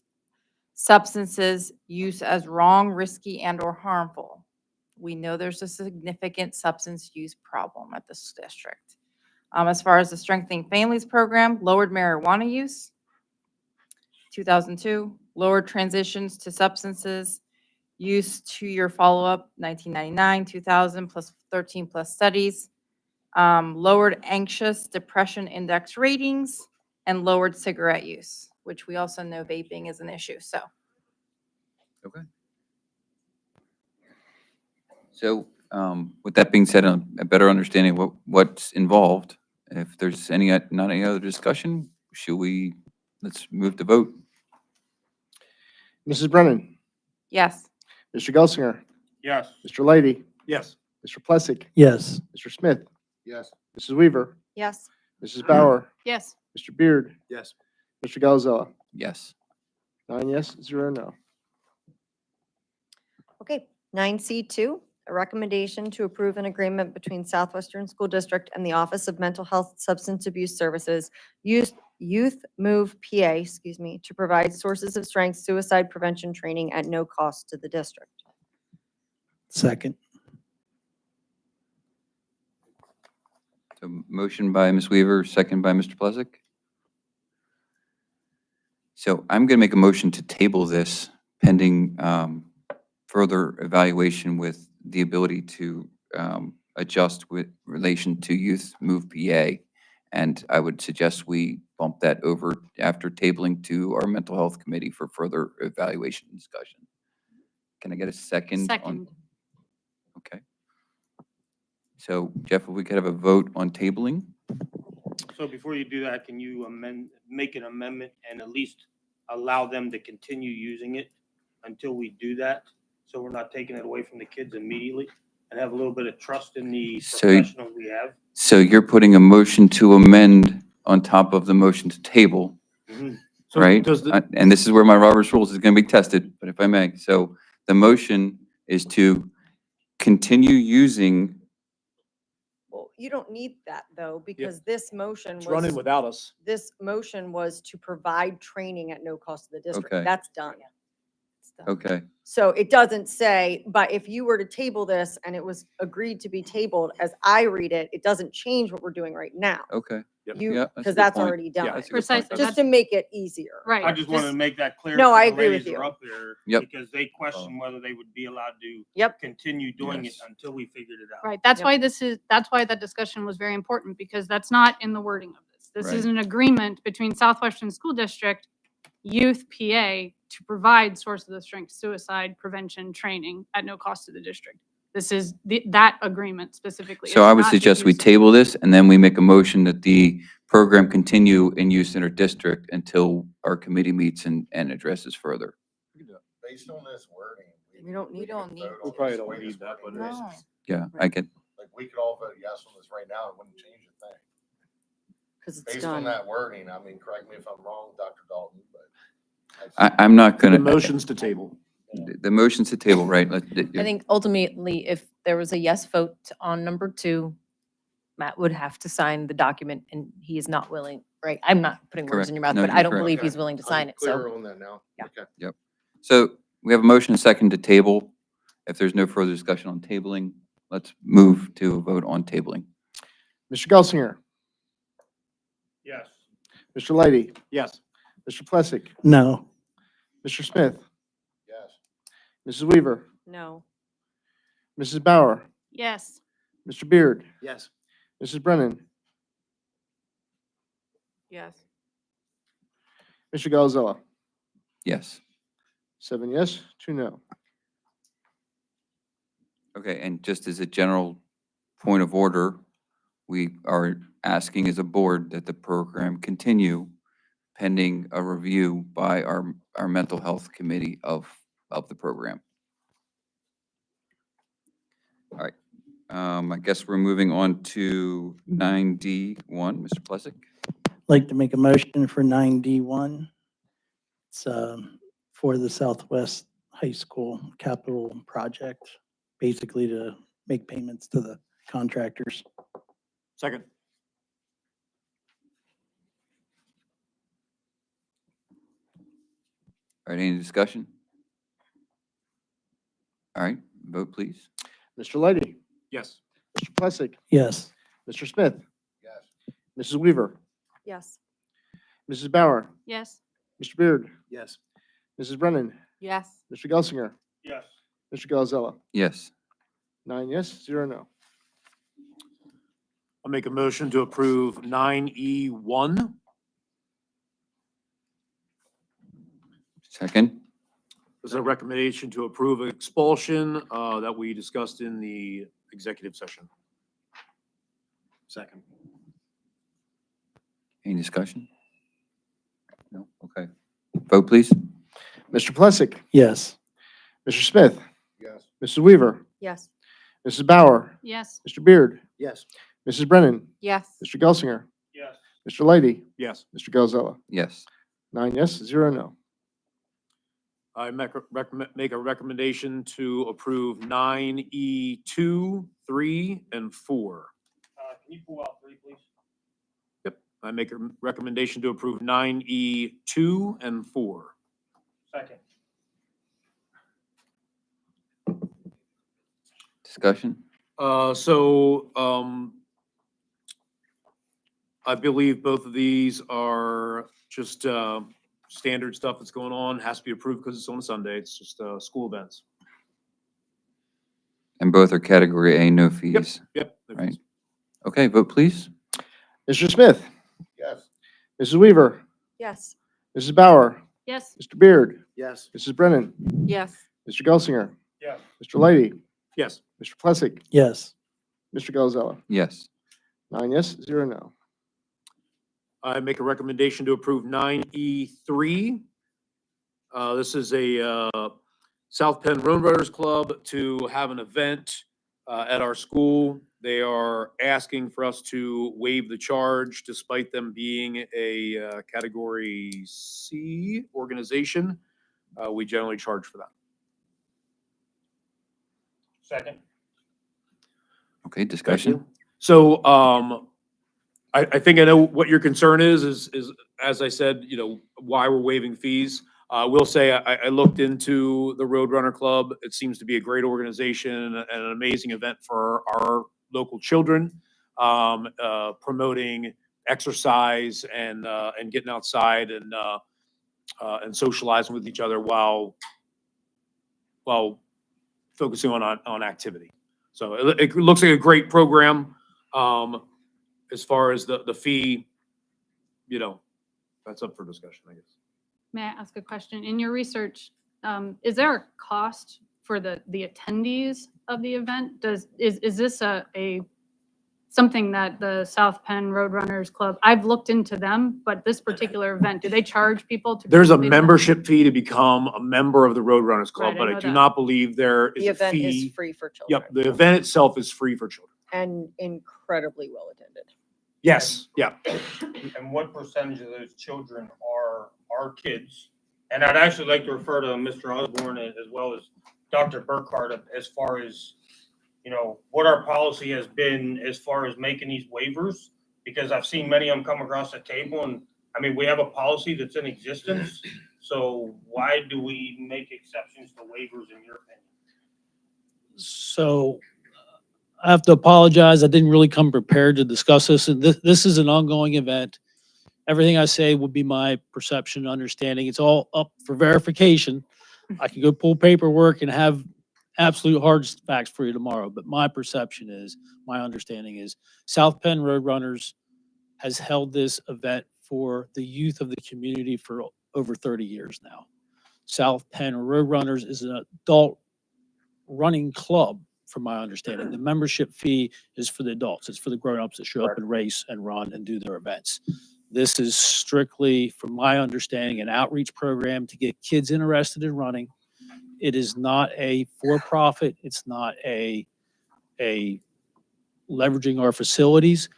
substances use as wrong, risky, and/or harmful. We know there's a significant substance use problem at this district. As far as the Strengthening Families program, lowered marijuana use, 2002, lowered transitions to substances use 2-year follow-up, 1999, 2000, plus 13 plus studies, lowered anxious depression index ratings, and lowered cigarette use, which we also know vaping is an issue, so. Okay. So with that being said, a better understanding of what's involved, if there's not any other discussion, let's move to vote. Mrs. Brennan, Yes. Mr. Gelsinger, Yes. Mr. Lady, Yes. Mr. Plessick, Yes. Mr. Smith, Yes. Mrs. Weaver, Yes. Mrs. Bauer, Yes. Mr. Beard, Yes. Mr. Galzella. Yes. 9 yes, 0 no. Okay, 9C2, a recommendation to approve an agreement between Southwestern School District and the Office of Mental Health Substance Abuse Services, Youth Move PA, to provide sources of strength suicide prevention training at no cost to the district. Second. So motion by Ms. Weaver, second by Mr. Plessick. So I'm going to make a motion to table this pending further evaluation with the ability to adjust with relation to Youth Move PA. And I would suggest we bump that over after tabling to our Mental Health Committee for further evaluation and discussion. Can I get a second? Second. Okay. So Jeff, if we could have a vote on tabling? So before you do that, can you make an amendment and at least allow them to continue using it until we do that? So we're not taking it away from the kids immediately, and have a little bit of trust in the professionals we have. So you're putting a motion to amend on top of the motion to table, So right? does the, And this is where my Robert's rules is going to be tested, but if I may. So the motion is to continue using, Well, you don't need that though, because this motion it's running was, without us. to provide training at no cost to the district. Okay. That's done. okay, So it doesn't say, but if you were to table this and it was agreed to be tabled, as I read it, it doesn't change what we're doing right now. okay. Yep. You, Yeah, that's a because good that's point. already Yeah, done. That's a good point. Precisely. Just to make it easier. Right. I just wanted to make that clear. No, for I the agree with ladies that you. are up there. Yep. Because they questioned whether they would be allowed to Yep. continue doing it Yes. until we figured it out. Right, that's Yep. why that's why that discussion was very important, because that's not in the wording of this. This is Right. an agreement between Southwestern School District, Youth PA, to provide sources of strength suicide prevention training at no cost to the district. This is that agreement specifically. So It's I would not the suggest we use of- table this and then we make a motion that the program continue in use in our district until our committee meets and addresses further. Based on this wording. We don't need. We probably don't need that, but it's- No. Yeah, I get, Like, we could all vote yes on this right now, it wouldn't change a thing. Because it's Based on done. that wording, I mean, correct me if I'm wrong, Dr. Dalton, but. I'm not The gonna, motion's to table. the motion's to table, right? I think ultimately, if there was a yes vote on number 2, Matt would have to sign the document and he is not willing, right? I'm not putting words Correct. in your mouth, No, but you're I don't correct. believe Okay. he's willing to I'm sign it, so. Clear on that now. Yeah. Okay. So we have a motion and a second to table. If there's no further discussion on tabling, let's move to a vote on tabling. Mr. Gelsinger, Yes. Mr. Leidy, Yes. Mr. Plessick, No. Mr. Smith, Yes. Mrs. Weaver, No. Mrs. Bauer, Yes. Mr. Beard, Yes. Mrs. Brennan, Yes. Mr. Galzella. Yes. 7 yes, 2 no. Okay, and just as a general point of order, we are asking as a board that the program continue pending a review by our mental health committee of the program. All right, I guess we're moving on to 9D1, Mr. Plessick. Like to make a motion for 9D1. It's for the Southwest High School capital project, basically to make payments to the contractors. Second. All right, any discussion? All right, vote please. Mr. Leidy, Yes. Mr. Plessick, Yes. Mr. Smith, Yes. Mrs. Weaver, Yes. Mrs. Bauer, Yes. Mr. Beard, Yes. Mrs. Brennan, Yes. Mr. Gelsinger, Yes. Mr. Galzella. Yes. 9 yes, 0 no. I'll make a motion to approve 9E1. Second? There's a recommendation to approve expulsion that we discussed in the executive session. Second. Any discussion? No, okay. Vote please. Mr. Plessick, Yes. Mr. Smith, Yes. Mrs. Weaver, Yes. Mrs. Bauer, Yes. Mr. Beard, Yes. Mrs. Brennan, Yes. Mr. Gelsinger, Yes. Mr. Leidy, Yes. Mr. Galzella. Yes. 9 yes, 0 no. I make a recommendation to approve 9E2, 3, and 4. Can you pull out 3, please? Yep. I make a recommendation to approve 9E2 and 4. Second. Discussion? I believe both of these are just standard stuff that's going on, has to be approved because it's on a Sunday. It's just school events. And both are category A, no fees. Yep. Right. Okay, vote please. Mr. Smith, Yes. Mrs. Weaver, Yes. Mrs. Bauer, Yes. Mr. Beard, Yes. Mrs. Brennan, Yes. Mr. Gelsinger, Yes. Mr. Leidy, Yes. Mr. Plessick, Yes. Mr. Galzella. Yes. 9 yes, 0 no. I make a recommendation to approve 9E3. This is a South Penn Roadrunners Club to have an event at our school. They are asking for us to waive the charge despite them being a Category C organization. We generally charge for that. Second. Okay, discussion? So, I think I know what your concern is, as I said, why we're waiving fees. I will say, I looked into the Roadrunner Club. It seems to be a great organization and an amazing event for our local children, promoting exercise and getting outside and socializing with each other while focusing on activity. So it looks like a great program. As far as the fee, that's up for discussion, I guess. May I ask a question? In your research, is there a cost for the attendees of the event? Is this something that the South Penn Roadrunners Club, I've looked into them, but this particular event, do they charge people to? There's a participate in that? membership fee to become a member of the Roadrunners Club, Right, I but I know do that. not believe there is The a event is fee. free for children. Yep, the event itself is free for children. And incredibly well attended. Yes, yeah. And what percentage of those children are our kids? And I'd actually like to refer to Mr. Osborne as well as Dr. Burkhardt as far as, you know, what our policy has been as far as making these waivers, because I've seen many of them come across the table, and I mean, we have a policy that's in existence. So why do we make exceptions to waivers in your opinion? So I have to apologize. I didn't really come prepared to discuss this. And this is an ongoing event. Everything I say will be my perception and understanding. It's all up for verification. I can go pull paperwork and have absolute hard facts for you tomorrow. But my perception is, my understanding is, South Penn Roadrunners has held this event for the youth of the community for over 30 years now. South Penn Roadrunners is an adult running club, from my understanding. The membership fee is for the adults. It's for the grown-ups that show up and race and run and do their events. This is strictly, from my understanding, an outreach program to get kids interested in running. It is not a for-profit. It's not a leveraging our facilities.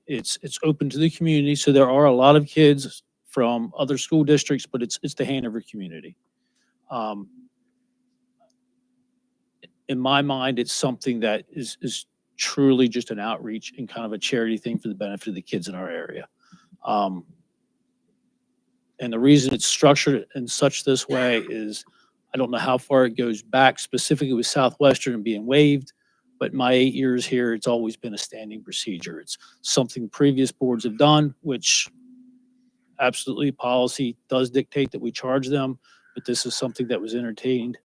It's open to the community. So there are a lot of kids from other school districts, but it's the Hanover community. In my mind, it's something that is truly just an outreach and kind of a charity thing for the benefit of the kids in our area. And the reason it's structured in such this way is, I don't know how far it goes back specifically with Southwestern and being waived, but my 8 years here, it's always been a standing procedure. It's something previous boards have done, which absolutely policy does dictate that we charge them, but this is something that was entertained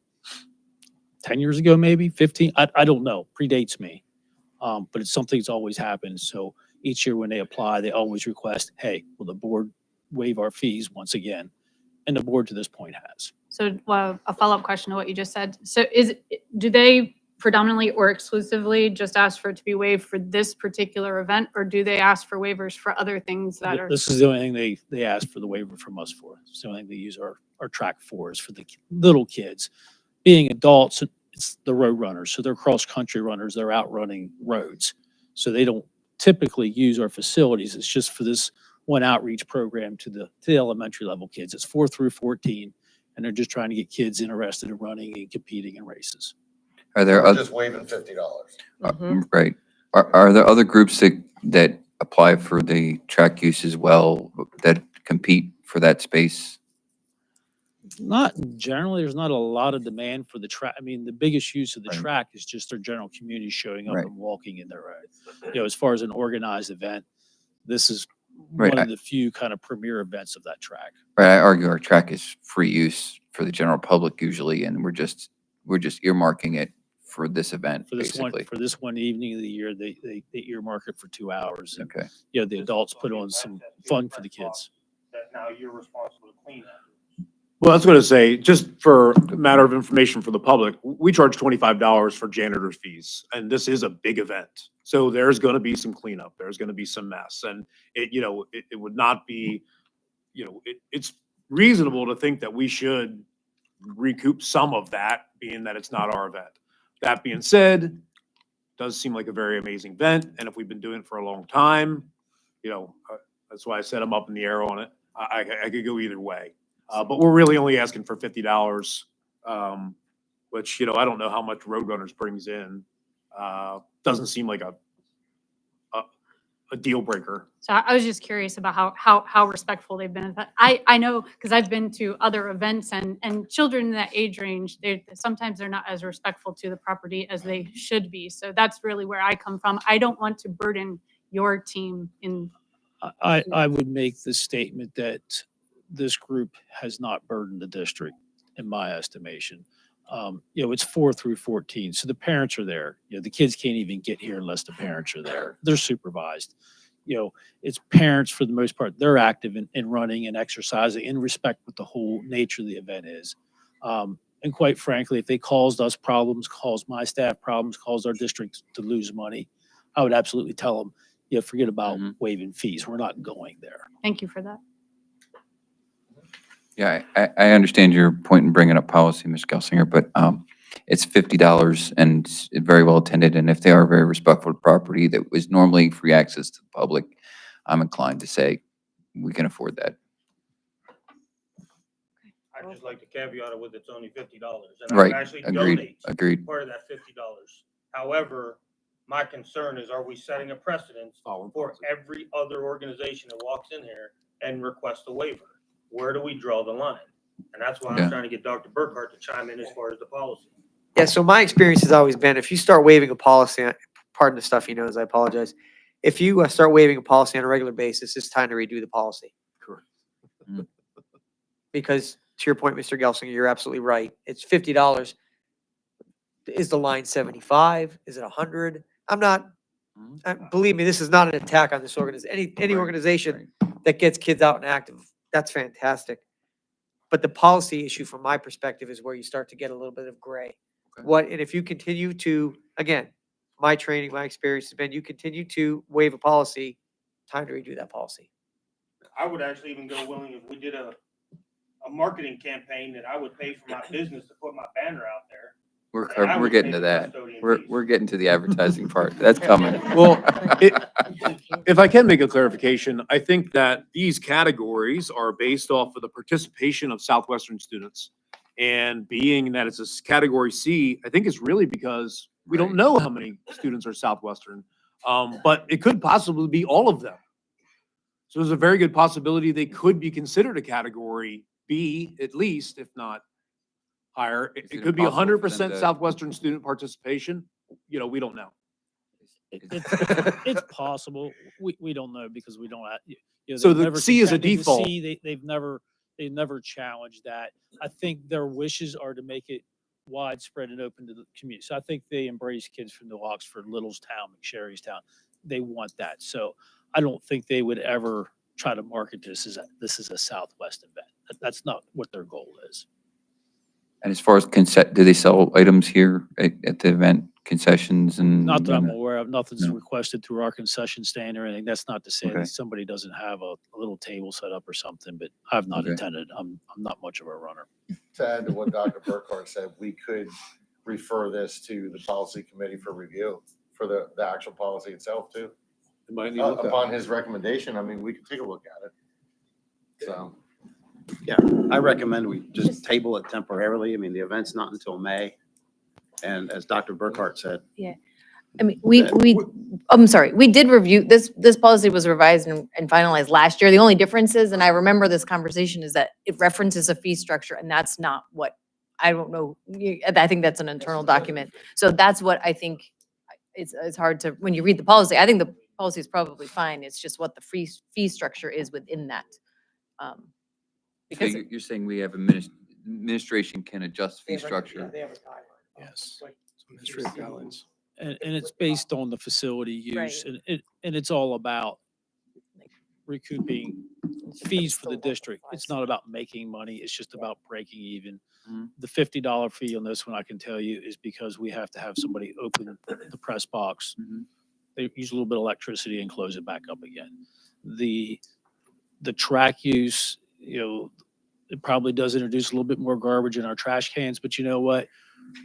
10 years ago, maybe 15. I don't know, predates me. But it's something that's always happened. So each year when they apply, they always request, hey, will the board waive our fees once again? And the board to this point has. So, well, a follow-up question to what you just said. So do they predominantly or exclusively just ask for it to be waived for this particular event, or do they ask for waivers for other things that are? This is the only thing they ask for the waiver from us for. It's the only thing they use our track for is for the little kids. Being adults, it's the road runners. So they're cross-country runners. They're out running roads. So they don't typically use our facilities. It's just for this one outreach program to the elementary level kids. It's 4 through 14, and they're just trying to get kids interested in running and competing in races. Are there We're other, just waiving $50. right, are there other groups that apply for the track use as well, that compete for that space? Not generally, there's not a lot of demand for the track. I mean, the biggest use of the Right. track is just their general community showing up Right. and walking in their road. As far as an organized event, this is Right, one I- of the few kind of premier events of that track. Right, I argue our track is free use for the general public usually, and we're just earmarking it for this event, For basically. this one evening of the year, they earmark it for 2 hours. And, Okay, the adults put on some fun for the kids. That now you're responsible to clean up. Well, I was gonna say, just for a matter of information for the public, we charge $25 for janitor's fees, and this is a big event. So there's gonna be some cleanup, there's gonna be some mess, and it would not be, it's reasonable to think that we should recoup some of that, being that it's not our event. That being said, does seem like a very amazing event, and if we've been doing it for a long time, that's why I said I'm up in the air on it. I could go either way. But we're really only asking for $50, which, I don't know how much Roadrunners brings in. Doesn't seem like a deal breaker. So I was just curious about how respectful they've been. I know, because I've been to other events and children in that age range, sometimes they're not as respectful to the property as they should be. So that's really where I come from. I don't want to burden your team in. I would make the statement that this group has not burdened the district, in my estimation. It's 4 through 14, so the parents are there. The kids can't even get here unless the parents are there. They're supervised. It's parents for the most part. They're active in running and exercising in respect with the whole nature of the event is. And quite frankly, if they caused us problems, caused my staff problems, caused our districts to lose money, I would absolutely tell them, yeah, forget about waiving fees. We're not going there. Thank you for that. Yeah, I understand your point in bringing up policy, Ms. Gelsinger, but it's $50 and it's very well attended. And if they are very respectful of property that was normally free access to the public, I'm inclined to say we can afford that. I'd just like to caveat it with it's only $50. And I Right, would actually agreed, donate agreed. part of that $50. However, my concern is, are we setting a precedence for every other organization that walks in here and requests a waiver? Where do we draw the line? And that's why Yeah. I'm trying to get Dr. Burkhart to chime in as far as the policy. Yeah, so my experience has always been, if you start waiving a policy, pardon the stuff he knows, I apologize. If you start waiving a policy on a regular basis, it's time to redo the policy. Correct. Because to your point, Mr. Gelsinger, you're absolutely right. It's $50. Is the line 75? Is it 100? I'm not, believe me, this is not an attack on this organization. Any Right, organization right. that gets kids out and active, that's fantastic. But the policy issue from my perspective is where you start to get a little bit of gray. Okay. And if you continue to, again, my training, my experience has been, you continue to waive a policy, time to redo that policy. I would actually even go willing if we did a marketing campaign that I would pay for my business to put my banner out there. And I We're would getting pay to the that. custodian fees. We're getting to the advertising part. That's coming. Well, if I can make a clarification, I think that these categories are based off of the participation of Southwestern students. And being that it's a category C, I think it's really because we don't Right. know how many students are Southwestern. But it could possibly be all of them. So there's a very good possibility they could be considered a category B at least, if not higher. Is It it could be impossible for them 100% to- Southwestern student participation. You know, we don't know. It's possible. We don't know because we don't. So they've the never C is a contended to default. C. They've never challenged that. I think their wishes are to make it widespread and open to the community. So I think they embrace kids from New Oxford, Littlestown, McSherrystown. They want that. So I don't think they would ever try to market this as a Southwest event. That's not what their goal is. And as far as do they sell items here at the event, concessions and? Not that I'm aware of. Nothing's No. requested through our concession stand or anything. That's not to say Okay. that somebody doesn't have a little table set up or something, but I've not Okay. attended. I'm not much of a runner. To add to what Dr. Burkhart said, we could refer this to the policy committee for review for the actual policy itself too. It might need to look at. Upon his recommendation, I mean, we could take a look at it. So. Yeah, I recommend we just table it temporarily. I mean, the event's not until May. And as Dr. Burkhart said, I mean, I'm sorry, we did review, this policy was revised and finalized last year. The only difference is, and I remember this conversation, is that it references a fee structure and that's not what, I don't know, I think that's an internal document. So that's what I think, it's hard to, when you read the policy, I think the policy is probably fine. It's just what the fee structure is within that. So Because you're saying we have administration can adjust fee structure? They have a timeline. Yes. Like, Administrative guidelines. And it's based on the facility use and it's all about recouping fees for the district. It's not about making money. It's just about breaking even. Mhm. The $50 fee on this one, I can tell you, is because we have to have somebody open the press box. Mhm. They use a little bit of electricity and close it back up again. The track use, it probably does introduce a little bit more garbage in our trash cans, but you know what?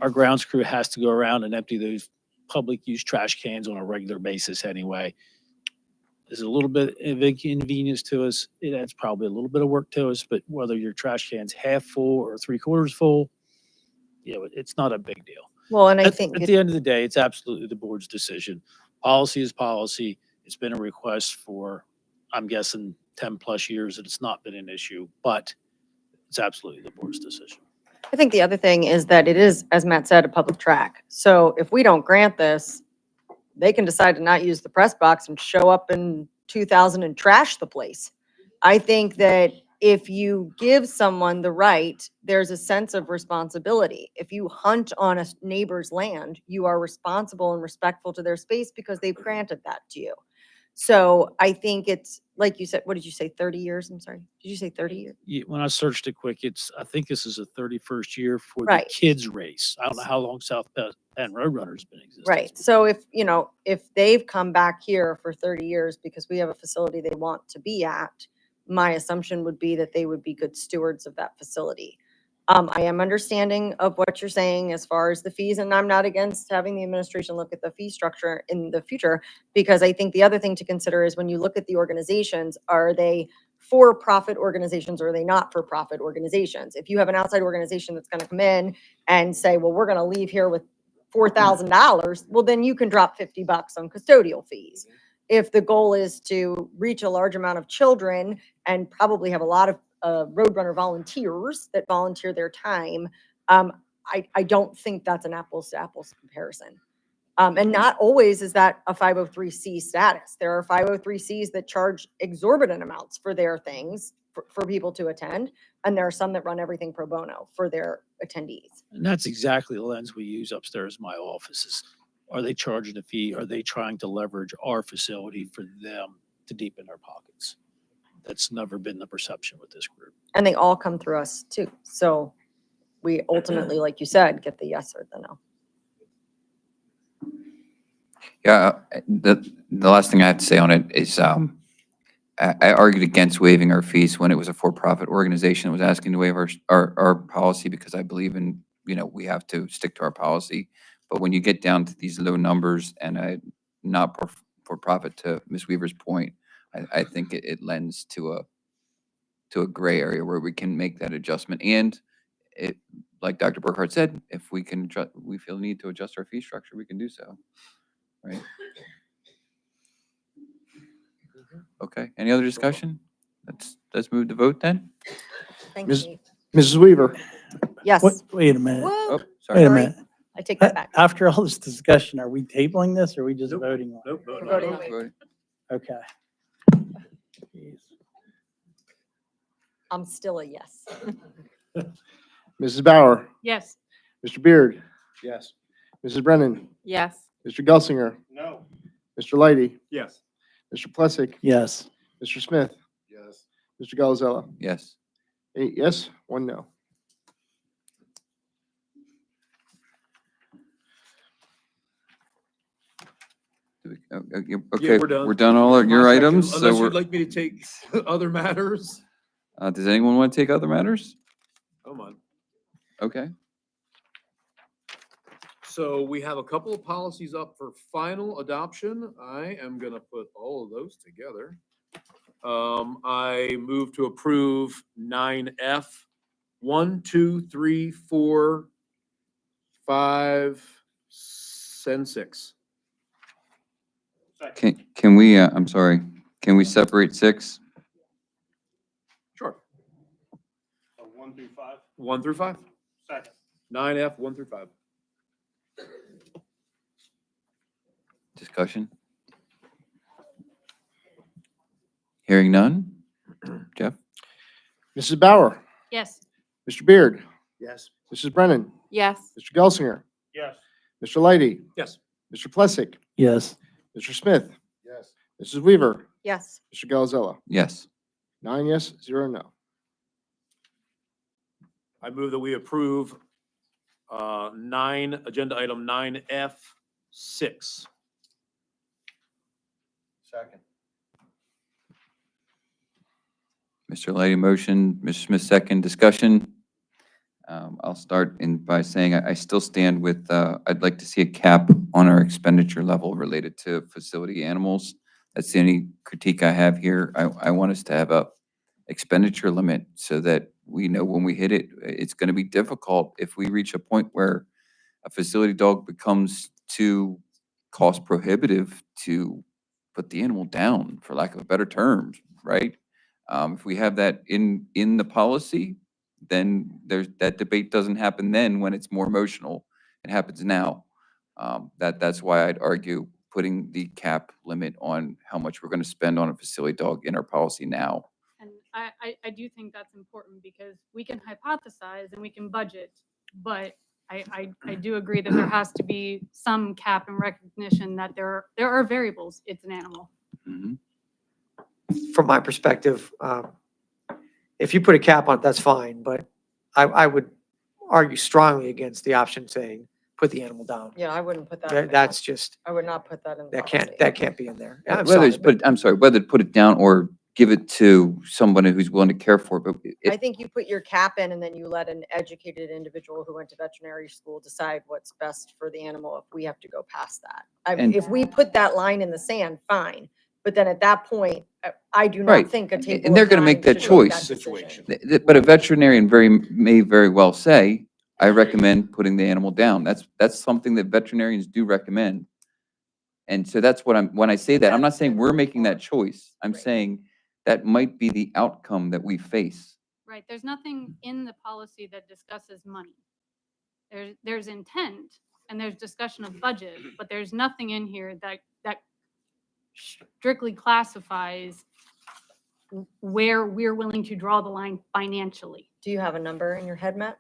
Our grounds crew has to go around and empty those public use trash cans on a regular basis anyway. There's a little bit of inconvenience to us. It adds probably a little bit of work to us, but whether your trash can's half full or 3/4 full, it's not a big deal. Well, and I At think, the end of the day, it's absolutely the board's decision. Policy is policy. It's been a request for, I'm guessing, 10+ years, and it's not been an issue, but it's absolutely the board's decision. I think the other thing is that it is, as Matt said, a public track. So if we don't grant this, they can decide to not use the press box and show up in 2000 and trash the place. I think that if you give someone the right, there's a sense of responsibility. If you hunt on a neighbor's land, you are responsible and respectful to their space because they've granted that to you. So I think it's, like you said, what did you say, 30 years? I'm sorry. Did you say 30 years? When I searched it quick, I think this is the 31st year for the Right. kids race. I don't know how long South Penn Roadrunner's been existing. Right. So if, if they've come back here for 30 years because we have a facility they want to be at, my assumption would be that they would be good stewards of that facility. I am understanding of what you're saying as far as the fees, and I'm not against having the administration look at the fee structure in the future, because I think the other thing to consider is when you look at the organizations, are they for-profit organizations or are they not for-profit organizations? If you have an outside organization that's going to come in and say, well, we're going to leave here with $4,000, well, then you can drop $50 on custodial fees. If the goal is to reach a large amount of children and probably have a lot of Roadrunner volunteers that volunteer their time, I don't think that's an apples to apples comparison. And not always is that a 503C status. There are 503Cs that charge exorbitant amounts for their things for people to attend. And there are some that run everything pro bono for their attendees. And that's exactly the lens we use upstairs in my offices. Are they charging a fee? Are they trying to leverage our facility for them to deepen their pockets? That's never been the perception with this group. And they all come through us too. So we ultimately, like you said, get the yes or the no. Yeah, the last thing I have to say on it is, I argued against waiving our fees when it was a for-profit organization that was asking to waive our policy, because I believe in, we have to stick to our policy. But when you get down to these low numbers and not for profit, to Ms. Weaver's point, I think it lends to a gray area where we can make that adjustment. And it, like Dr. Burkhardt said, if we feel need to adjust our fee structure, we can do so. Right? Okay, any other discussion? Let's move to vote then. Thank Ms. you. Mrs. Weaver, Yes. Wait a minute. Whoa. Oh, Wait sorry. a minute. I take that back. After all this discussion, are we tabling this or are we just Nope. voting on it? Nope. We're voting on it. Vote. Okay. Jeez. I'm still a yes. Mrs. Bauer, Yes. Mr. Beard, Yes. Mrs. Brennan, Yes. Mr. Gelsinger, No. Mr. Leidy, Yes. Mr. Plessick, Yes. Mr. Smith, Yes. Mr. Galzella. Yes. 8 yes, 1 no. Okay, we're done. we're done all of your My section, items, so Unless we're, you'd like me to take other matters. does anyone want to take other matters? Come on. Okay. So we have a couple of policies up for final adoption. I am gonna put all of those together. I move to approve 9F, 1, 2, 3, 4, 5, and 6. Second. Can we, I'm sorry, can we separate 6? Sure. So 1 through 5. 1 through 5. Second. 9F, 1 through 5. Discussion? Hearing none? Jeff? Mrs. Bauer, Yes. Mr. Beard, Yes. Mrs. Brennan, Yes. Mr. Gelsinger, Yes. Mr. Leidy, Yes. Mr. Plessick, Yes. Mr. Smith, Yes. Mrs. Weaver, Yes. Mr. Galzella. Yes. 9 yes, 0 no. I move that we approve agenda item 9F6. Second. Mr. Leidy motion, Mr. Smith second, discussion. I'll start by saying I still stand with, I'd like to see a cap on our expenditure level related to facility animals. That's the only critique I have here. I want us to have a expenditure limit so that we know when we hit it, it's going to be difficult if we reach a point where a facility dog becomes too cost prohibitive to put the animal down, for lack of a better term, right? If we have that in the policy, then that debate doesn't happen then when it's more emotional. It happens now. That's why I'd argue putting the cap limit on how much we're going to spend on a facility dog in our policy now. And I do think that's important because we can hypothesize and we can budget, but I do agree that there has to be some cap and recognition that there are variables. It's an animal. Mhm. from my perspective. If you put a cap on it, that's fine, but I would argue strongly against the option saying, put the animal down. Yeah, I wouldn't put that in the That's con- just, I would not put that in the that policy. can't be in there. I'm Whether sorry, it's put, I'm sorry, whether to put it down or give it to somebody who's willing to care for it, but I think you put your cap in and then you let an educated individual who went to veterinary school decide what's best for the animal if we have to go past that. And- If we put that line in the sand, fine. But then at that point, I do Right. not think a table And they're of gonna make nine that should make choice. decision. But a veterinarian may very well say, I recommend putting the animal down. That's something that veterinarians do recommend. And so that's what when I say that, I'm not saying we're making that choice. I'm Right. saying that might be the outcome that we face. Right, there's nothing in the policy that discusses money. There's intent and there's discussion of budget, but there's nothing in here that strictly classifies where we're willing to draw the line financially. Do you have a number in your head, Matt?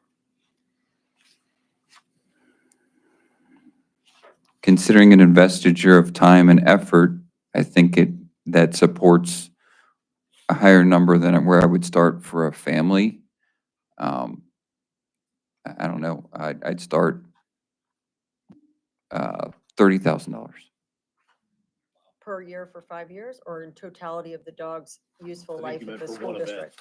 Considering an investiture of time and effort, I think that supports a higher number than where I would start for a family. I don't know, I'd start $30,000. Per year for 5 years or in totality of the dog's useful life you at meant the for school one event. district?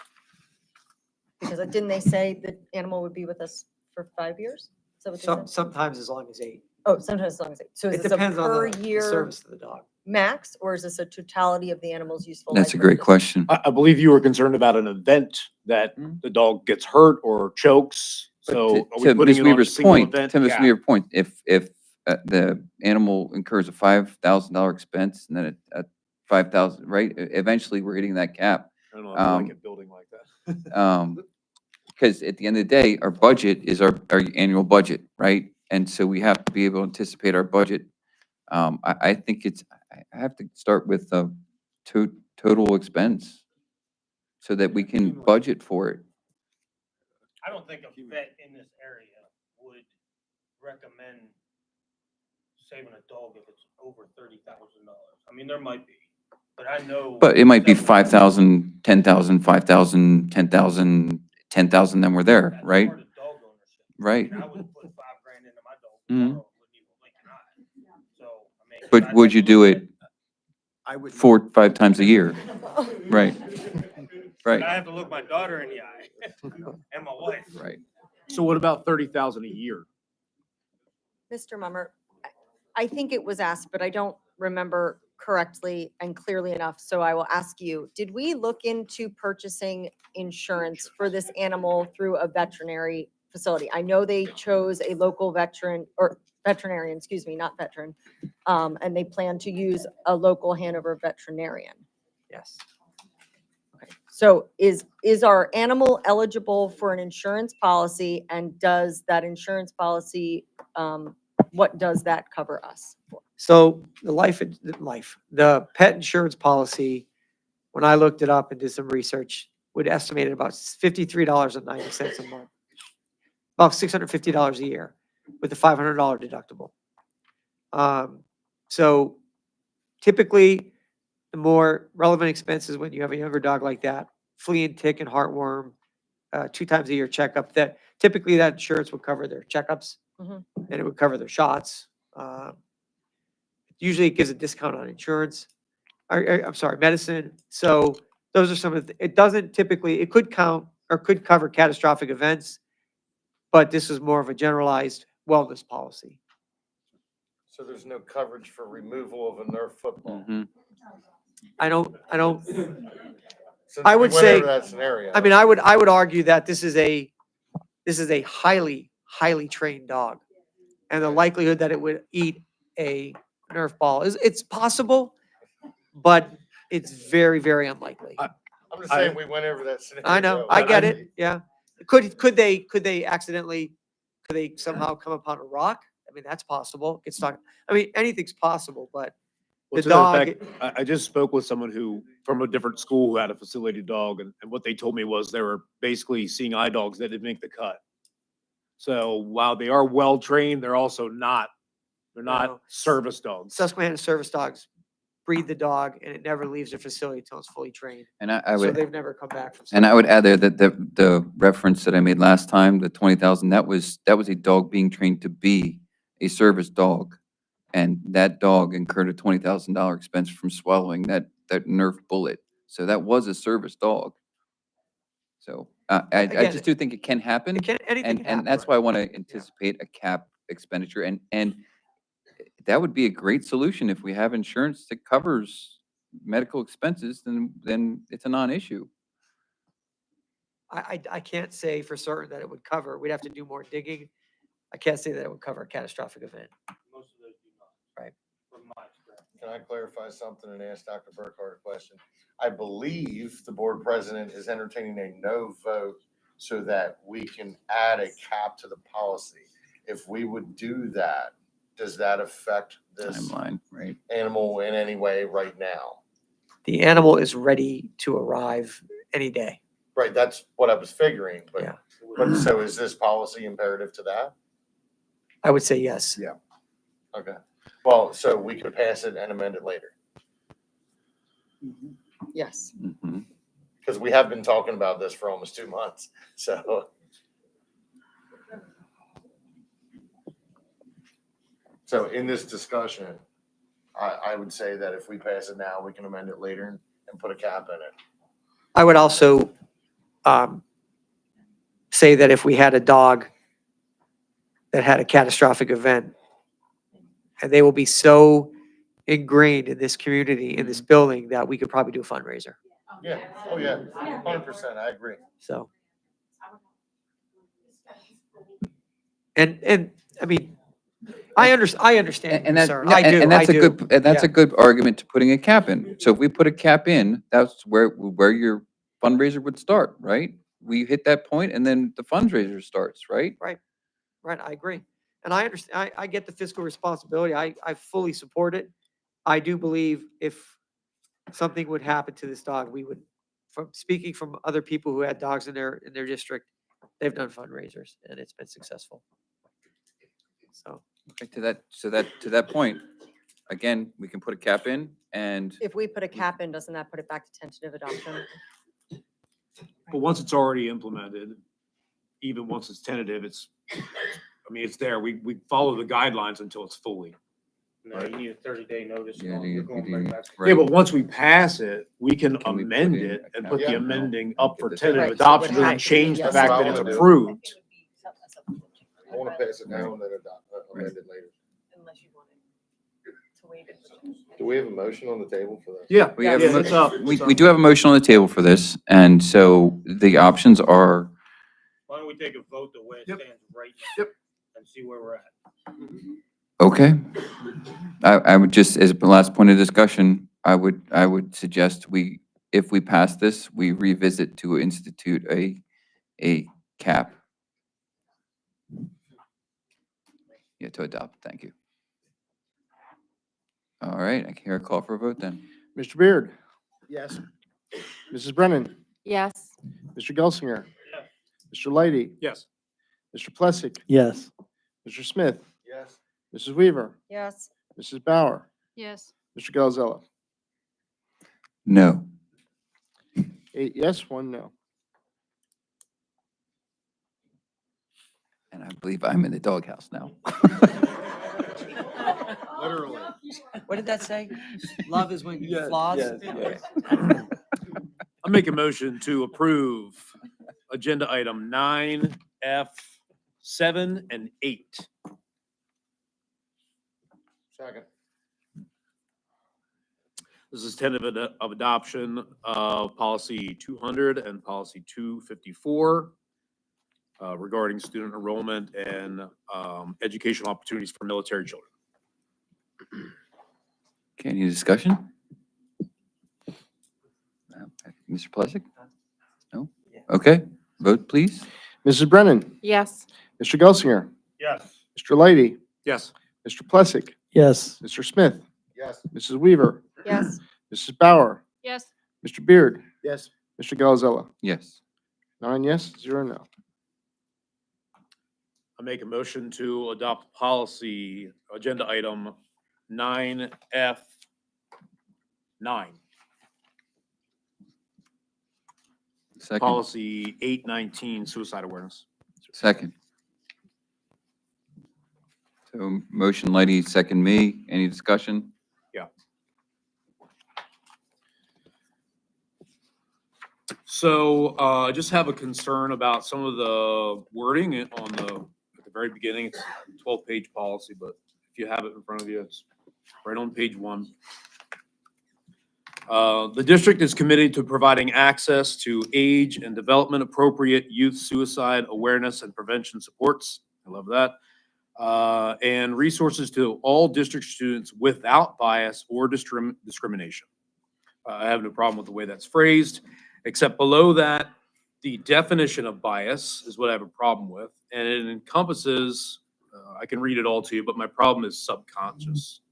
Because didn't they say the animal would be with us for 5 years? Is that what they said? sometimes as long as 8. Oh, sometimes as long as 8. So is It this a depends on per the year service to the dog. max or is this a totality of the animal's useful life? That's a for the great district? question. I believe you were concerned about an event that the dog gets hurt or chokes. But So are we to putting Ms. it on a Weaver's single point, event? to Ms. cap? Weaver's point, if the animal incurs a $5,000 expense and then a 5,000, right? Eventually, we're hitting that cap. I don't know if I like it building like that. Because at the end of the day, our budget is our annual budget, right? And so we have to be able to anticipate our budget. I think I have to start with total expense so that we can budget for it. I don't think a vet in this area would recommend saving a dog if it's over $30,000. I mean, there might be, but I know. But it might be several- 5,000, 10,000, 5,000, 10,000, 10,000, then we're there, That's right? part of dog ownership. Right. And I wouldn't put $5,000 into my dog Mhm. tomorrow, wouldn't even blink an eye. So, I mean. But I'd would have you to do look it I would. 4, 5 times a year? Right, But I right, have to look my daughter in the eye and my wife. right. So what about 30,000 a year? Mr. Mummer, I think it was asked, but I don't remember correctly and clearly enough, so I will ask you, did we look into purchasing insurance for this animal through a veterinary facility? I know they chose a local veterinarian, excuse me, not veteran, and they plan to use a local Hanover veterinarian. Yes. So is our animal eligible for an insurance policy, and does that insurance policy, what does that cover us for? So the pet insurance policy, when I looked it up and did some research, would estimate it about $53.90 a month. About $650 a year with a $500 deductible. So typically, the more relevant expenses when you have a younger dog like that, flea and tick and heartworm, 2 times a year checkup, that typically that insurance would cover their checkups Mhm. and it would cover their shots. Usually it gives a discount on insurance, I'm sorry, medicine. So those are some of it doesn't typically, it could count or could cover catastrophic events, but this is more of a generalized wellness policy. So there's no coverage for removal of a Nerf football. Mhm. I don't, Since I we would went say- over that scenario. I mean, I would argue that this is a highly trained dog. And the likelihood that it would eat a Nerf ball it's possible, but it's very, very unlikely. I'm just saying, we went over that scenario. I know, I get it, yeah. Could they accidentally, could they somehow come upon a rock? I mean, that's possible. It's not, I mean, anything's possible, but Well, the to that dog, effect, I just spoke with someone from a different school who had a facility dog, and what they told me was they were basically seeing eye dogs that didn't make the cut. So while they are well-trained, they're also not, they're No. not service dogs. Susquehanna service dogs breed the dog and it never leaves the facility until it's fully trained. And I So would, they've never come back from. and I would add there that the reference that I made last time, the 20,000, that was a dog being trained to be a service dog. And that dog incurred a $20,000 expense from swallowing that Nerf bullet. So that was a service dog. So I Again, just do think it can happen. Anything can happen. And that's why I want to anticipate a cap expenditure. And that would be a great solution if we have insurance that covers medical expenses, then it's a non-issue. I can't say for certain that it would cover. We'd have to do more digging. I can't say that it would cover a catastrophic event. Most of those do not. Right. From my experience. Can I clarify something and ask Dr. Burkhardt a question? I believe the board president is entertaining a no vote so that we can add a cap to the policy. If we would do that, does that affect this Timeline, right? animal in any way right now? The animal is ready to arrive any day. Right, that's what I was figuring, Yeah. but so is this policy imperative to that? I would say yes. Yeah. Okay, well, so we could pass it and amend it later, Yes. Mhm. because we have been talking about this for almost 2 months, so. So in this discussion, I would say that if we pass it now, we can amend it later and put a cap in it. I would also say that if we had a dog that had a catastrophic event, and they will be so ingrained in this community, in this building, that we could probably do a fundraiser. Yeah, oh yeah, 100%, I agree. So. And I mean, I understand And your that, concern. no, I do, and that's I a do. good, and that's a Yeah. good argument to putting a cap in. So if we put a cap in, that's where your fundraiser would start, right? We hit that point and then the fundraiser starts, right? Right, I agree. And I understand, I get the fiscal responsibility. I fully support it. I do believe if something would happen to this dog, we would, from speaking from other people who had dogs in their district, they've done fundraisers and it's been successful. So. Okay, to that point, again, we can put a cap in and If we put a cap in, doesn't that put it back to tentative adoption? But once it's already implemented, even once it's tentative, it's it's there. We follow the guidelines until it's fully. No, you need a 30-day notice. Yeah, You're going right back. Yeah, but once we pass it, we can Can we put amend in it a and cap? put the Yeah. amending up for Get this tentative right. adoption Right. and change the Yes. fact That's that what it's I would do. approved. I want to pass it now and then amend it later. Unless you wanted to waive it. Do we have a motion on the table for that? Yeah, we have, yeah, it's up. we do have a motion on the table for this. And so the options are, Why don't we take a vote the way it Yep. stands right now? Yep. And see where we're at. okay. I would just, as a last point of discussion, I would suggest if we pass this, we revisit to institute a cap. Yeah, to adopt, thank you. All right, I can hear a call for a vote then. Mr. Beard, Yes. Mrs. Brennan, Yes. Mr. Gelsinger, Yes. Mr. Leidy, Yes. Mr. Plessick, Yes. Mr. Smith, Yes. Mrs. Weaver, Yes. Mrs. Bauer, Yes. Mr. Galzella. No. 8 yes, 1 no. And I believe I'm in the doghouse now. Literally. What did that say? Love is when you flaws? I make a motion to approve agenda item 9F, 7, and 8. Second. This is tentative of adoption of policy 200 and policy 254 regarding student enrollment and educational opportunities for military children. Okay, any discussion? Mr. Plessick? No? Okay, vote please. Mrs. Brennan, Yes. Mr. Gelsinger, Yes. Mr. Leidy, Yes. Mr. Plessick, Yes. Mr. Smith, Yes. Mrs. Weaver, Yes. Mrs. Bauer, Yes. Mr. Beard, Yes. Mr. Galzella. Yes. 9 yes, 0 no. I make a motion to adopt policy agenda item 9F, 9. Second. Policy 819, suicide awareness. Second. So motion Lighty, second me. Any discussion? So I just have a concern about some of the wording at the very beginning. It's a 12-page policy, but if you have it in front of you, it's right on page 1. The district is committed to providing access to age and development appropriate youth suicide awareness and prevention supports. I love that. And resources to all district students without bias or discrimination. I have no problem with the way that's phrased, except below that, the definition of bias is what I have a problem with. And it encompasses, I can read it all to you, but my problem is subconscious.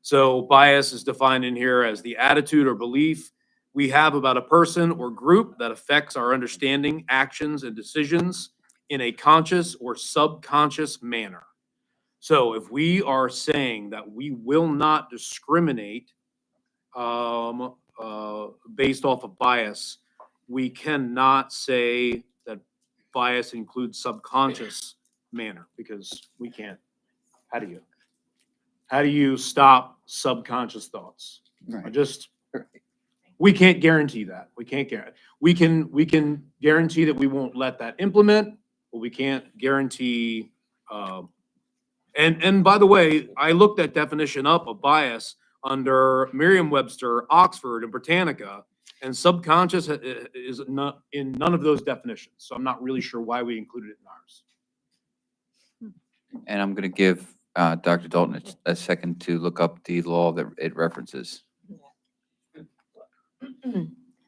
So bias is defined in here as the attitude or belief we have about a person or group that affects our understanding, actions, and decisions in a conscious or subconscious manner. So if we are saying that we will not discriminate based off of bias, we cannot say that bias includes subconscious manner, because we can't. How do you stop subconscious thoughts? We can't guarantee that. We can't guarantee. We can guarantee that we won't let that implement, but we can't guarantee. And by the way, I looked that definition up of bias under Merriam-Webster, Oxford, and Britannica, and subconscious is not in none of those definitions. So I'm not really sure why we included it in ours. And I'm going to give Dr. Dalton a second to look up the law that it references.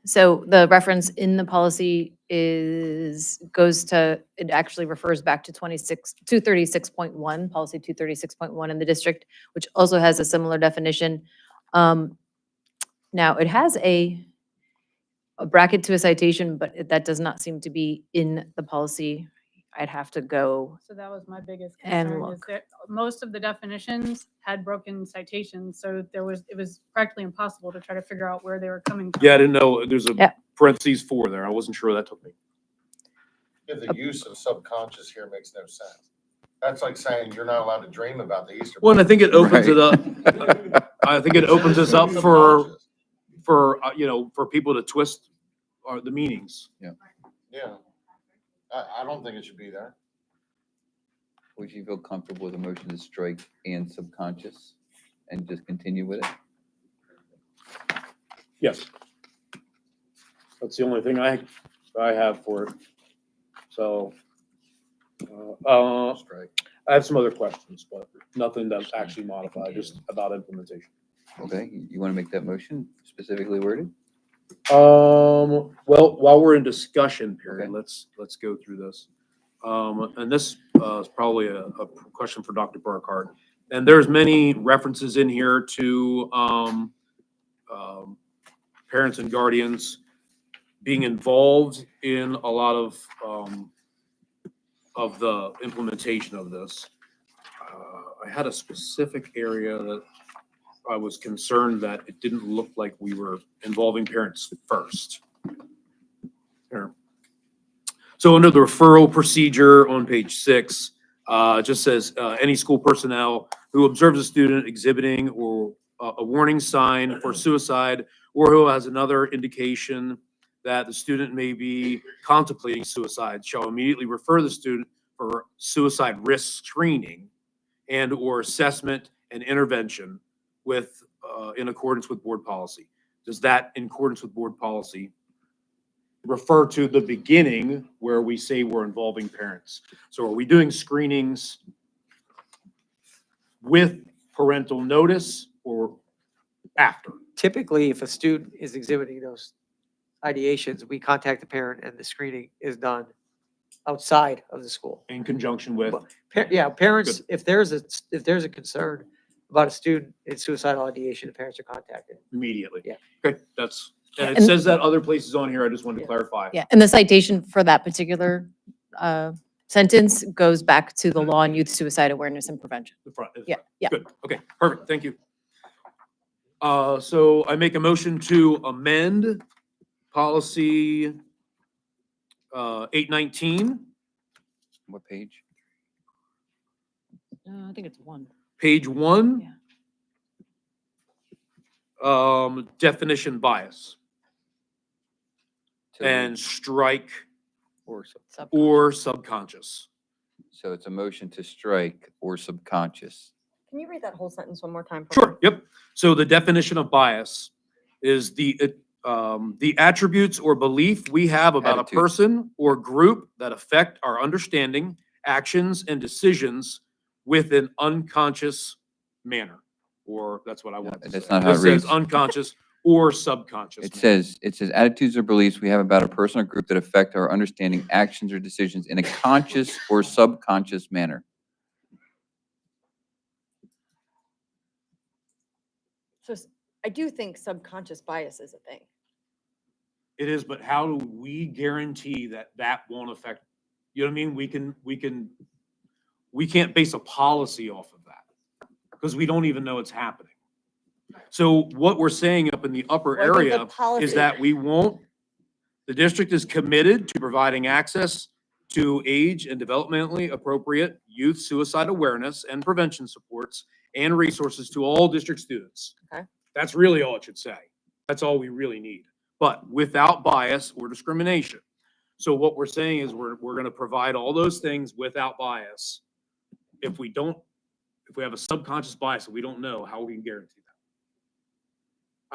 So the reference in the policy it actually refers back to 236.1, policy 236.1 in the district, which also has a similar definition. Now it has a bracket to a citation, but that does not seem to be in the policy. I'd have to go. So that was my biggest And concern, is look. that most of the definitions had broken citations, so it was practically impossible to try to figure out where they were coming from. Yeah, I didn't know there's a Yeah. parentheses 4 there. I wasn't sure that took me. Yeah, the use of subconscious here makes no sense. That's like saying you're not allowed to dream about the Easter. Well, and I think it opens it Right. up. I think it opens us up for people to twist the meanings. Yeah. I don't think it should be there. Would you feel comfortable with a motion to strike and subconscious and just continue with it? Yes. That's the only thing I have for it. So, Strike. I have some other questions, but nothing that's actually modified, just about implementation. Okay, you want to make that motion specifically worded? Well, while we're in discussion period, Okay. let's go through this. And this is probably a question for Dr. Burkhart. And there's many references in here to parents and guardians being involved in a lot of the implementation of this. I had a specific area that I was concerned that it didn't look like we were involving parents first. Here. So under the referral procedure on page 6, it just says any school personnel who observes a student exhibiting or a warning sign for suicide, or who has another indication that the student may be contemplating suicide shall immediately refer the student for suicide risk screening and or assessment and intervention with in accordance with board policy. Does that, in accordance with board policy, refer to the beginning where we say we're involving parents? So are we doing screenings with parental notice or after? Typically, if a student is exhibiting those ideations, we contact the parent and the screening is done outside of the school. In conjunction with, Yeah, parents, if there's a concern about a student in suicidal ideation, the parents are contacted. immediately? Yeah. Okay, that's, and it And- says that other places on here, I just wanted to Yeah. clarify. Yeah, and the citation for that particular sentence goes back to the law on youth suicide awareness and prevention. The front. Yeah, yeah. Good, okay, perfect, thank you. So I make a motion to amend policy 819, What page? I think it's one. page 1. Definition bias To- and strike Or sub- Subconscious. or subconscious. So it's a motion to strike or subconscious. Can you read that whole sentence one more time? for me? Sure, yep. So the definition of bias is the attributes or belief we have about Attitude. a person or group that affect our understanding, actions, and decisions with an unconscious manner. Or that's what I wanted to say. That's not how This it says reads. unconscious or subconscious. It manner. says attitudes or beliefs we have about a person or group that affect our understanding, actions, or decisions in a conscious or subconscious manner. So I do think subconscious bias is a thing. It is, but how do we guarantee that that won't affect, you know what I mean? We can't base a policy off of that because we don't even know it's happening. So what we're saying up in the upper Well, I think the area policy- is that the district is committed to providing access to age and developmentally appropriate youth suicide awareness and prevention supports and resources to all district students. Okay. That's really all it should say. That's all we really need, but without bias or discrimination. So what we're saying is we're going to provide all those things without bias. If we have a subconscious bias that we don't know, how we can guarantee that?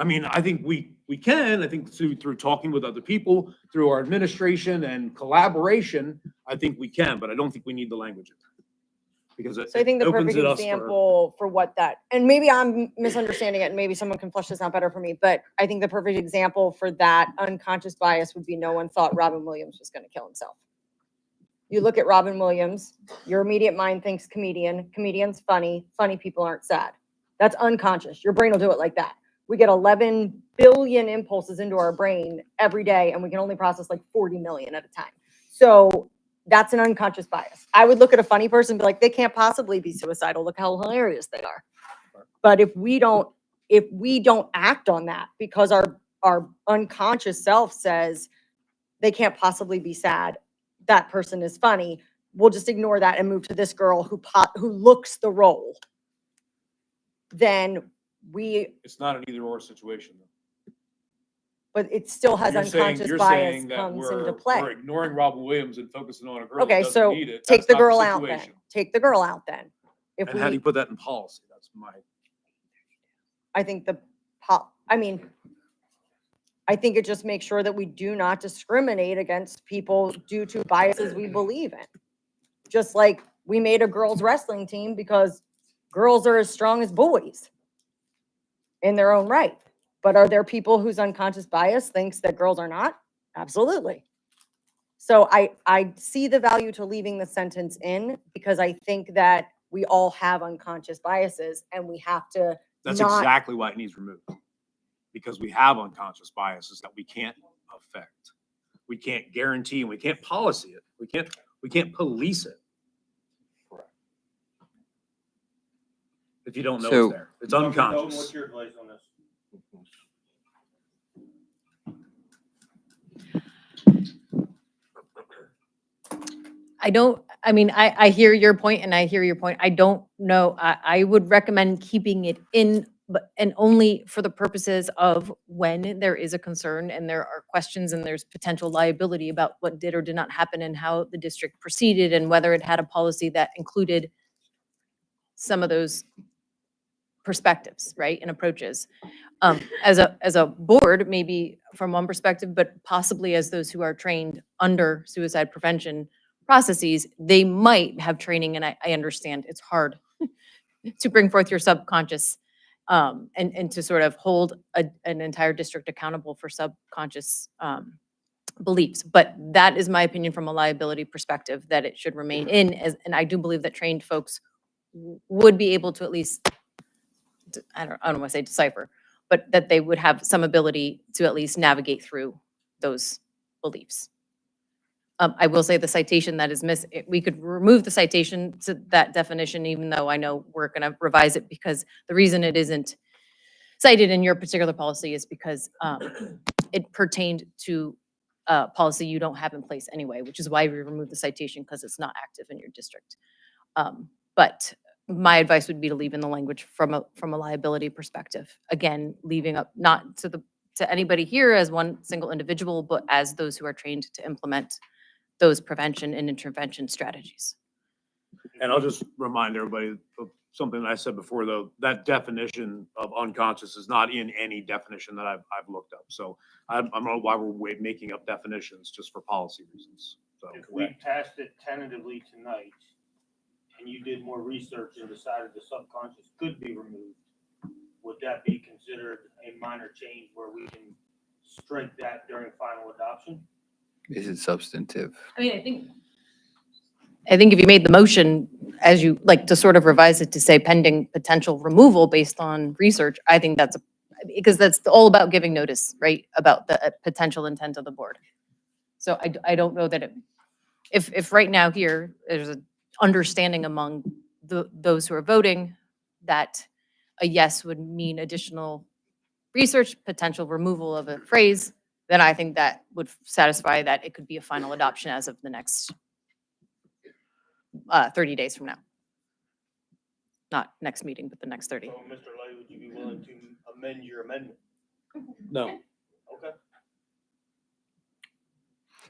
I mean, I think we can, I think through talking with other people, through our administration and collaboration, I think we can, but I don't think we need the language in there. Because it So I think the opens perfect it us for. example for what that, and maybe I'm misunderstanding it, and maybe someone can flesh this out better for me, but I think the perfect example for that unconscious bias would be no one thought Robin Williams was going to kill himself. You look at Robin Williams, your immediate mind thinks comedian's funny people aren't sad. That's unconscious. Your brain will do it like that. We get 11 billion impulses into our brain every day, and we can only process like 40 million at a time. So that's an unconscious bias. I would look at a funny person and be like, they can't possibly be suicidal. Look how hilarious they are. But if we don't act on that because our unconscious self says they can't possibly be sad, that person is funny, we'll just ignore that and move to this girl who looks the role. Then It's not an either or situation. but it still has unconscious bias that comes we're into play. ignoring Robin Williams and focusing on a girl that Okay, doesn't so need it. take That's the not girl out then. situation. Take the girl out then. If And how do you put that in policy? That's my. I think I think it just makes sure that we do not discriminate against people due to biases we believe in. Just like we made a girls wrestling team because girls are as strong as boys in their own right. But are there people whose unconscious bias thinks that girls are not? Absolutely. So I see the value to leaving the sentence in because I think that we all have unconscious biases and we have to That's not exactly why it needs removed. Because we have unconscious biases that we can't affect. We can't guarantee and we can't policy it. We can't police it. If you don't know So- it's there. It's Dr. Dalton, unconscious. what's your advice on this? I hear your point and I hear your point. I don't know. I would recommend keeping it in, but, and only for the purposes of when there is a concern and there are questions and there's potential liability about what did or did not happen and how the district proceeded and whether it had a policy that included some of those perspectives, right, and approaches. As a board, maybe from one perspective, but possibly as those who are trained under suicide prevention processes, they might have training, and I understand it's hard to bring forth your subconscious and to sort of hold an entire district accountable for subconscious beliefs. But that is my opinion from a liability perspective, that it should remain in, and I do believe that trained folks would be able to at least, I don't want to say decipher, but that they would have some ability to at least navigate through those beliefs. I will say the citation that is we could remove the citation to that definition, even though I know we're going to revise it, because the reason it isn't cited in your particular policy is because it pertained to policy you don't have in place anyway, which is why we removed the citation because it's not active in your district. But my advice would be to leave in the language from a liability perspective. Again, leaving up not to anybody here as one single individual, but as those who are trained to implement those prevention and intervention strategies. And I'll just remind everybody of something that I said before, though, that definition of unconscious is not in any definition that I've looked up. So I don't know why we're making up definitions just for policy reasons. So. If we passed it tentatively tonight, and you did more research and decided the subconscious could be removed, would that be considered a minor change where we can strike that during final adoption? Is it substantive? I mean, I think if you made the motion as you like to sort of revise it to say pending potential removal based on research, I think because that's all about giving notice, right? About the potential intent of the board. So I don't know that if right now here, there's an understanding among those who are voting that a yes would mean additional research, potential removal of a phrase, then I think that would satisfy that it could be a final adoption as of the next 30 days from now. Not next meeting, but the next 30. So, Mr. Lay, would you be willing to amend your amendment? No. Okay.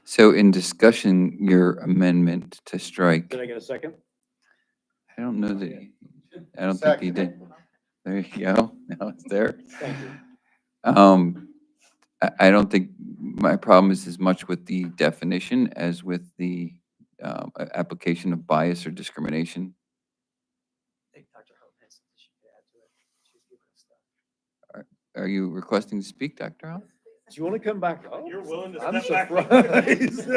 So in discussion, your amendment to strike, Did I get a second? I don't know that, I don't think he did. There you go. Now it's there. Thank you. I don't think my problem is as much with the definition as with the application of bias or discrimination. I think Dr. Hope has something she could add to it. She's given us stuff. Are you requesting to speak, Dr. Howe? Do you want to come back up? You're willing to I'm step back? surprised.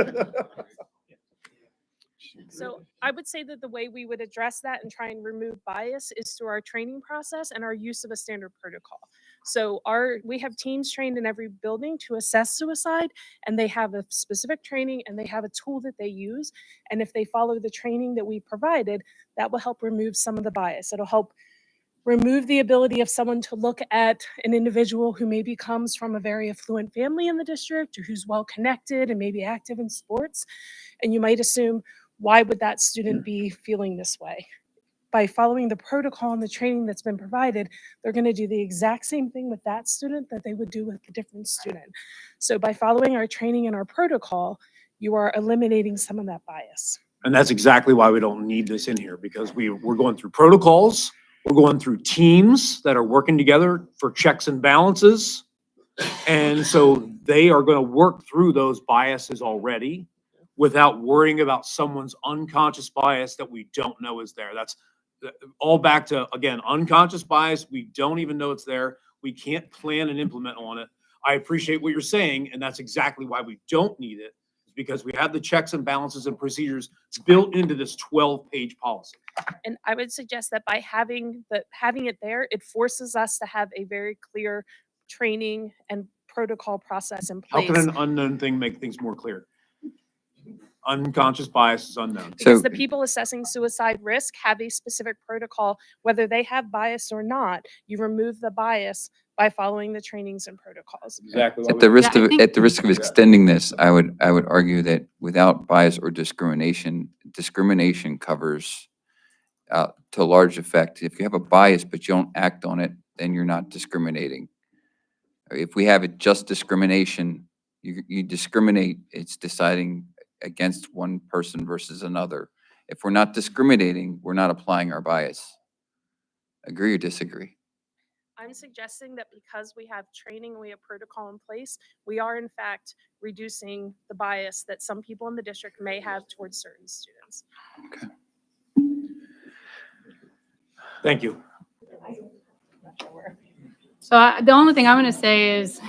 So I would say that the way we would address that and try and remove bias is through our training process and our use of a standard protocol. So we have teams trained in every building to assess suicide, and they have a specific training and they have a tool that they use. And if they follow the training that we provided, that will help remove some of the bias. It'll help remove the ability of someone to look at an individual who maybe comes from a very affluent family in the district or who's well connected and maybe active in sports. And you might assume, why would that student be feeling this way? By following the protocol and the training that's been provided, they're going to do the exact same thing with that student that they would do with a different student. So by following our training and our protocol, you are eliminating some of that bias. And that's exactly why we don't need this in here, because we're going through protocols, we're going through teams that are working together for checks and balances. And so they are going to work through those biases already without worrying about someone's unconscious bias that we don't know is there. That's all back to, again, unconscious bias. We don't even know it's there. We can't plan and implement on it. I appreciate what you're saying, and that's exactly why we don't need it, is because we have the checks and balances and procedures built into this 12-page policy. And I would suggest that by having it there, it forces us to have a very clear training and protocol process in How place. can an unknown thing make things more clear? Unconscious bias is unknown. Because So- the people assessing suicide risk have a specific protocol, whether they have bias or not. You remove the bias by following the trainings and protocols. Exactly. At the risk Yeah, I of, think- at the risk of extending this, I would argue that without bias or discrimination, discrimination covers to a large effect. If you have a bias, but you don't act on it, then you're not discriminating. If we have it just discrimination, you discriminate, it's deciding against one person versus another. If we're not discriminating, we're not applying our bias. Agree or disagree? I'm suggesting that because we have training and we have protocol in place, we are in fact reducing the bias that some people in the district may have towards certain students. Thank you. So the only thing I'm going to say is,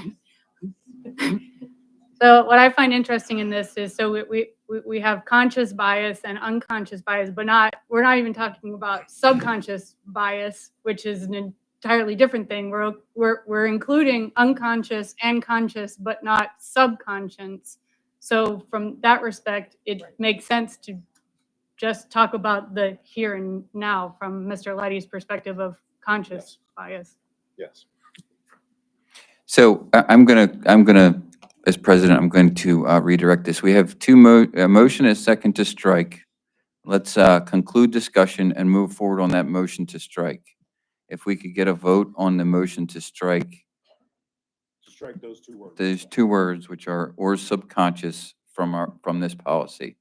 so what I find interesting in this is, so we have conscious bias and unconscious bias, but we're not even talking about subconscious bias, which is an entirely different thing. We're including unconscious and conscious, but not subconscious. So from that respect, it makes sense to just talk about the here and now from Mr. Letty's perspective of conscious bias. Yes. So I'm gonna, as president, I'm going to redirect this. We have a motion and a second to strike. Let's conclude discussion and move forward on that motion to strike. If we could get a vote on the motion to strike Strike those 2 words. those 2 words, which are or subconscious from this policy.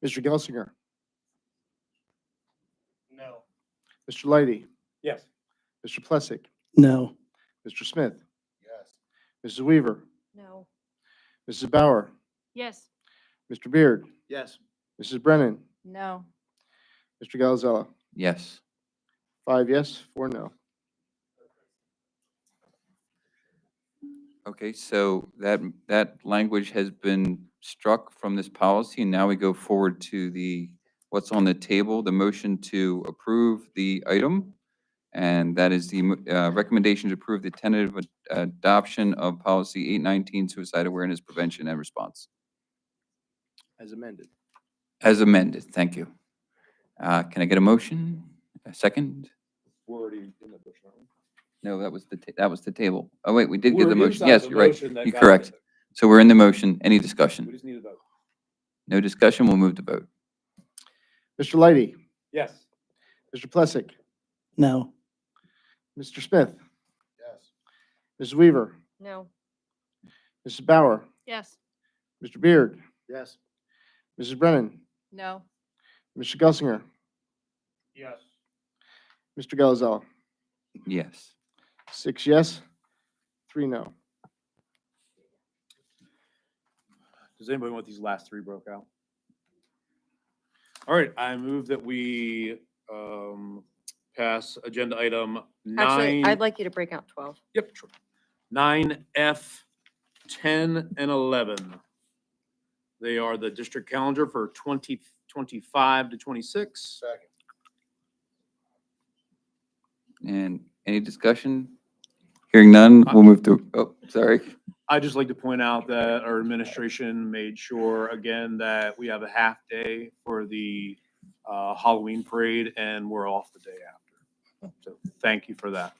Mr. Gelsinger, No. Mr. Leidy, Yes. Mr. Plessick, No. Mr. Smith, Yes. Mrs. Weaver, No. Mrs. Bauer, Yes. Mr. Beard, Yes. Mrs. Brennan, No. Mr. Galzella. Yes. 5 yes, 4 no. Okay, so that language has been struck from this policy, and now we go forward to what's on the table, the motion to approve the item. And that is the recommendation to approve the tentative adoption of policy 819, suicide awareness, prevention, and response. As amended. As amended, thank you. Can I get a motion? A second? We're already in the bush, aren't we? No, that was the table. Oh, wait, we did We're get the motion. inside Yes, the you're right. motion that You're got correct. it. So we're in the motion. Any We discussion? just need a vote. No discussion, we'll move to vote. Mr. Leidy, Yes. Mr. Plessick, No. Mr. Smith, Yes. Mrs. Weaver, No. Mrs. Bauer, Yes. Mr. Beard, Yes. Mrs. Brennan, No. Mr. Gelsinger, Yes. Mr. Galzella. Yes. 6 yes, 3 no. Does anybody want these last 3 broke out? All right, I move that we pass agenda item 9. Actually, I'd like you to break out 12. Yep, sure. 9F, 10, and 11. They are the district calendar for 2025 to 26. Second. And any discussion? Hearing none, we'll move to, oh, sorry. I'd just like to point out that our administration made sure, again, that we have a half day for the Halloween parade, and we're off the day after. So thank you for that.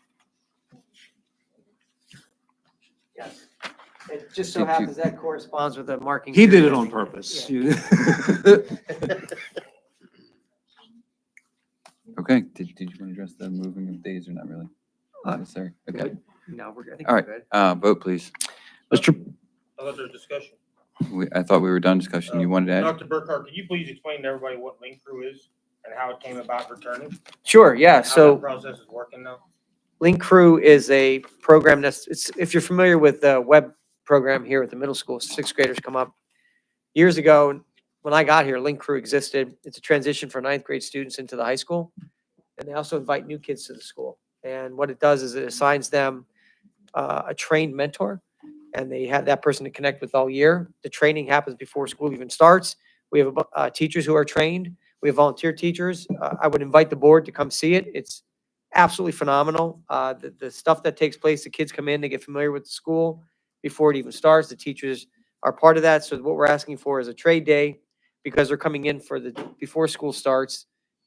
Yes. It just so happens that corresponds with the marking. He did period. it on purpose. Okay, did you want to address the moving of days or not really? Uh, Necessary? Okay. Good. No, I think All we're right, good. vote please. Mr. I thought there was discussion. I thought we were done discussion. You wanted to add? Dr. Burkhart, could you please explain to everybody what Link Crew is and how it came about returning? Sure, yeah, How so. that process is working now? Link Crew is a program if you're familiar with the web program here at the middle school, 6th graders come up. Years ago, when I got here, Link Crew existed. It's a transition for 9th grade students into the high school. And they also invite new kids to the school. And what it does is it assigns them a trained mentor, and they have that person to connect with all year. The training happens before school even starts. We have teachers who are trained. We have volunteer teachers. I would invite the board to come see it. It's absolutely phenomenal. The stuff that takes place, the kids come in, they get familiar with the school before it even starts. The teachers are part of that. So what we're asking for is a trade day because they're coming in before school starts.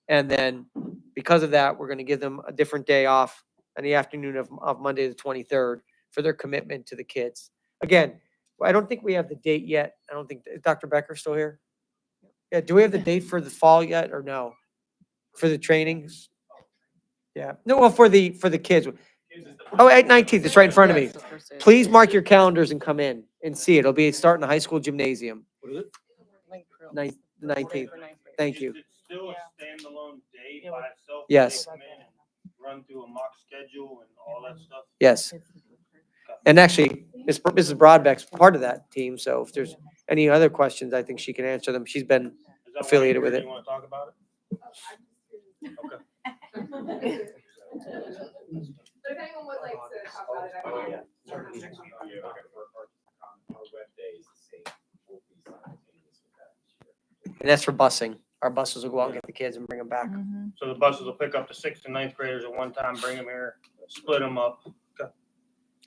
And then because of that, we're going to give them a different day off in the afternoon of Monday, the 23rd for their commitment to the kids. Again, I don't think we have the date yet. I don't think, is Dr. Becker still here? Yeah, do we have the date for the fall yet or no? For the trainings? Yeah, no, well, for the kids. Oh, 19th, it's right in front of me. Please mark your calendars and come in and see it. It'll be starting the high school gymnasium. What is it? 19th. Thank you. Is it still a standalone day by itself? Yes. They come in and run through a mock schedule and all that stuff? Yes. And actually, Mrs. Broadbeck's part of that team, so if there's any other questions, I think she can answer them. She's been Is that why affiliated you're with here? it. You want to talk about it? Okay. Depending on what likes to talk about it, I can. And that's for busing. Our buses will go out and get the kids and bring them back. So the buses will pick up the 6th and 9th graders at one time, bring them here, split them up.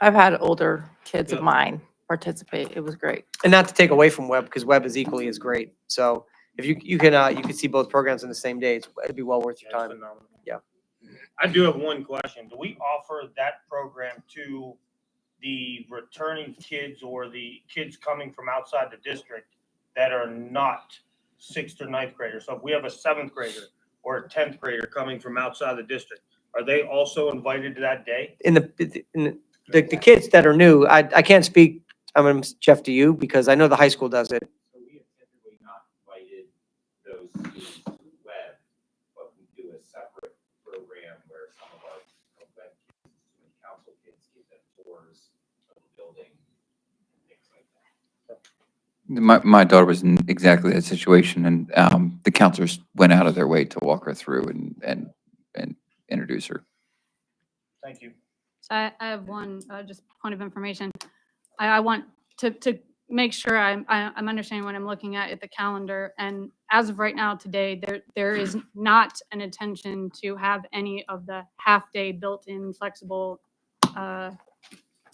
I've had older kids of Yeah. mine participate. It was great. And not to take away from Web, because Web is equally as great. So if you can see both programs on the same day, it'd be well worth your Yeah, it's time. phenomenal. Yeah. I do have one question. Do we offer that program to the returning kids or the kids coming from outside the district that are not sixth or ninth graders. So if we have a seventh grader or a 10th grader coming from outside the district, are they also invited to that day? In the kids that are new, I can't speak, I'm gonna, Jeff, to you, because I know the high school does it. So we have typically not invited those students to web, but we do a separate program where some of our web kids, and council kids give them tours of the building, and things like that. My daughter was in exactly that situation, and the counselors went out of their way to walk her through and introduce her. Thank you. So I have one, just point of information. I want to make sure I'm understanding what I'm looking at the calendar. And as of right now, today, there is not an intention to have any of the half-day built-in flexible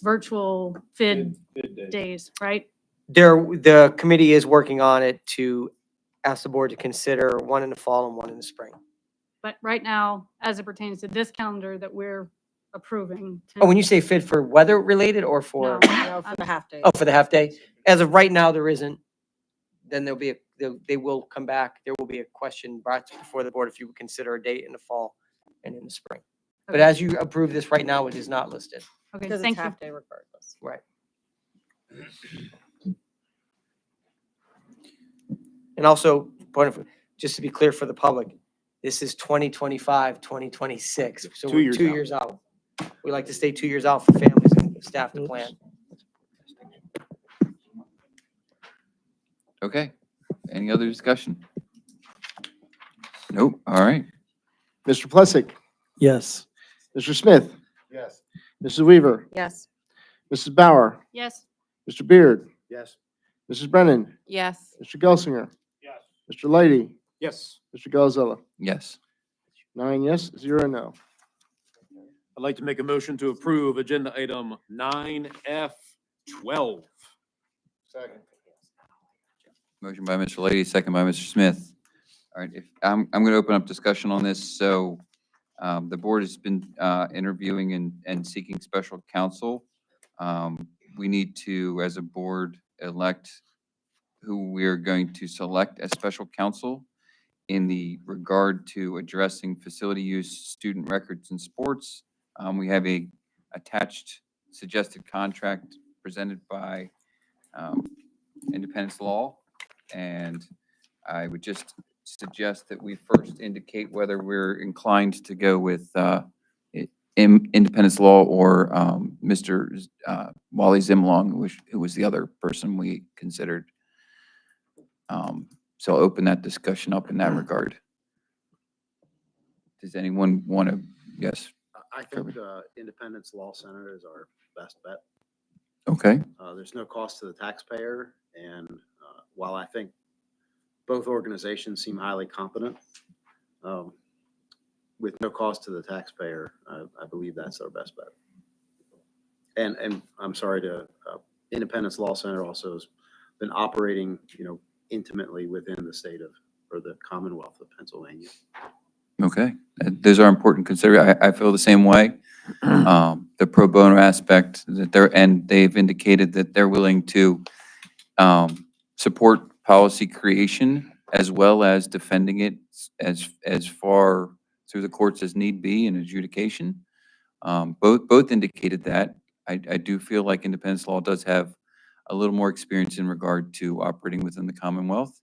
virtual FID days, right? The committee is working on it to ask the board to consider one in the fall and one in the spring. But right now, as it pertains to this calendar that we're approving. Oh, when you say fit for weather related or for, No, for the half day. oh, for the half day? As of right now, there isn't. Then they will come back. There will be a question brought before the board if you would consider a date in the fall and in the spring. But Okay. as you approve this right now, it is not listed. Okay, Because it's thank you. half day regardless. Right. And also, just to be clear for the public, this is 2025, 2026. So 2 we're years 2 out. years out. We like to stay 2 years out for families and staff to plan. Okay. Any other discussion? Nope. All right. Mr. Plessick, Yes. Mr. Smith, Yes. Mrs. Weaver, Yes. Mrs. Bauer, Yes. Mr. Beard, Yes. Mrs. Brennan, Yes. Mr. Gelsinger, Yes. Mr. Leidy, Yes. Mr. Galzella. Yes. 9 yes, 0 no. I'd like to make a motion to approve agenda item 9F12. Second. Motion by Mr. Lady, second by Mr. Smith. All right, I'm going to open up discussion on this. So the board has been interviewing and seeking special counsel. We need to, as a board, elect who we are going to select as special counsel in the regard to addressing facility use, student records, and sports. We have a attached suggested contract presented by Independence Law. And I would just suggest that we first indicate whether we're inclined to go with Independence Law or Mr. Wally Zimlong, who was the other person we considered. So I'll open that discussion up in that regard. Does anyone want to, yes, I think Independence Law Center is our best bet. okay, There's no cost to the taxpayer, and while I think both organizations seem highly competent, with no cost to the taxpayer, I believe that's our best bet. And I'm sorry to, Independence Law Center also has been operating, intimately within the state of, or the Commonwealth of Pennsylvania. okay. Those are important considerations. I feel the same way. The pro bono aspect that and they've indicated that they're willing to support policy creation as well as defending it as far through the courts as need be in adjudication. Both indicated that. I do feel like Independence Law does have a little more experience in regard to operating within the Commonwealth.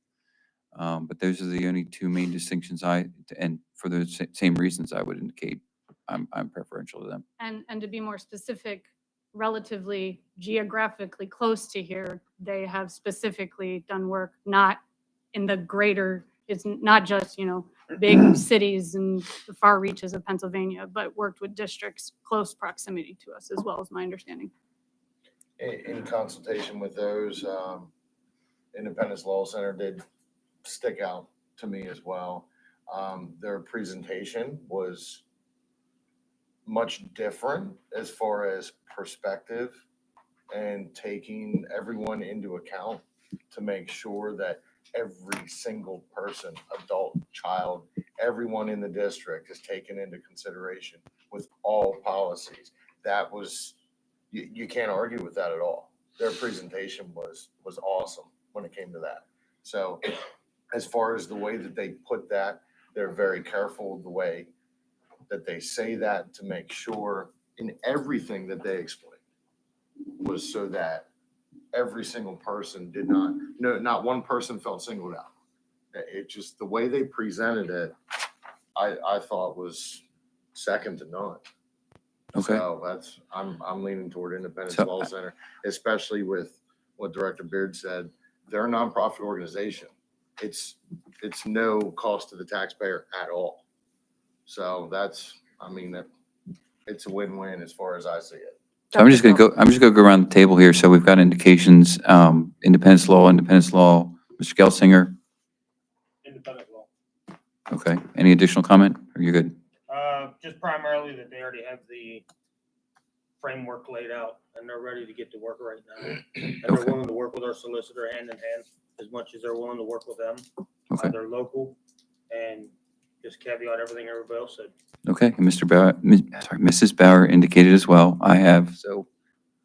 But those are the only two main distinctions and for those same reasons I would indicate I'm preferential to them. And to be more specific, relatively geographically close to here, they have specifically done work not in the greater, it's not just, big cities and the far reaches of Pennsylvania, but worked with districts close proximity to us as well, as my understanding. In consultation with those, Independence Law Center did stick out to me as well. Their presentation was much different as far as perspective and taking everyone into account to make sure that every single person, adult, child, everyone in the district is taken into consideration with all policies. That was you can't argue with that at all. Their presentation was awesome when it came to that. So as far as the way that they put that, they're very careful of the way that they say that to make sure in everything that they explained was so that every single person did not, no, not one person felt singled out. It just, the way they presented it, I thought was second to none. Okay. So that's, I'm leaning toward Independence So, Law Center, especially with what Director Beard said. They're a nonprofit organization. It's no cost to the taxpayer at all. So that's, I mean, it's a win-win as far as I see it. So I'm just gonna go around the table here. So we've got indications, Independence Law, Mr. Gelsinger. Independent law. Okay. Any additional comment? Or you good? Just primarily that they already have the framework laid out and they're ready to get to work right now. And they're Okay. willing to work with our solicitor hand in hand as much as they're willing to work with them. Okay. They're local and just caveat everything everybody else said. Okay. And Mrs. Bauer indicated as well. I have, so.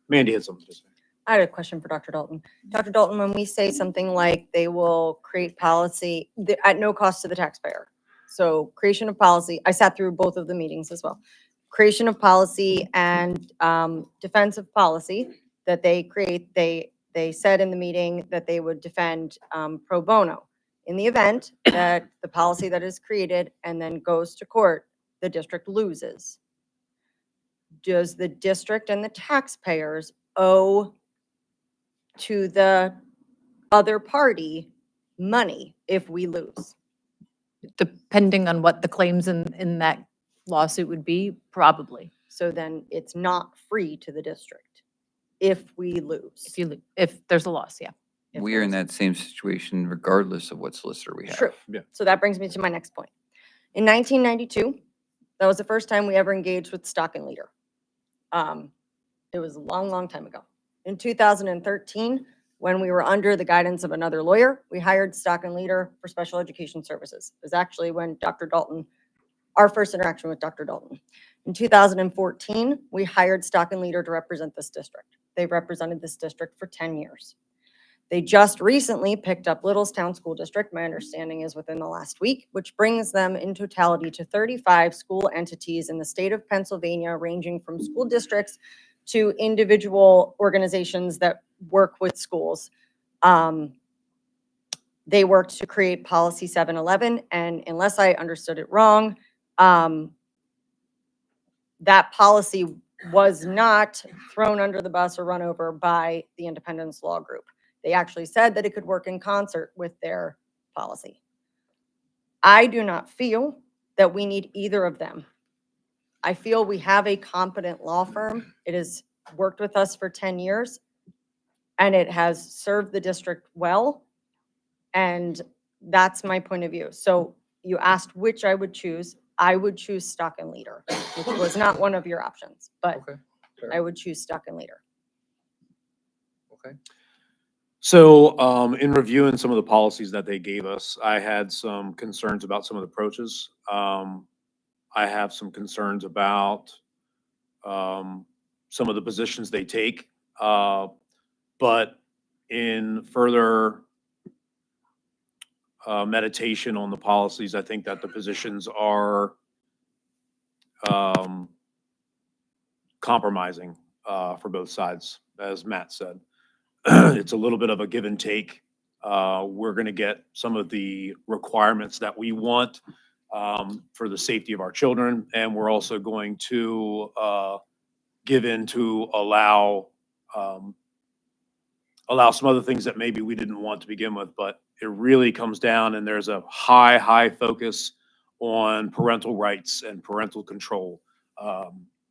Mandy had something to say. I had a question for Dr. Dalton. Dr. Dalton, when we say something like they will create policy at no cost to the taxpayer. So creation of policy, I sat through both of the meetings as well. Creation of policy and defense of policy that they create, they said in the meeting that they would defend pro bono. In the event that the policy that is created and then goes to court, the district loses. Does the district and the taxpayers owe to the other party money if we lose? Depending on what the claims in that lawsuit would be, probably. So then it's not free to the district if we lose. If there's a loss, yeah. If We are in there's- that same situation regardless of what solicitor we have. True. Yeah. So that brings me to my next point. In 1992, that was the first time we ever engaged with Stock and Leader. It was a long, long time ago. In 2013, when we were under the guidance of another lawyer, we hired Stock and Leader for special education services. It was actually when Dr. Dalton, our first interaction with Dr. Dalton. In 2014, we hired Stock and Leader to represent this district. They've represented this district for 10 years. They just recently picked up Littlestown School District, my understanding is within the last week, which brings them in totality to 35 school entities in the state of Pennsylvania, ranging from school districts to individual organizations that work with schools. They worked to create policy 711, and unless I understood it wrong, that policy was not thrown under the bus or run over by the Independence Law Group. They actually said that it could work in concert with their policy. I do not feel that we need either of them. I feel we have a competent law firm. It has worked with us for 10 years, and it has served the district well. And that's my point of view. So you asked which I would choose. I would choose Stock and Leader, which was not one of your options, but Okay. Fair. I would choose Stock and Leader. Okay. So, in reviewing some of the policies that they gave us, I had some concerns about some of the approaches. I have some concerns about, some of the positions they take. But in further, meditation on the policies, I think that the positions are, compromising, for both sides, as Matt said. It's a little bit of a give and take. We're going to get some of the requirements that we want for the safety of our children, and we're also going to give in to allow some other things that maybe we didn't want to begin with. But it really comes down, and there's a high focus on parental rights and parental control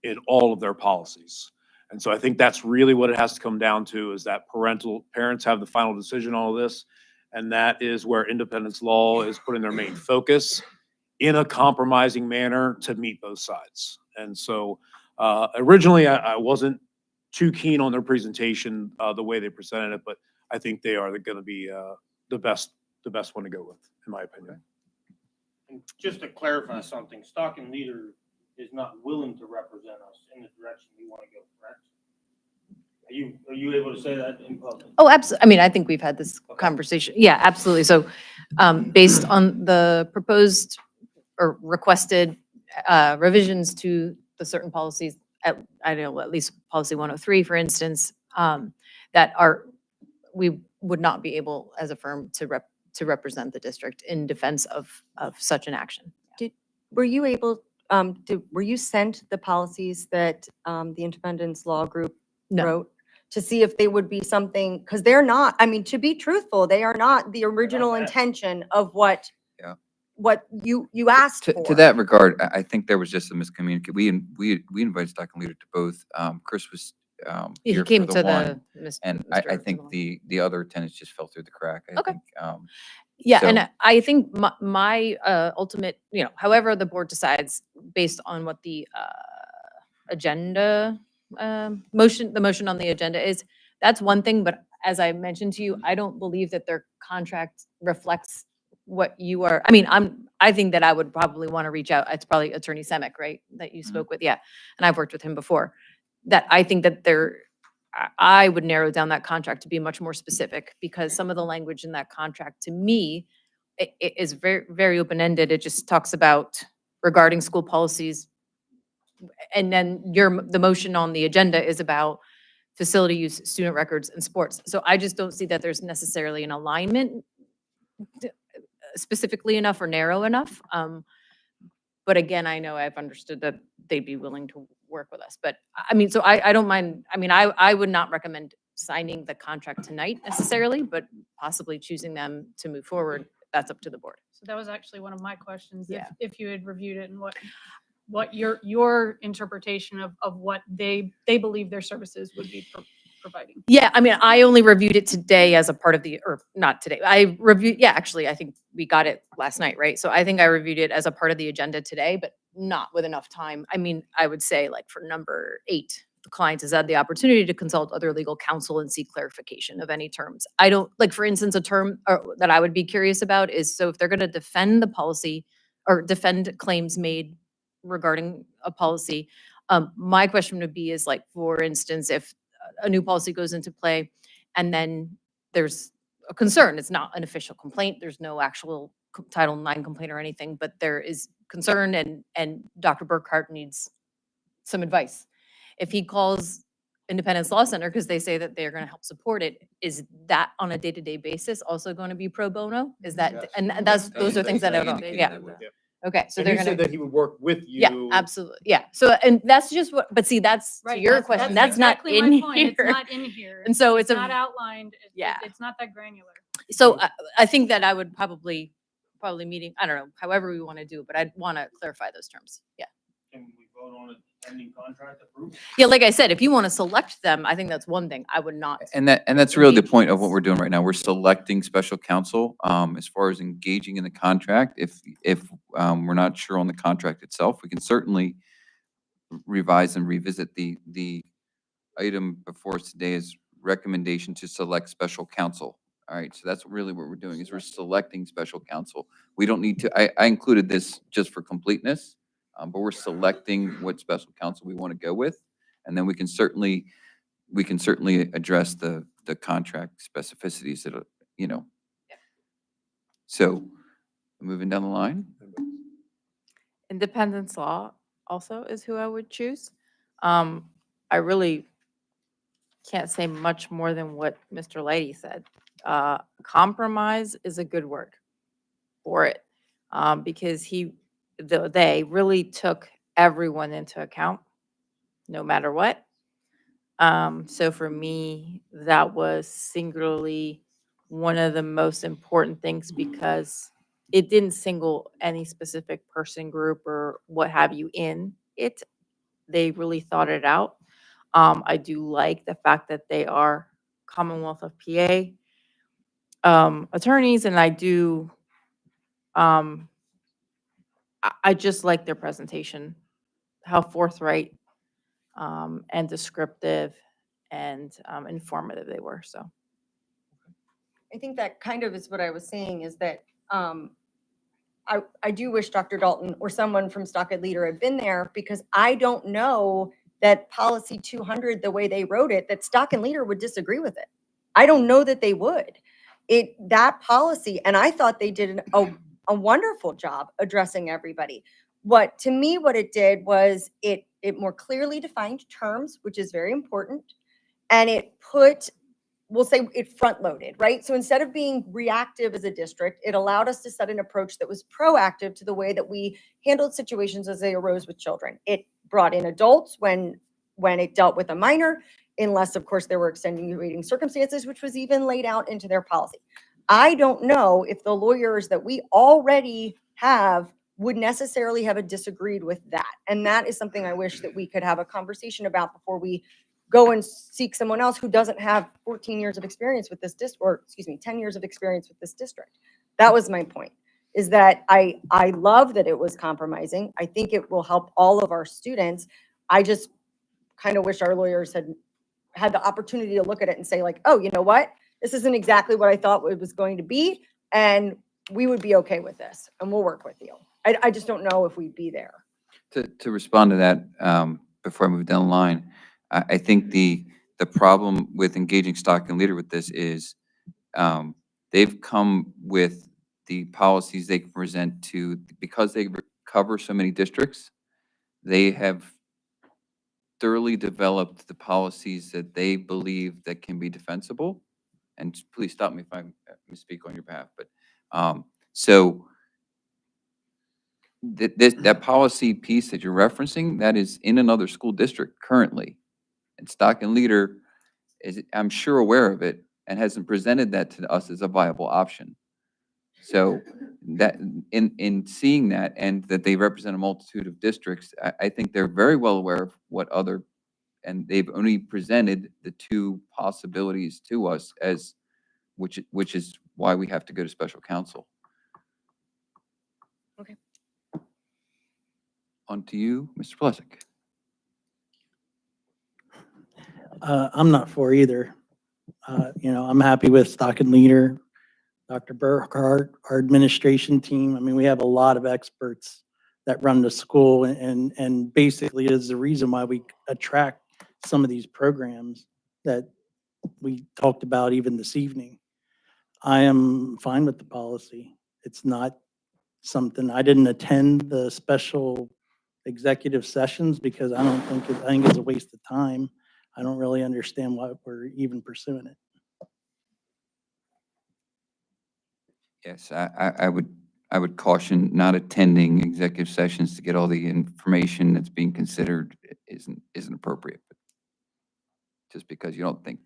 in all of their policies. And so I think that's really what it has to come down to, is that parents have the final decision on all this. And that is where Independence Law is putting their main focus in a compromising manner to meet both sides. And so originally I wasn't too keen on their presentation, the way they presented it, but I think they are going to be the best one to go with, in my opinion. And just to clarify something, Stock and Leader is not willing to represent us in the direction we want to go, correct? Are you able to say that in public? Oh, absolutely. I mean, I think we've had this conversation. Yeah, absolutely. So, based on the proposed or requested revisions to the certain policies, I don't know, at least policy 103, for instance, that are, we would not be able as a firm to represent the district in defense of such an action. Were you able, were you sent the policies that the Independence Law Group No. wrote? To see if they would be something, because they're not, I mean, to be truthful, they are not the original that. intention of what Yeah. what you asked for. To that regard, I think there was just a miscommunication. We invited stock and leader to both. Chris was He here came for to the one, the. and I think the other attendants just fell through the crack. I Okay. think. Yeah, So- and I think my ultimate, however the board decides based on what the agenda the motion on the agenda is, that's one thing, but as I mentioned to you, I don't believe that their contract reflects what you are, I mean, I think that I would probably want to reach out. It's probably Attorney Semick, right, that you spoke with? Yeah, and I've worked with him before. That I think that I would narrow down that contract to be much more specific, because some of the language in that contract, to me, it is very, very open-ended. It just talks about regarding school policies. And then the motion on the agenda is about facility use, student records, and sports. So I just don't see that there's necessarily an alignment specifically enough or narrow enough. But again, I know I've understood that they'd be willing to work with us. But I mean, so I don't mind. I mean, I would not recommend signing the contract tonight necessarily, but possibly choosing them to move forward. That's up to the board. So that was actually one of my questions. Yeah. If you had reviewed it and what your interpretation of what they believe their services would be providing. Yeah, I mean, I only reviewed it today as a part of or not today. I reviewed, yeah, actually, I think we got it last night, right? So I think I reviewed it as a part of the agenda today, but not with enough time. I mean, I would say like for number 8, the client has had the opportunity to consult other legal counsel and seek clarification of any terms. I don't, like, for instance, a term that I would be curious about is, so if they're going to defend the policy or defend claims made regarding a policy, my question would be is, like, for instance, if a new policy goes into play and then there's a concern, it's not an official complaint, there's no actual Title IX complaint or anything, but there is concern and Dr. Burkhart needs some advice. If he calls Independence Law Center because they say that they're going to help support it, is that on a day-to-day basis also going to be pro bono? Is that, Yes. and those are things that I don't, yeah. Okay, so And they're you said gonna, that he would work with you. yeah, absolutely, yeah. So, and that's just what, but see, that's to Right, your question, that's not exactly in my point. here. It's not in here. And so it's not a, outlined. Yeah. It's not that granular. so I think that I would probably meeting, I don't know, however we want to do it, but I'd want to clarify those terms. Yeah. Can we vote on a pending contract approved? Yeah, like I said, if you want to select them, I think that's one thing. I would not. And that's really the engage point of this. what we're doing right now. We're selecting special counsel. As far as engaging in the contract, if we're not sure on the contract itself, we can certainly revise and revisit the item before us today is recommendation to select special counsel. All right, so that's really what we're doing, is we're selecting special counsel. We don't need to, I included this just for completeness, but we're selecting what special counsel we want to go with. And then we can certainly address the contract specificities that, So, moving down the line. Independence Law also is who I would choose. I really can't say much more than what Mr. Lady said. Compromise is a good word for it, because they really took everyone into account, no matter what. So for me, that was singularly one of the most important things, because it didn't single any specific person, group, or what have you in it. They really thought it out. I do like the fact that they are Commonwealth of PA attorneys, and I do, I just like their presentation, how forthright and descriptive and informative they were. So I think that kind of is what I was saying, is that I do wish Dr. Dalton or someone from Stockade Leader had been there, because I don't know that policy 200, the way they wrote it, that stock and leader would disagree with it. I don't know that they would. That policy, and I thought they did a wonderful job addressing everybody. To me, what it did was it more clearly defined terms, which is very important. And we'll say it front loaded, right? So instead of being reactive as a district, it allowed us to set an approach that was proactive to the way that we handled situations as they arose with children. It brought in adults when it dealt with a minor, unless of course there were extenuating circumstances, which was even laid out into their policy. I don't know if the lawyers that we already have would necessarily have disagreed with that. And that is something I wish that we could have a conversation about before we go and seek someone else who doesn't have 14 years of experience with this district, or 10 years of experience with this district. That was my point, is that I love that it was compromising. I think it will help all of our students. I just kind of wish our lawyers had the opportunity to look at it and say like, oh, you know what? This isn't exactly what I thought it was going to be. And we would be okay with this and we'll work with you. I just don't know if we'd be there. To respond to that, before I move down the line, I think the problem with engaging stock and leader with this is they've come with the policies they can present to, because they cover so many districts, they have thoroughly developed the policies that they believe that can be defensible. And please stop me if I misspeak on your behalf, but so that policy piece that you're referencing, that is in another school district currently. And stock and leader is, I'm sure, aware of it and hasn't presented that to us as a viable option. So that in seeing that, and that they represent a multitude of districts, I think they're very well aware of what other, and they've only presented the two possibilities to us as, which is why we have to go to special counsel. Okay. On to you, Mr. Plesic. I'm not for either. I'm happy with stock and leader, Dr. Burkhart, our administration team. I mean, we have a lot of experts that run the school and basically is the reason why we attract some of these programs that we talked about even this evening. I am fine with the policy. It's not something, I didn't attend the special executive sessions because I think it's a waste of time. I don't really understand why we're even pursuing it. Yes, I would caution not attending executive sessions to get all the information that's being considered isn't appropriate. Just because you don't think.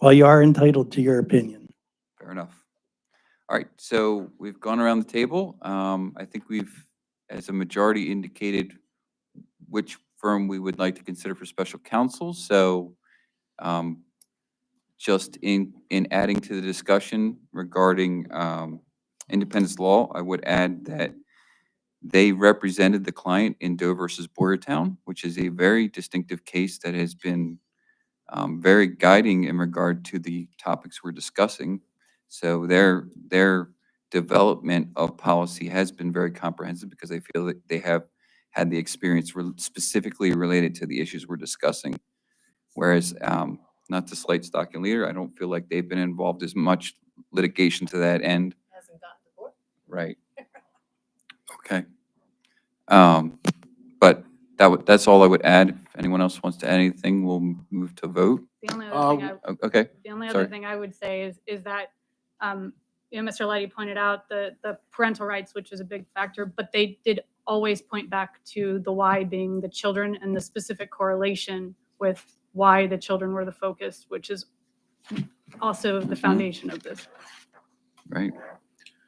Well, you are entitled to your opinion. Fair enough. All right, so we've gone around the table. I think we've, as a majority, indicated which firm we would like to consider for special counsel. So just in adding to the discussion regarding independence law, I would add that they represented the client in Doe versus Boyertown, which is a very distinctive case that has been very guiding in regard to the topics we're discussing. So their development of policy has been very comprehensive because they feel that they have had the experience specifically related to the issues we're discussing. Whereas, not to slight stock and leader, I don't feel like they've been involved as much litigation to that end. Hasn't gotten to court. Right. Okay. But that's all I would add. If anyone else wants to add anything, we'll move to vote. The only other thing Okay. the only sorry. other thing I would say is that, Mr. Lighty pointed out the parental rights, which is a big factor, but they did always point back to the why being the children and the specific correlation with why the children were the focus, which is also the foundation of this. Right.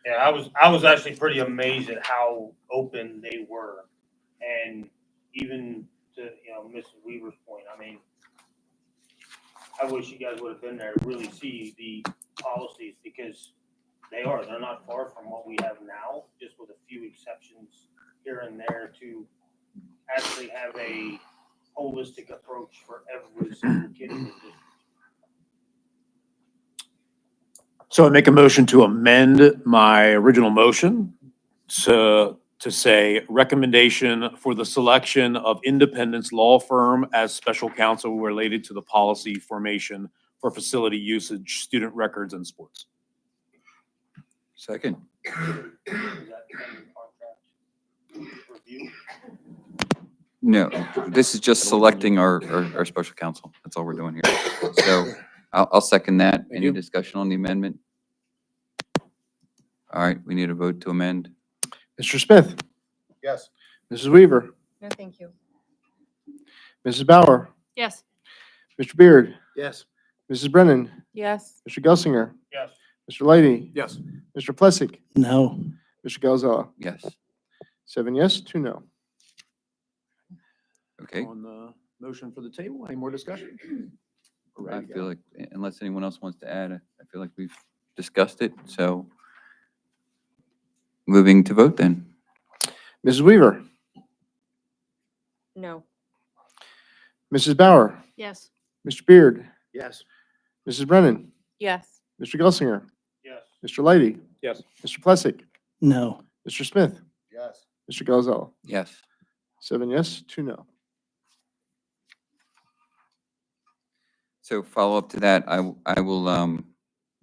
Yeah, I was actually pretty amazed at how open they were. And even to, Mrs. Weaver's point, I mean, I wish you guys would have been there to really see the policies because they're not far from what we have now, just with a few exceptions here and there to actually have a holistic approach for every single kid in the district. So I make a motion to amend my original motion to to say recommendation for the selection of Independence Law Firm as special counsel related to the policy formation for facility usage, student records, and sports. Second. No, this is just selecting our special counsel. That's all we're doing here. So I'll second that. Any discussion on the amendment? All right, we need a vote to amend. Mr. Smith, Yes. Mrs. Weaver, No, thank you. Mrs. Bauer, Yes. Mr. Beard, Yes. Mrs. Brennan, Yes. Mr. Gelsinger, Yes. Mr. Leidy, Yes. Mr. Plessick, No. Mr. Galzella. Yes, 7 yes, 2 no. okay. On the motion for the table, any more discussion? We're I ready to feel go. like, unless anyone else wants to add, I feel like we've discussed it, so moving to vote then. Mrs. Weaver, No. Mrs. Bauer, Yes. Mr. Beard, Yes. Mrs. Brennan, Yes. Mr. Gelsinger, Yes. Mr. Leidy, Yes. Mr. Plessick, No. Mr. Smith, Yes. Mr. Galzella. Yes. 7 yes, 2 no. So follow up to that, I will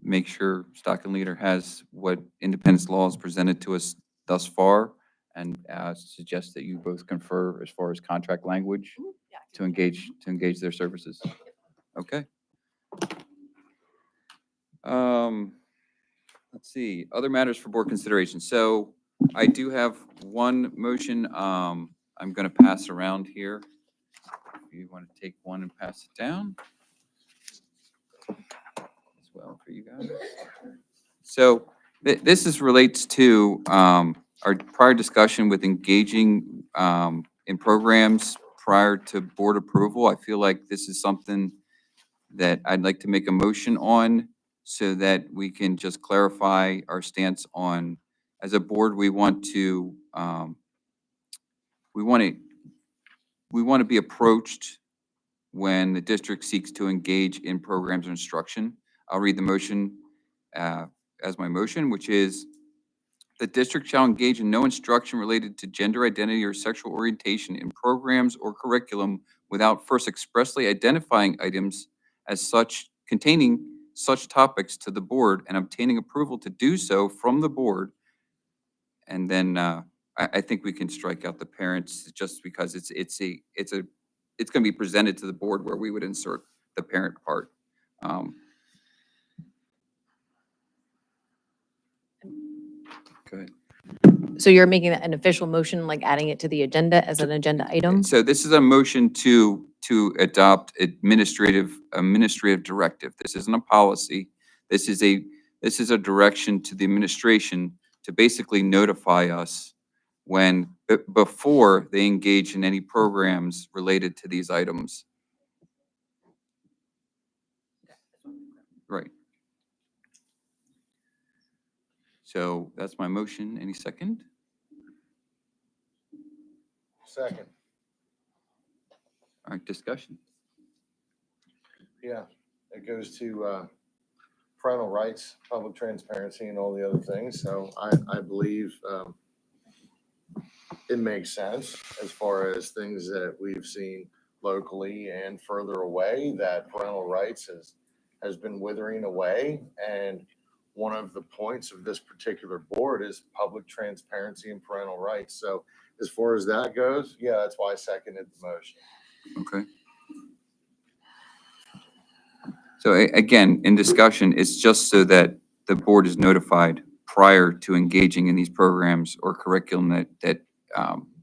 make sure Stock and Leader has what Independence Law has presented to us thus far, and suggest that you both confer as far as contract language to engage their services. Okay. Let's see, other matters for board consideration. So I do have one motion I'm going to pass around here. If you want to take one and pass it down as well for you guys. So this relates to our prior discussion with engaging in programs prior to board approval. I feel like this is something that I'd like to make a motion on so that we can just clarify our stance on, as a board, we want to be approached when the district seeks to engage in programs of instruction. I'll read the motion as my motion, which is: the district shall engage in no instruction related to gender identity or sexual orientation in programs or curriculum without first expressly identifying items as such containing such topics to the board and obtaining approval to do so from the board. And then I think we can strike out the parents, just because it's going to be presented to the board where we would insert the parent part. Go ahead. So you're making that an official motion, like adding it to the agenda as an agenda item? So this is a motion to adopt administrative directive. This isn't a policy. This is a direction to the administration to basically notify us when, before they engage in any programs related to these items. Right. So that's my motion. Any second? Second. All right, discussion. Yeah, it goes to parental rights, public transparency, and all the other things. So I believe it makes sense as far as things that we've seen locally and further away, that parental rights has been withering away. And one of the points of this particular board is public transparency and parental rights. So as far as that goes, yeah, that's why I seconded the motion. Okay. So again, in discussion, it's just so that the board is notified prior to engaging in these programs or curriculum that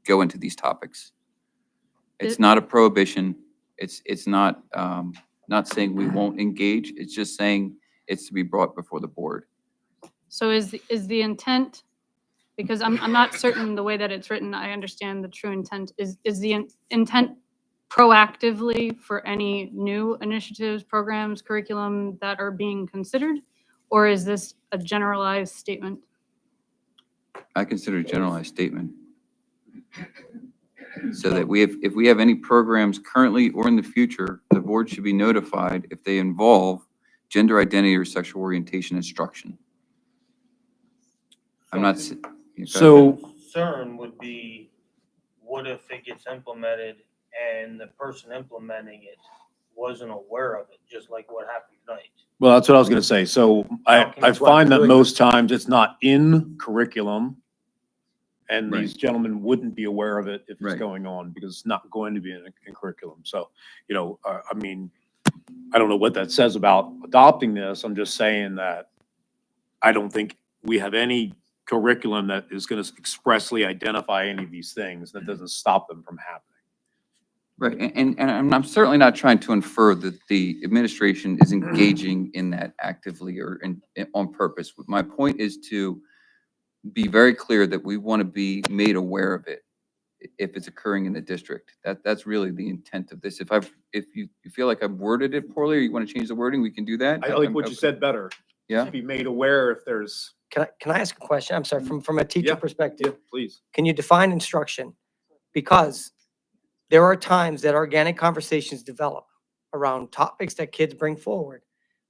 go into these topics. It's not a prohibition. It's not saying we won't engage. It's just saying it's to be brought before the board. So is the intent, because I'm not certain the way that it's written, I understand the true intent, is the intent proactively for any new initiatives, programs, curriculum that are being considered? Or is this a generalized statement? I consider a generalized statement. So that if we have any programs currently or in the future, the board should be notified if they involve gender identity or sexual orientation instruction. I'm not. So concern would be, what if it gets implemented and the person implementing it wasn't aware of it, just like what happened tonight? Well, that's what I was gonna say. So How can I you- find that most times it's not in curriculum. And Right. these gentlemen wouldn't be aware of it if it's Right. going on because it's not going to be in curriculum. So, I mean, I don't know what that says about adopting this. I'm just saying that I don't think we have any curriculum that is gonna expressly identify any of these things. That doesn't stop them from happening. Right, and I'm certainly not trying to infer that the administration is engaging in that actively or on purpose. My point is to be very clear that we want to be made aware of it if it's occurring in the district. That's really the intent of this. If you feel like I've worded it poorly or you want to change the wording, we can do that. I like what you said better. Yeah. Be made aware if there's, Can I ask a question? I'm sorry, from a teacher Yeah. perspective. please. Can you define instruction? Because there are times that organic conversations develop around topics that kids bring forward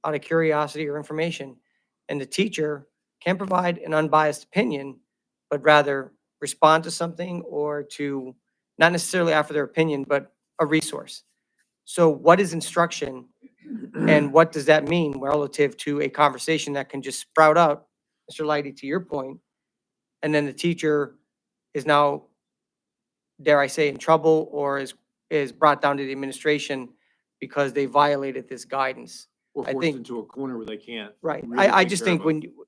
out of curiosity or information. And the teacher can provide an unbiased opinion, but rather respond to something or to not necessarily offer their opinion, but a resource. So what is instruction and what does that mean relative to a conversation that can just sprout out, Mr. Lighty, to your point, and then the teacher is now, dare I say, in trouble or is brought down to the administration because they violated this guidance. Or I forced think- into a corner where they can't. Right. really I take just care of think it. when you,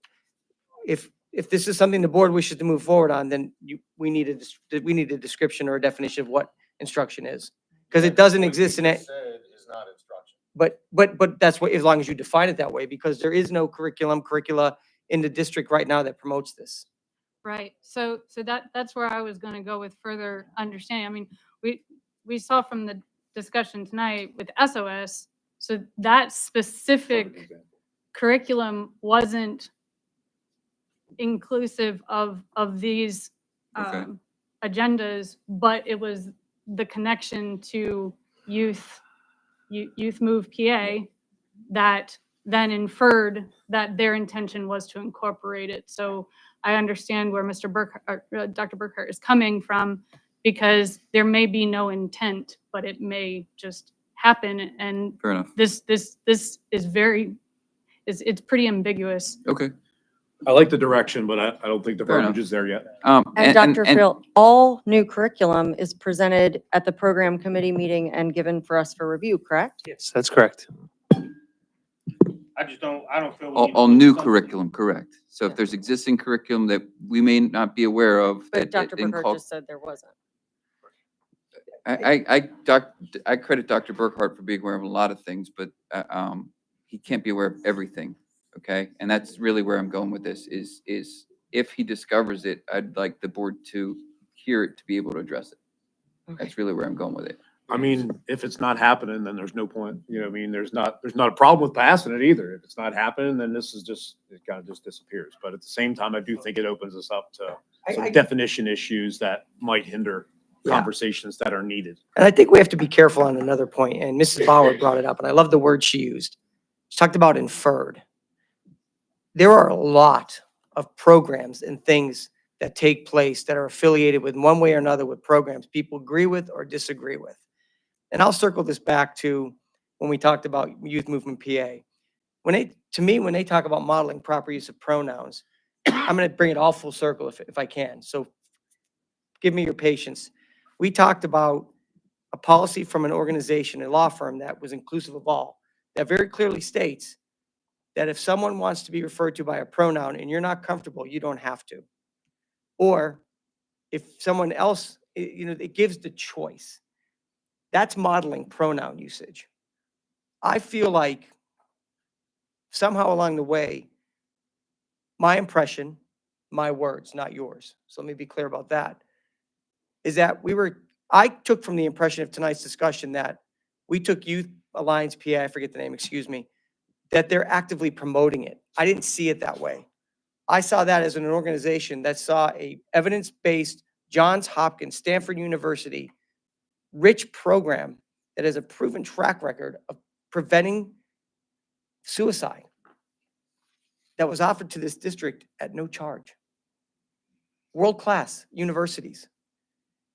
if this is something the board wishes to move forward on, then we need a description or a definition of what instruction is. Because it doesn't exist in it. Said is not instruction. But that's what, as long as you define it that way, because there is no curricula in the district right now that promotes this. Right, so that's where I was gonna go with further understanding. I mean, we saw from the discussion tonight with SOS, so that specific curriculum wasn't inclusive of these Okay. agendas, but it was the connection to youth move PA that then inferred that their intention was to incorporate it. So I understand where Mr. Dr. Burkhart is coming from, because there may be no intent, but it may just happen. And Fair enough. this is very, it's pretty ambiguous. Okay. I like the direction, but I don't think the Fair enough. verbiage is there yet. And Dr. Phil, all new curriculum is presented at the program committee meeting and given for us for review, correct? Yes, that's correct. I don't feel. we All need to all put new something- curriculum, correct. So if there's existing curriculum that we may not be aware of. But that Dr. Burkhart incul- just said there wasn't. I credit Dr. Burkhart for being aware of a lot of things, but he can't be aware of everything, okay? And that's really where I'm going with this, is if he discovers it, I'd like the board to hear it to be able to address it. That's really where I'm going with it. I mean, if it's not happening, then there's no point, I mean, there's not a problem with passing it either. If it's not happening, then this is just, it kind of just disappears. But at the same time, I do think it opens us up to some definition issues that might hinder Yeah. conversations that are needed. And I think we have to be careful on another point, and Mrs. Bauer brought it up, and I love the word she used. She talked about inferred. There are a lot of programs and things that take place that are affiliated with one way or another with programs people agree with or disagree with. And I'll circle this back to when we talked about Youth Movement PA. When they talk about modeling proper use of pronouns, I'm going to bring it all full circle if I can. So give me your patience. We talked about a policy from an organization, a law firm that was inclusive of all, that very clearly states that if someone wants to be referred to by a pronoun and you're not comfortable, you don't have to. Or if someone else, it gives the choice. That's modeling pronoun usage. I feel like somehow along the way, my impression, my words, not yours, so let me be clear about that, is that I took from the impression of tonight's discussion that we took Youth Alliance PA, I forget the name, excuse me, that they're actively promoting it. I didn't see it that way. I saw that as an organization that saw a evidence-based Johns Hopkins, Stanford University, rich program that has a proven track record of preventing suicide that was offered to this district at no charge. world-class universities.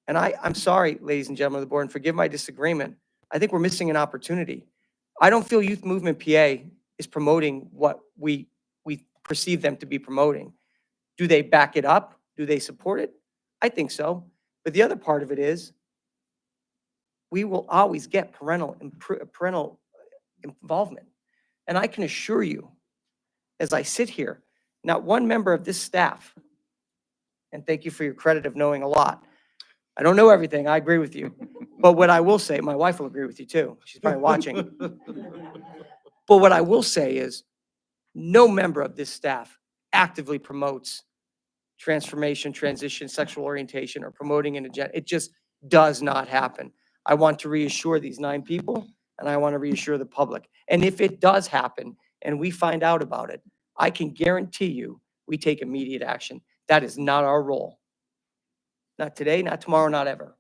And I'm sorry, ladies and gentlemen of the board, and forgive my disagreement. I think we're missing an opportunity. I don't feel Youth Movement PA is promoting what we perceive them to be promoting. Do they back it up? Do they support it? I think so. But the other part of it is we will always get parental involvement. And I can assure you, as I sit here, not one member of this staff, and thank you for your credit of knowing a lot. I don't know everything, I agree with you. But what I will say, my wife will agree with you too. She's probably watching. But what I will say is no member of this staff actively promotes transformation, transition, sexual orientation, or promoting an agenda. It just does not happen. I want to reassure these 9 people, and I want to reassure the public. And if it does happen and we find out about it, I can guarantee you we take immediate action. That is not our role. Not today, not tomorrow, not ever.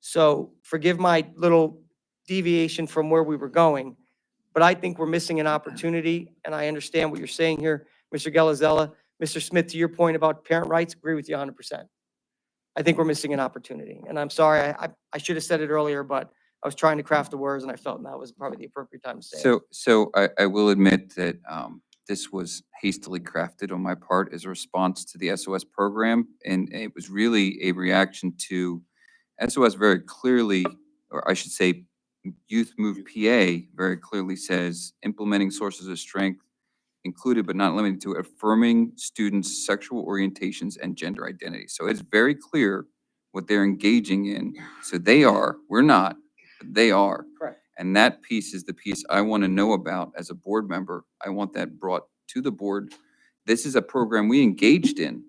So forgive my little deviation from where we were going, but I think we're missing an opportunity, and I understand what you're saying here, Mr. Gelazella. Mr. Smith, to your point about parent rights, agree with you 100%. I think we're missing an opportunity, and I'm sorry, I should have said it earlier, but I was trying to craft the words, and I felt that was probably the appropriate time to say it. So I will admit that this was hastily crafted on my part as a response to the SOS program, and it was really a reaction to SOS very clearly, or I should say, Youth Move PA very clearly says implementing sources of strength included but not limited to affirming students' sexual orientations and gender identity. So it's very clear what they're engaging in. So they are, we're not, but they are. Correct. And that piece is the piece I want to know about as a board member. I want that brought to the board. This is a program we engaged in.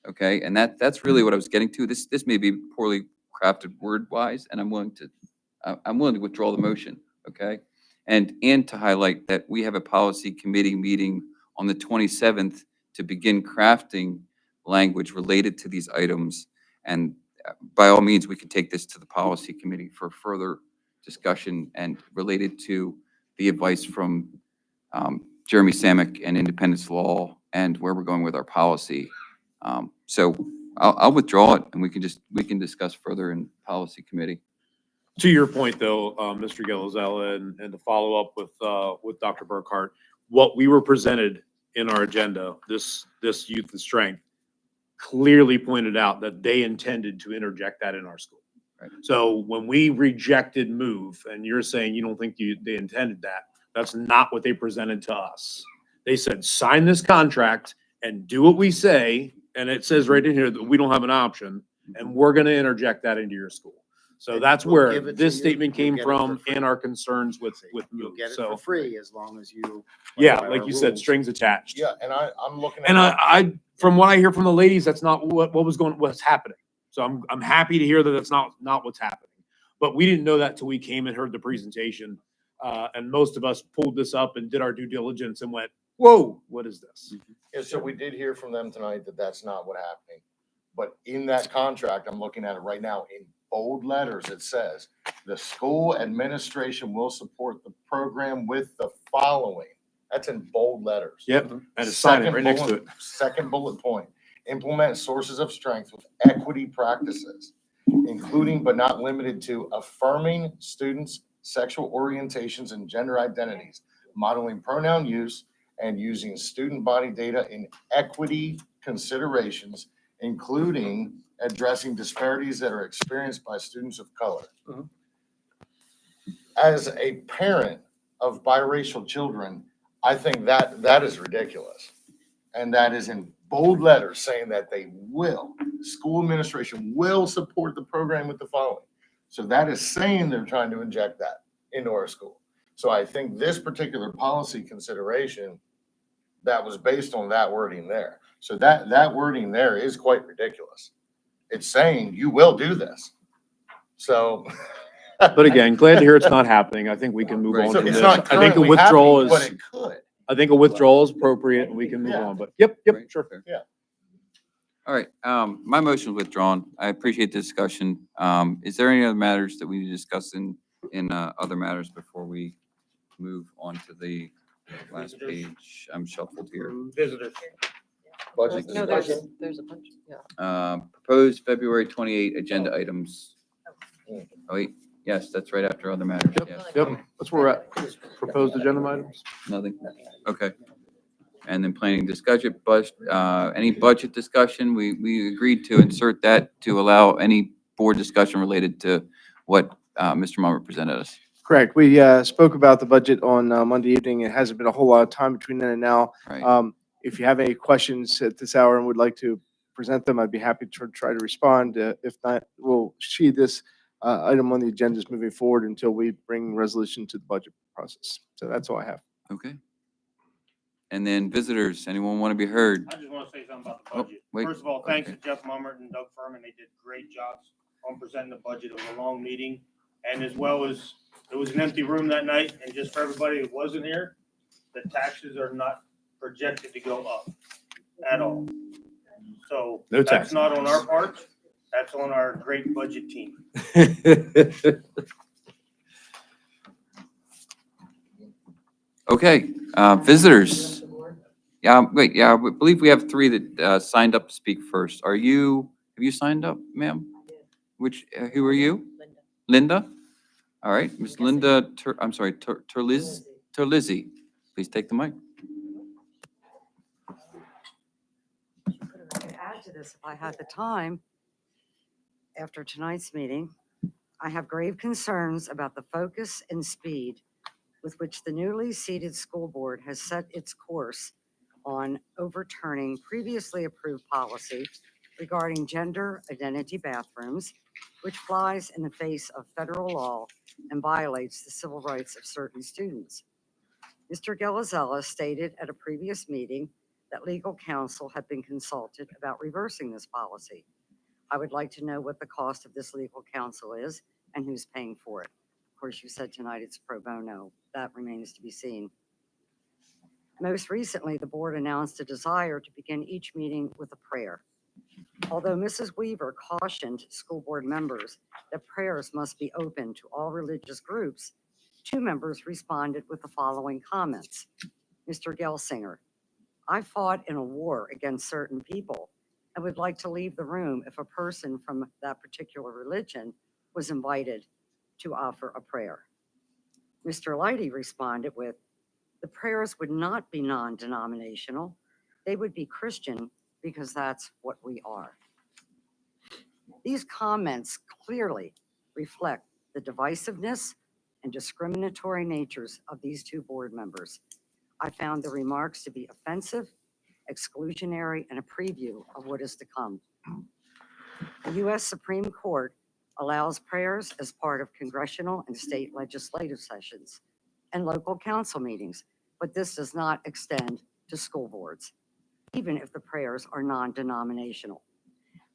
Okay, and that's really what I was getting to. This may be poorly crafted word-wise, and I'm willing to withdraw the motion, okay? And to highlight that we have a policy committee meeting on the 27th to begin crafting language related to these items. And by all means, we can take this to the policy committee for further discussion and related to the advice from Jeremy Samick and Independence Law and where we're going with our policy. So I'll withdraw it, and we can discuss further in policy committee. To your point, though, Mr. Gelazella, and to follow up with Dr. Burkhart, what we were presented in our agenda, this Youth and Strength, clearly pointed out that they intended to interject that in our school. Right. So when we rejected MOVE, and you're saying you don't think they intended that, that's not what they presented to us. They said, sign this contract and do what we say, and it says right in here that we don't have an option, and we're going to interject that into your school. So that's We'll where give it to this you. statement You'll came get it for from free. and our concerns with You'll MOVE. get it So, for free as long as you. yeah, play by like our you said, rules. strings attached. Yeah, and I'm looking at. And I, from what I hear from the ladies, that's not what's happening. So I'm happy to hear that that's not what's happening. But we didn't know that till we came and heard the presentation. And most of us pulled this up and did our due diligence and went, whoa, what is this? Yeah, so we did hear from them tonight that that's not what happening. But in that contract, I'm looking at it right now, in bold letters, it says, the school administration will support the program with the following. That's in bold letters. Yep, and it's signing right next to it. Second bullet point, implement sources of strength with equity practices, including but not limited to affirming students' sexual orientations and gender identities, modeling pronoun use, and using student body data in equity considerations, including addressing disparities that are experienced by students of color. Mhm. As a parent of biracial children, I think that is ridiculous. And that is in bold letters saying that the school administration will support the program with the following. So that is saying they're trying to inject that into our school. So I think this particular policy consideration that was based on that wording there. So that wording there is quite ridiculous. It's saying you will do this. So. But again, glad to hear it's not happening. I think we can move on So from it's this. not I think a currently withdrawal happening, but is, it could. I think a withdrawal is appropriate and we can move Yeah. on, but yep, Right. sure. Fair. Yeah. All right, my motion is withdrawn. I appreciate the discussion. Is there any other matters that we need to discuss in other matters before we move on to the last page? I'm shuffled here. Visitors. Budget No, discussion. there's a bunch, yeah. Proposed February 28 agenda items. Oh, wait, yes, that's right after other matters, yes. Yep, that's where we're at. Proposed agenda items. Nothing? Okay. And then planning discussion, any budget discussion, we agreed to insert that to allow any board discussion related to what Mr. Mummer presented us. Correct. We spoke about the budget on Monday evening. It hasn't been a whole lot of time between then and now. Right. If you have any questions at this hour and would like to present them, I'd be happy to try to respond. If not, we'll see this item on the agendas moving forward until we bring resolution to the budget process. So that's all I have. Okay. And then visitors, anyone want to be heard? I just want to say something about the Oh, budget. wait. First of all, thanks Okay. to Jeff Mummert and Doug Furman. They did great jobs on presenting the budget. It was a long meeting. And as well as, it was an empty room that night. And just for everybody that wasn't here, the taxes are not projected to go up at all. So No that's tax not on our increase. part. That's on our great budget team. Okay, visitors. Yeah, wait, yeah, I believe we have three that signed up to speak first. Have you signed up, ma'am? Who are you? Linda? All right, Miss Linda, Terlizzi, please take the mic. To add to this, if I had the time, after tonight's meeting, I have grave concerns about the focus and speed with which the newly seated school board has set its course on overturning previously approved policy regarding gender identity bathrooms, which flies in the face of federal law and violates the civil rights of certain students. Mr. Gelazella stated at a previous meeting that legal counsel had been consulted about reversing this policy. I would like to know what the cost of this legal counsel is and who's paying for it. Of course, you said tonight it's pro bono. That remains to be seen. Most recently, the board announced a desire to begin each meeting with a prayer. Although Mrs. Weaver cautioned school board members that prayers must be open to all religious groups, 2 members responded with the following comments. Mr. Gelsinger, I fought in a war against certain people and would like to leave the room if a person from that particular religion was invited to offer a prayer. Mr. Leidy responded with, the prayers would not be non-denominational. They would be Christian because that's what we are. These comments clearly reflect the divisiveness and discriminatory natures of these 2 board members. I found the remarks to be offensive, exclusionary, and a preview of what is to come. The U.S. Supreme Court allows prayers as part of congressional and state legislative sessions and local council meetings, but this does not extend to school boards, even if the prayers are non-denominational.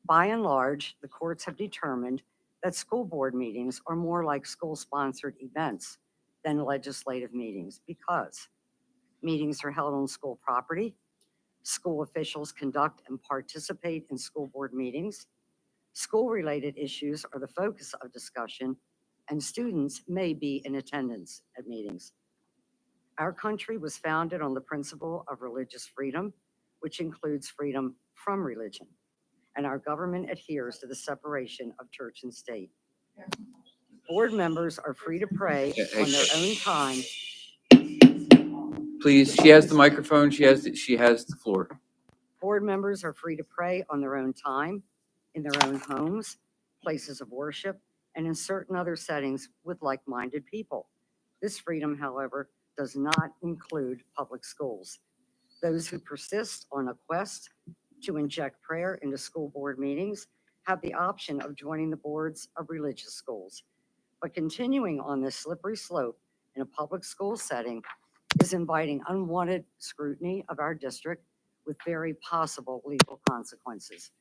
By and large, the courts have determined that school board meetings are more like school-sponsored events than legislative meetings because meetings are held on school property, school officials conduct and participate in school board meetings, school-related issues are the focus of discussion, and students may be in attendance at meetings. Our country was founded on the principle of religious freedom, which includes freedom from religion, and our government adheres to the separation of church and state. Board members are free to pray on their own time. Please, she has the microphone, she has the floor. Board members are free to pray on their own time, in their own homes, places of worship, and in certain other settings with like-minded people. This freedom, however, does not include public schools. Those who persist on a quest to inject prayer into school board meetings have the option of joining the boards of religious schools. But continuing on this slippery slope in a public school setting is inviting unwanted scrutiny of our district with very possible legal consequences.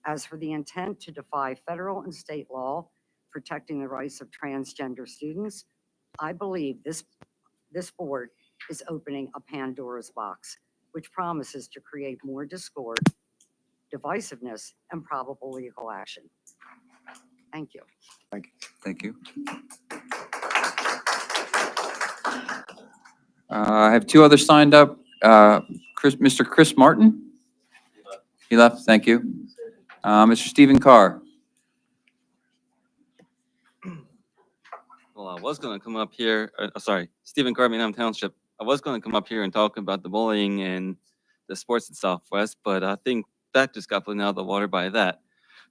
As for the intent to defy federal and state law protecting the rights of transgender students, I believe this board is opening a Pandora's box, which promises to create more discord, divisiveness, and probable legal action. Thank you. Thank you. I have 2 others signed up. Mr. Chris Martin? He left, thank you. Mr. Stephen Carr. Well, I was going to come up here, sorry, Stephen Carmingham Township. I was going to come up here and talk about the bullying and the sports in Southwest, but I think that just got blown out of the water by that.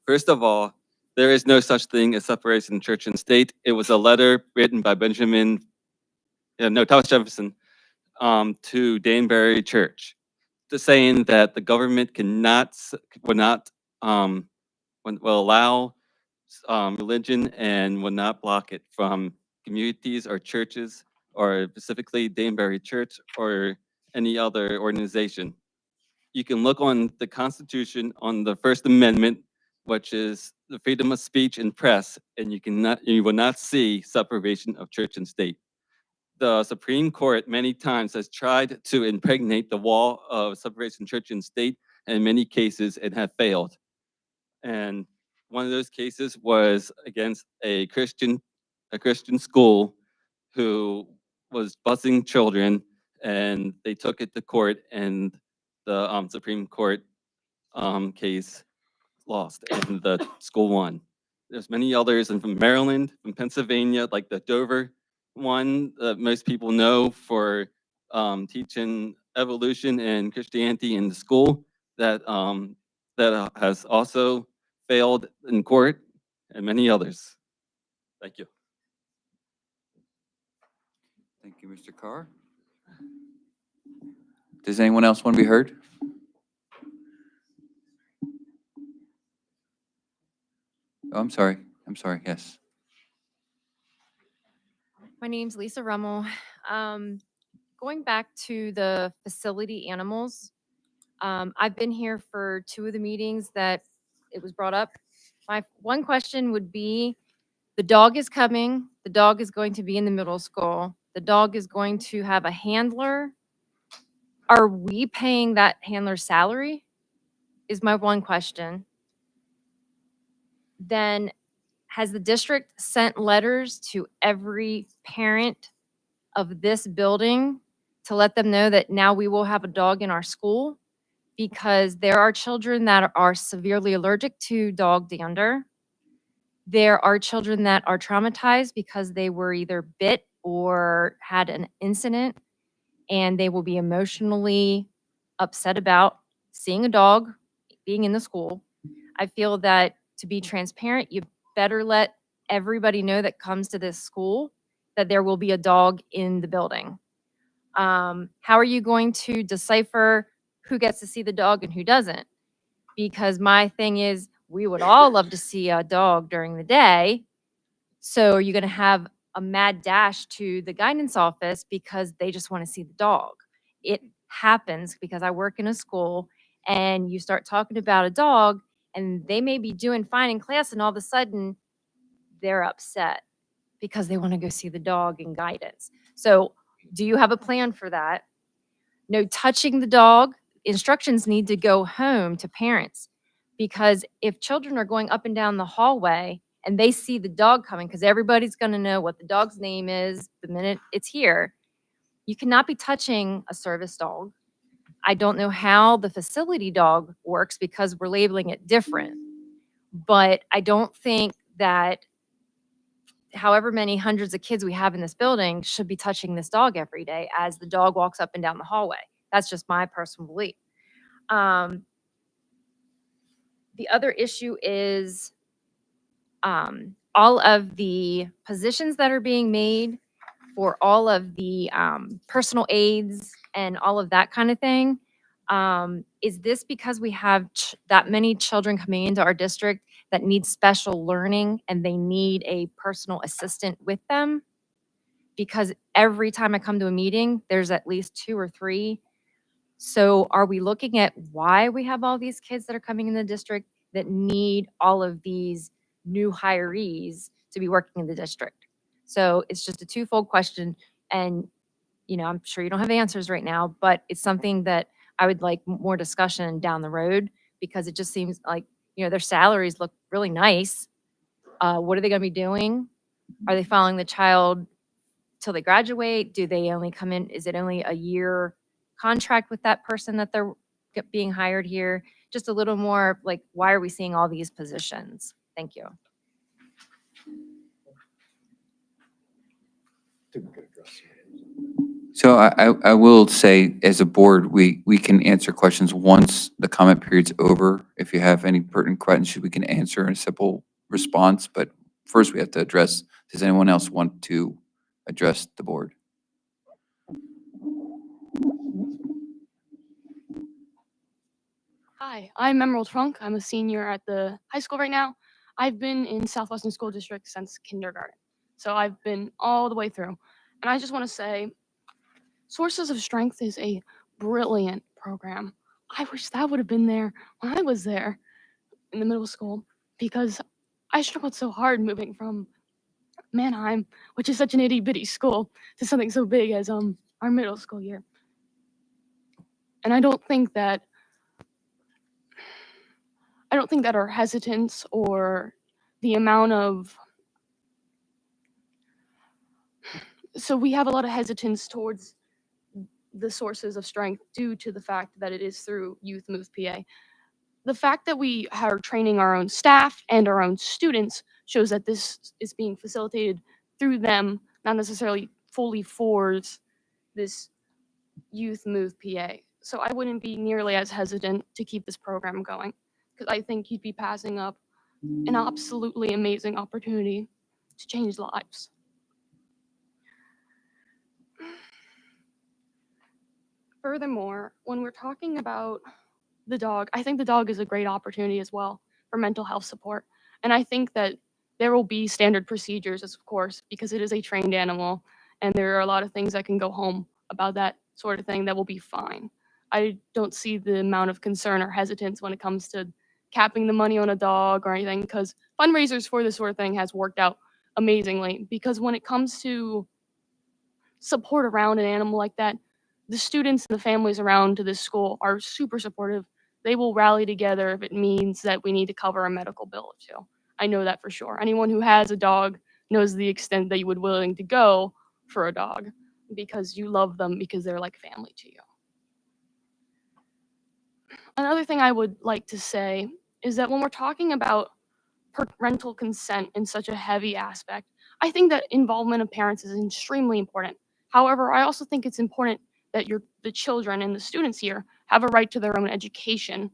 First of all, there is no such thing as separation of church and state. It was a letter written by Thomas Jefferson, to Danbury Church, to saying that the government will allow religion and will not block it from communities or churches, or specifically Danbury Church or any other organization. You can look on the Constitution on the First Amendment, which is the freedom of speech and press, and you will not see separation of church and state. The Supreme Court many times has tried to impregnate the wall of separation of church and state, and in many cases it has failed. And one of those cases was against a Christian school who was busing children, and they took it to court, and the Supreme Court case lost, and the school won. There's many others, and from Maryland, from Pennsylvania, like the Dover one that most people know for teaching evolution and Christianity in the school, that has also failed in court, and many others. Thank you. Thank you, Mr. Carr. Does anyone else want to be heard? Oh, I'm sorry, yes. My name's Lisa Rummel. Going back to the facility animals, I've been here for 2 of the meetings that it was brought up. My one question would be, the dog is coming, the dog is going to be in the middle school, the dog is going to have a handler. Are we paying that handler's salary? Is my one question. Then, has the district sent letters to every parent of this building to let them know that now we will have a dog in our school? Because there are children that are severely allergic to dog dander. There are children that are traumatized because they were either bit or had an incident, and they will be emotionally upset about seeing a dog being in the school. I feel that to be transparent, you better let everybody know that comes to this school that there will be a dog in the building. How are you going to decipher who gets to see the dog and who doesn't? Because my thing is, we would all love to see a dog during the day. So are you going to have a mad dash to the guidance office because they just want to see the dog? It happens because I work in a school, and you start talking about a dog and they may be doing fine in class, and all of a sudden they're upset because they want to go see the dog in guidance. So do you have a plan for that? No touching the dog. Instructions need to go home to parents, because if children are going up and down the hallway and they see the dog coming, because everybody's going to know what the dog's name is the minute it's here, you cannot be touching a service dog. I don't know how the facility dog works because we're labeling it different, but I don't think that however many hundreds of kids we have in this building should be touching this dog every day as the dog walks up and down the hallway. That's just my personal belief. The other issue is all of the positions that are being made for all of the personal aides and all of that kind of thing. Is this because we have that many children coming into our district that need special learning and they need a personal assistant with them? Because every time I come to a meeting, there's at least 2 or 3. So are we looking at why we have all these kids that are coming in the district that need all of these new hirees to be working in the district? So it's just a twofold question. And, I'm sure you don't have answers right now, but it's something that I would like more discussion down the road, because it just seems like, their salaries look really nice. What are they going to be doing? Are they following the child till they graduate? Do they only come in? Is it only a year contract with that person that they're being hired here? just a little more like, why are we seeing all these positions? Thank you. So I will say, as a board, we can answer questions once the comment period's over. If you have any pertinent questions, we can answer in a simple response, but first we have to address, does anyone else want to address the board? Hi, I'm Emerald Trunk. I'm a senior at the high school right now. I've been in Southwestern School District since kindergarten, so I've been all the way through. And I just want to say, Sources of Strength is a brilliant program. I wish that would have been there when I was there in the middle school, because I struggled so hard moving from Manheim, which is such an itty bitty school, to something so big as our middle school year. And I don't think that our hesitance or the amount of so we have a lot of hesitance towards the sources of strength due to the fact that it is through Youth Move PA. The fact that we are training our own staff and our own students shows that this is being facilitated through them, not necessarily fully for this Youth Move PA. So I wouldn't be nearly as hesitant to keep this program going, because I think you'd be passing up an absolutely amazing opportunity to change lives. Furthermore, when we're talking about the dog, I think the dog is a great opportunity as well for mental health support. And I think that there will be standard procedures, of course, because it is a trained animal, and there are a lot of things that can go home about that sort of thing that will be fine. I don't see the amount of concern or hesitance when it comes to capping the money on a dog or anything, because fundraisers for this sort of thing has worked out amazingly. Because when it comes to support around an animal like that, the students and the families around to this school are super supportive. They will rally together if it means that we need to cover a medical bill or two. I know that for sure. Anyone who has a dog knows the extent that you would willing to go for a dog, because you love them, because they're like family to you. Another thing I would like to say is that when we're talking about parental consent in such a heavy aspect, I think that involvement of parents is extremely important. However, I also think it's important that the children and the students here have a right to their own education,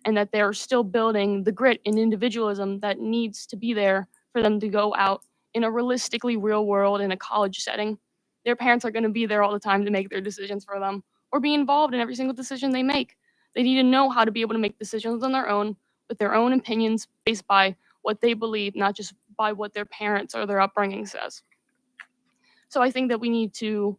and that they're still building the grit and individualism that needs to be there for them to go out in a realistically real world in a college setting. Their parents are going to be there all the time to make their decisions for them, or be involved in every single decision they make. They need to know how to be able to make decisions on their own, with their own opinions based by what they believe, not just by what their parents or their upbringing says. So I think that we need to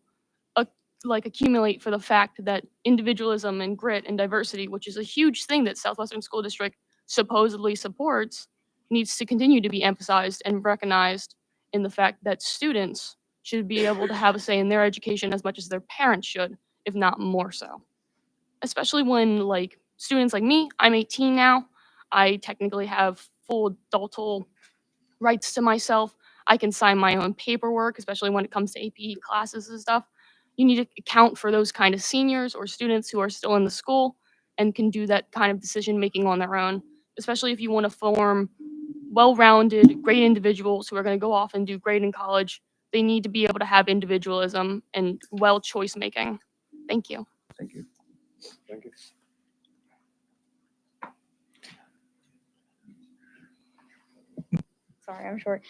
accumulate for the fact that individualism and grit and diversity, which is a huge thing that Southwestern School District supposedly supports, needs to continue to be emphasized and recognized in the fact that students should be able to have a say in their education as much as their parents should, if not more so. Especially when, like, students like me, I'm 18 now, I technically have full adultal rights to myself. I can sign my own paperwork, especially when it comes to APE classes and stuff. You need to account for those kind of seniors or students who are still in the school and can do that kind of decision making on their own, especially if you want to form well-rounded, great individuals who are going to go off and do great in college. They need to be able to have individualism and well choice making. Thank you. Thank you. Thank you. Sorry, I'm short.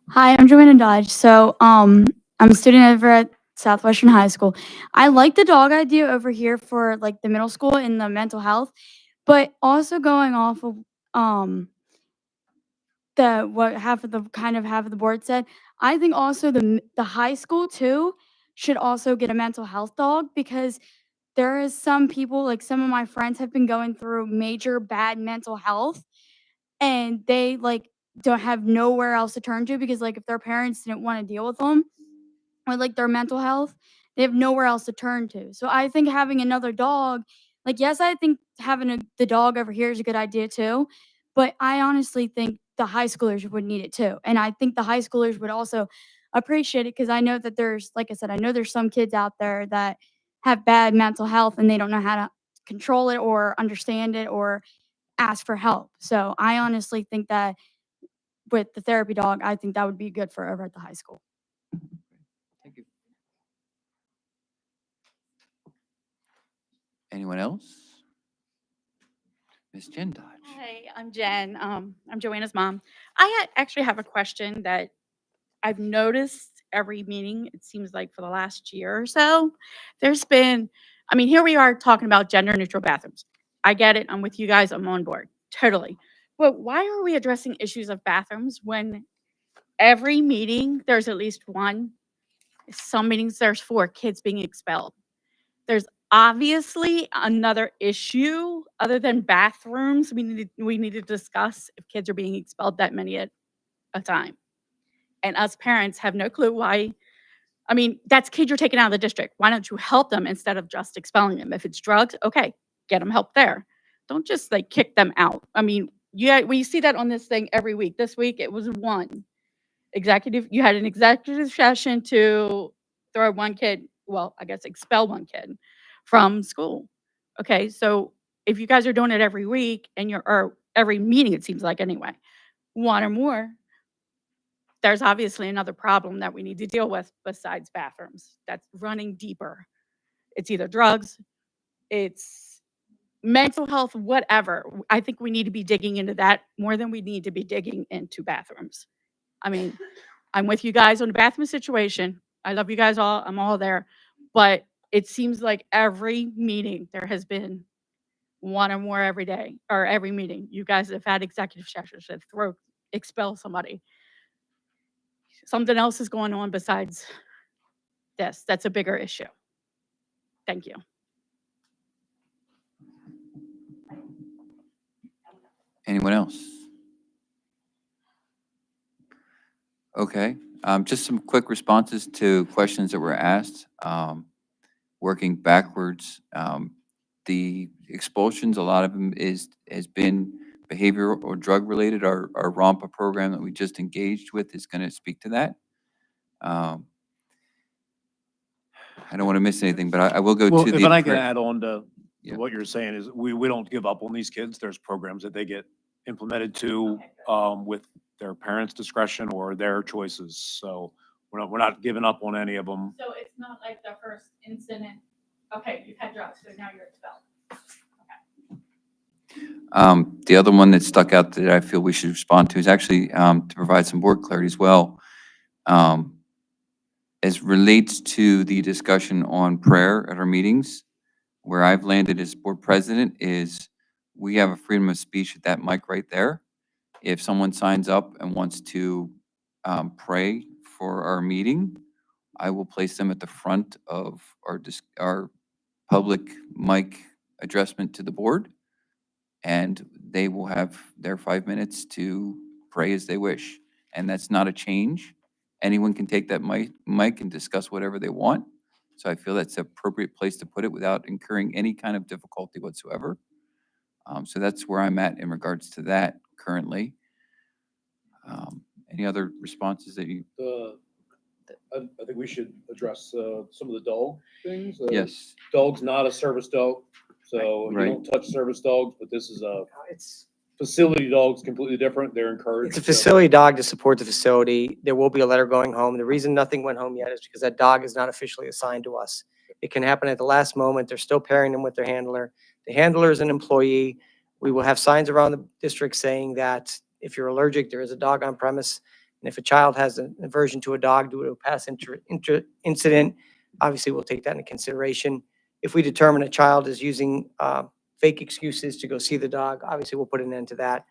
Hi, I'm Joanna Dodge. So, I'm a student over at Southwestern High School. I like the dog idea over here for like the middle school and the mental health, but also going off of the what half of the board said, I think also the high school too should also get a mental health dog, because there is some people, like some of my friends have been going through major bad mental health, and they like don't have nowhere else to turn to, because like if their parents didn't want to deal with them with like their mental health, they have nowhere else to turn to. So I think having another dog, like yes, I think having the dog over here is a good idea too, but I honestly think the high schoolers would need it too. And I think the high schoolers would also appreciate it, because I know that there's, like I said, I know there's some kids out there that have bad mental health and they don't know how to control it or understand it, or ask for help. So I honestly think that with the therapy dog, I think that would be good for over at the high school. Thank you. Anyone else? Ms. Jen Dodge. Hi, I'm Jen. I'm Joanna's mom. Actually have a question that I've noticed every meeting, it seems like for the last year or so. There's been, I mean, here we are talking about gender neutral bathrooms. I get it. I'm with you guys. I'm on board. Totally. But why are we addressing issues of bathrooms when every meeting there's at least one? Some meetings there's 4 kids being expelled. There's obviously another issue other than bathrooms we need to discuss if kids are being expelled that many at a time. And us parents have no clue why. I mean, that's kids you're taking out of the district. Why don't you help them instead of just expelling them? If it's drugs, okay, get them help there. Don't just like kick them out. I mean, yeah, we see that on this thing every week. This week it was one executive. You had an executive session to throw one kid, well, I guess expel one kid from school. Okay, so if you guys are doing it every week and or every meeting, it seems like anyway, one or more, there's obviously another problem that we need to deal with besides bathrooms that's running deeper. It's either drugs, it's mental health, whatever. I think we need to be digging into that more than we need to be digging into bathrooms. I mean, I'm with you guys on the bathroom situation. I love you guys all. I'm all there. But it seems like every meeting there has been one or more every day or every meeting. You guys have had executive sessions that expel somebody. Something else is going on besides this. That's a bigger issue. Thank you. Anyone else? Okay, just some quick responses to questions that were asked. Working backwards, the expulsions, a lot of them has been behavioral or drug related. Our ROMPA program that we just engaged with is going to speak to that. I don't want to miss anything, but I will go Well, to if the. I can add on to Yeah. what you're saying is we don't give up on these kids. There's programs that they get implemented to with their parents' discretion or their choices. So we're not giving up on any of them. So it's not like the first incident, okay, you've had drugs, so now you're expelled. The other one that stuck out that I feel we should respond to is actually to provide some board clarity as well. As relates to the discussion on prayer at our meetings, where I've landed as board president is we have a freedom of speech at that mic right there. If someone signs up and wants to pray for our meeting, I will place them at the front of our public mic addressment to the board, and they will have their 5 minutes to pray as they wish. And that's not a change. Anyone can take that mic and discuss whatever they want. So I feel that's the appropriate place to put it without incurring any kind of difficulty whatsoever. So that's where I'm at in regards to that currently. Any other responses that you? I think we should address some of the dog things. Yes. Dog's not a service dog, so you Right. don't touch service dogs, but this is facility dogs, completely different. They're encouraged. It's a facility dog to support the facility. There will be a letter going home. The reason nothing went home yet is because that dog is not officially assigned to us. It can happen at the last moment. They're still pairing them with their handler. The handler is an employee. We will have signs around the district saying that if you're allergic, there is a dog on premise. And if a child has an aversion to a dog due to a past incident, obviously we'll take that into consideration. If we determine a child is using fake excuses to go see the dog, obviously we'll put an end to that.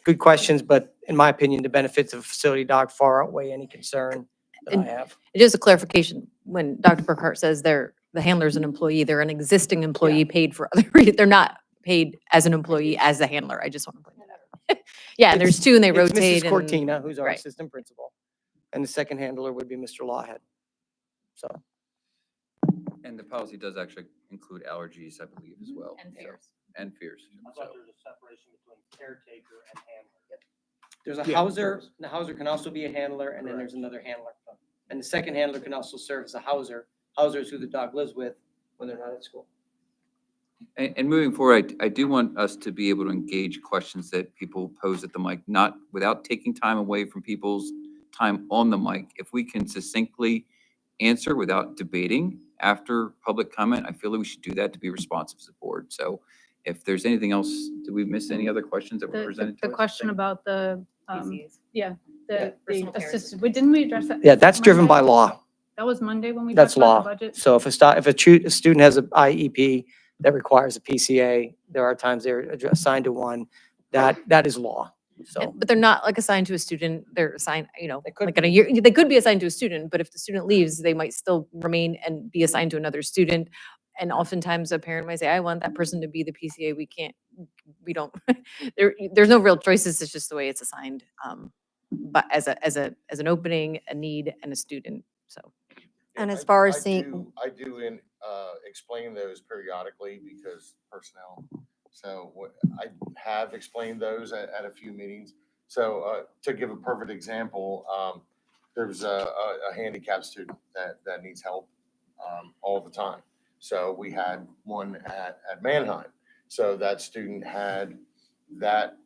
Good questions, but in my opinion, the benefits of a facility dog far outweigh any concern that I And have. just a clarification, when Dr. Burkhart says the handler's an employee, they're an existing employee paid for other reasons. They're not paid as an employee as the handler. I just want to point that out. Yeah, and there's 2 and they It's rotate. Mrs. Cortina, who's our right. assistant principal, and the second handler would be Mr. Lawhead. So. And the policy does actually include allergies, I believe, as well. And fears. And fears. I thought there was a separation between caretaker and handler. There's a houser, and the houser can also be a handler, and then there's another handler. And the second handler can also serve as a houser. Houser is who the dog lives with when they're not at school. And moving forward, I do want us to be able to engage questions that people pose at the mic, not without taking time away from people's time on the mic. If we can succinctly answer without debating after public comment, I feel like we should do that to be responsive as a board. So if there's anything else, did we miss any other questions that were presented to The us? question about the, yeah, the personal care assisted, didn't we address that? Yeah, that's driven by Monday? law. That was Monday when we That's talked about law. the budget? So if a student has an IEP that requires a PCA, there are times they're assigned to one, that is law. So But they're not like assigned to a student, they're assigned, like in a year, they could be assigned to a student, but if the student leaves, they might still remain and be assigned to another student. And oftentimes a parent might say, I want that person to be the PCA, we don't, there's no real choices, it's just the way it's assigned. But as an opening, a need, and a student, so. And as far as I seeing, I do explain those periodically because personnel. So I have explained those at a few meetings. So to give a perfect example, there's a handicapped student that needs help all the time. So we had one at Manheim. So that student had that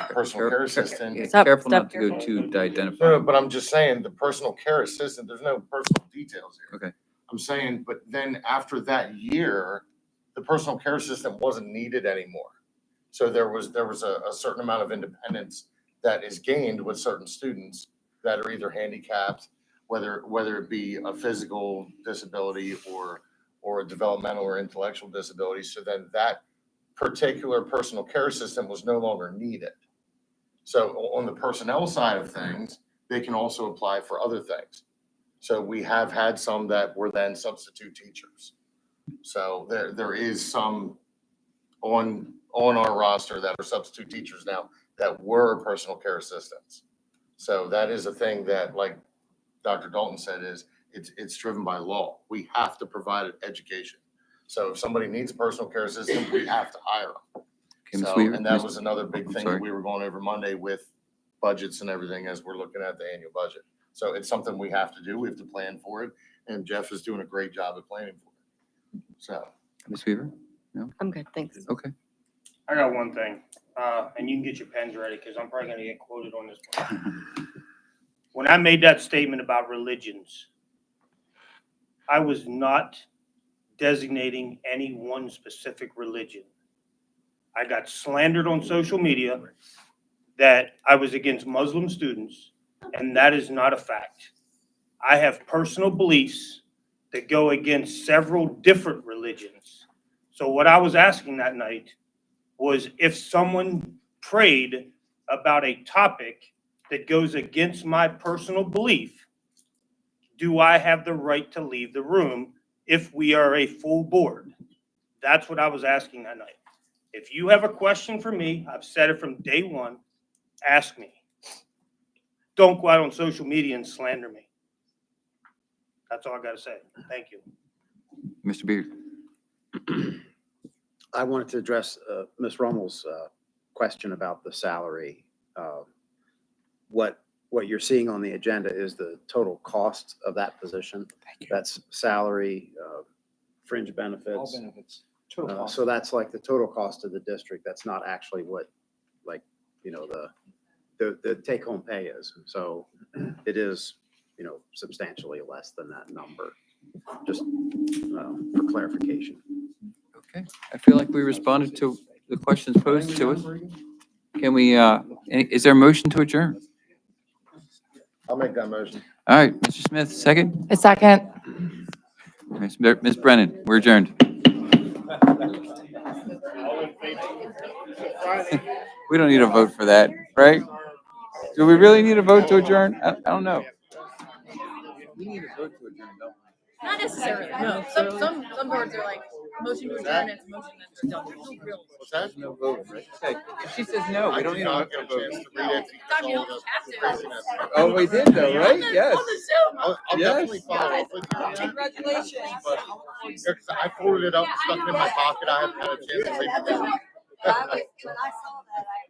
personal care assistant. Yeah, careful not to go too to identify. No, but I'm just saying, the personal care assistant, there's no personal details here. Okay. I'm saying, but then after that year, the personal care assistant wasn't needed anymore. So there was a certain amount of independence that is gained with certain students that are either handicapped, whether it be a physical disability or a developmental or intellectual disability. So then that particular personal care assistant was no longer needed. So on the personnel side of things, they can also apply for other things. So we have had some that were then substitute teachers. So there is some on our roster that are substitute teachers now that were personal care assistants. So that is a thing that, like Dr. Dalton said, it's driven by law. We have to provide an education. So if somebody needs a personal care assistant, we have to hire them. Okay, Ms. So, Weaver, and that Ms. was another big I'm thing sorry. that we were going over Monday with budgets and everything as we're looking at the annual budget. So it's something we have to do. We have to plan for it. And Jeff is doing a great job of planning for it. So. Ms. Weaver? I'm good, thanks. Okay. I got one thing, and you can get your pens ready because I'm probably gonna get quoted on this one. When I made that statement about religions, I was not designating any one specific religion. I got slandered on social media that I was against Muslim students, and that is not a fact. I have personal beliefs that go against several different religions. So what I was asking that night was if someone prayed about a topic that goes against my personal belief, do I have the right to leave the room if we are a full board? That's what I was asking that night. If you have a question for me, I've said it from day one, ask me. Don't go out on social media and slander me. That's all I gotta say. Thank you. Mr. Beard? I wanted to address Ms. Rummel's question about the salary. What you're seeing on the agenda is the total cost of that position. That's salary, fringe benefits. All benefits. Total cost. So that's like the total cost of the district. That's not actually what, like, the take-home pay is. So it is, substantially less than that number, just for clarification. Okay. I feel like we responded to the questions posed to us. Can we, is there a motion to adjourn? I'll make that motion. All right, Mr. Smith, second? A second. Ms. Brennan, we're adjourned. We don't need a vote for that, right? Do we really need a vote to adjourn? I don't know. We need a vote to adjourn, don't we? Not necessarily, no. Some boards are like, motion to adjourn, it's a motion that's done. What's that? No vote, right? Okay, if she says no, we don't need a vote. Tom, you don't have to. Oh, we did though, right? Yes. I'll Yes. definitely follow up with you. Congratulations. Because I folded it up, stuck it in my pocket. I haven't had a chance to read it. When I saw that, I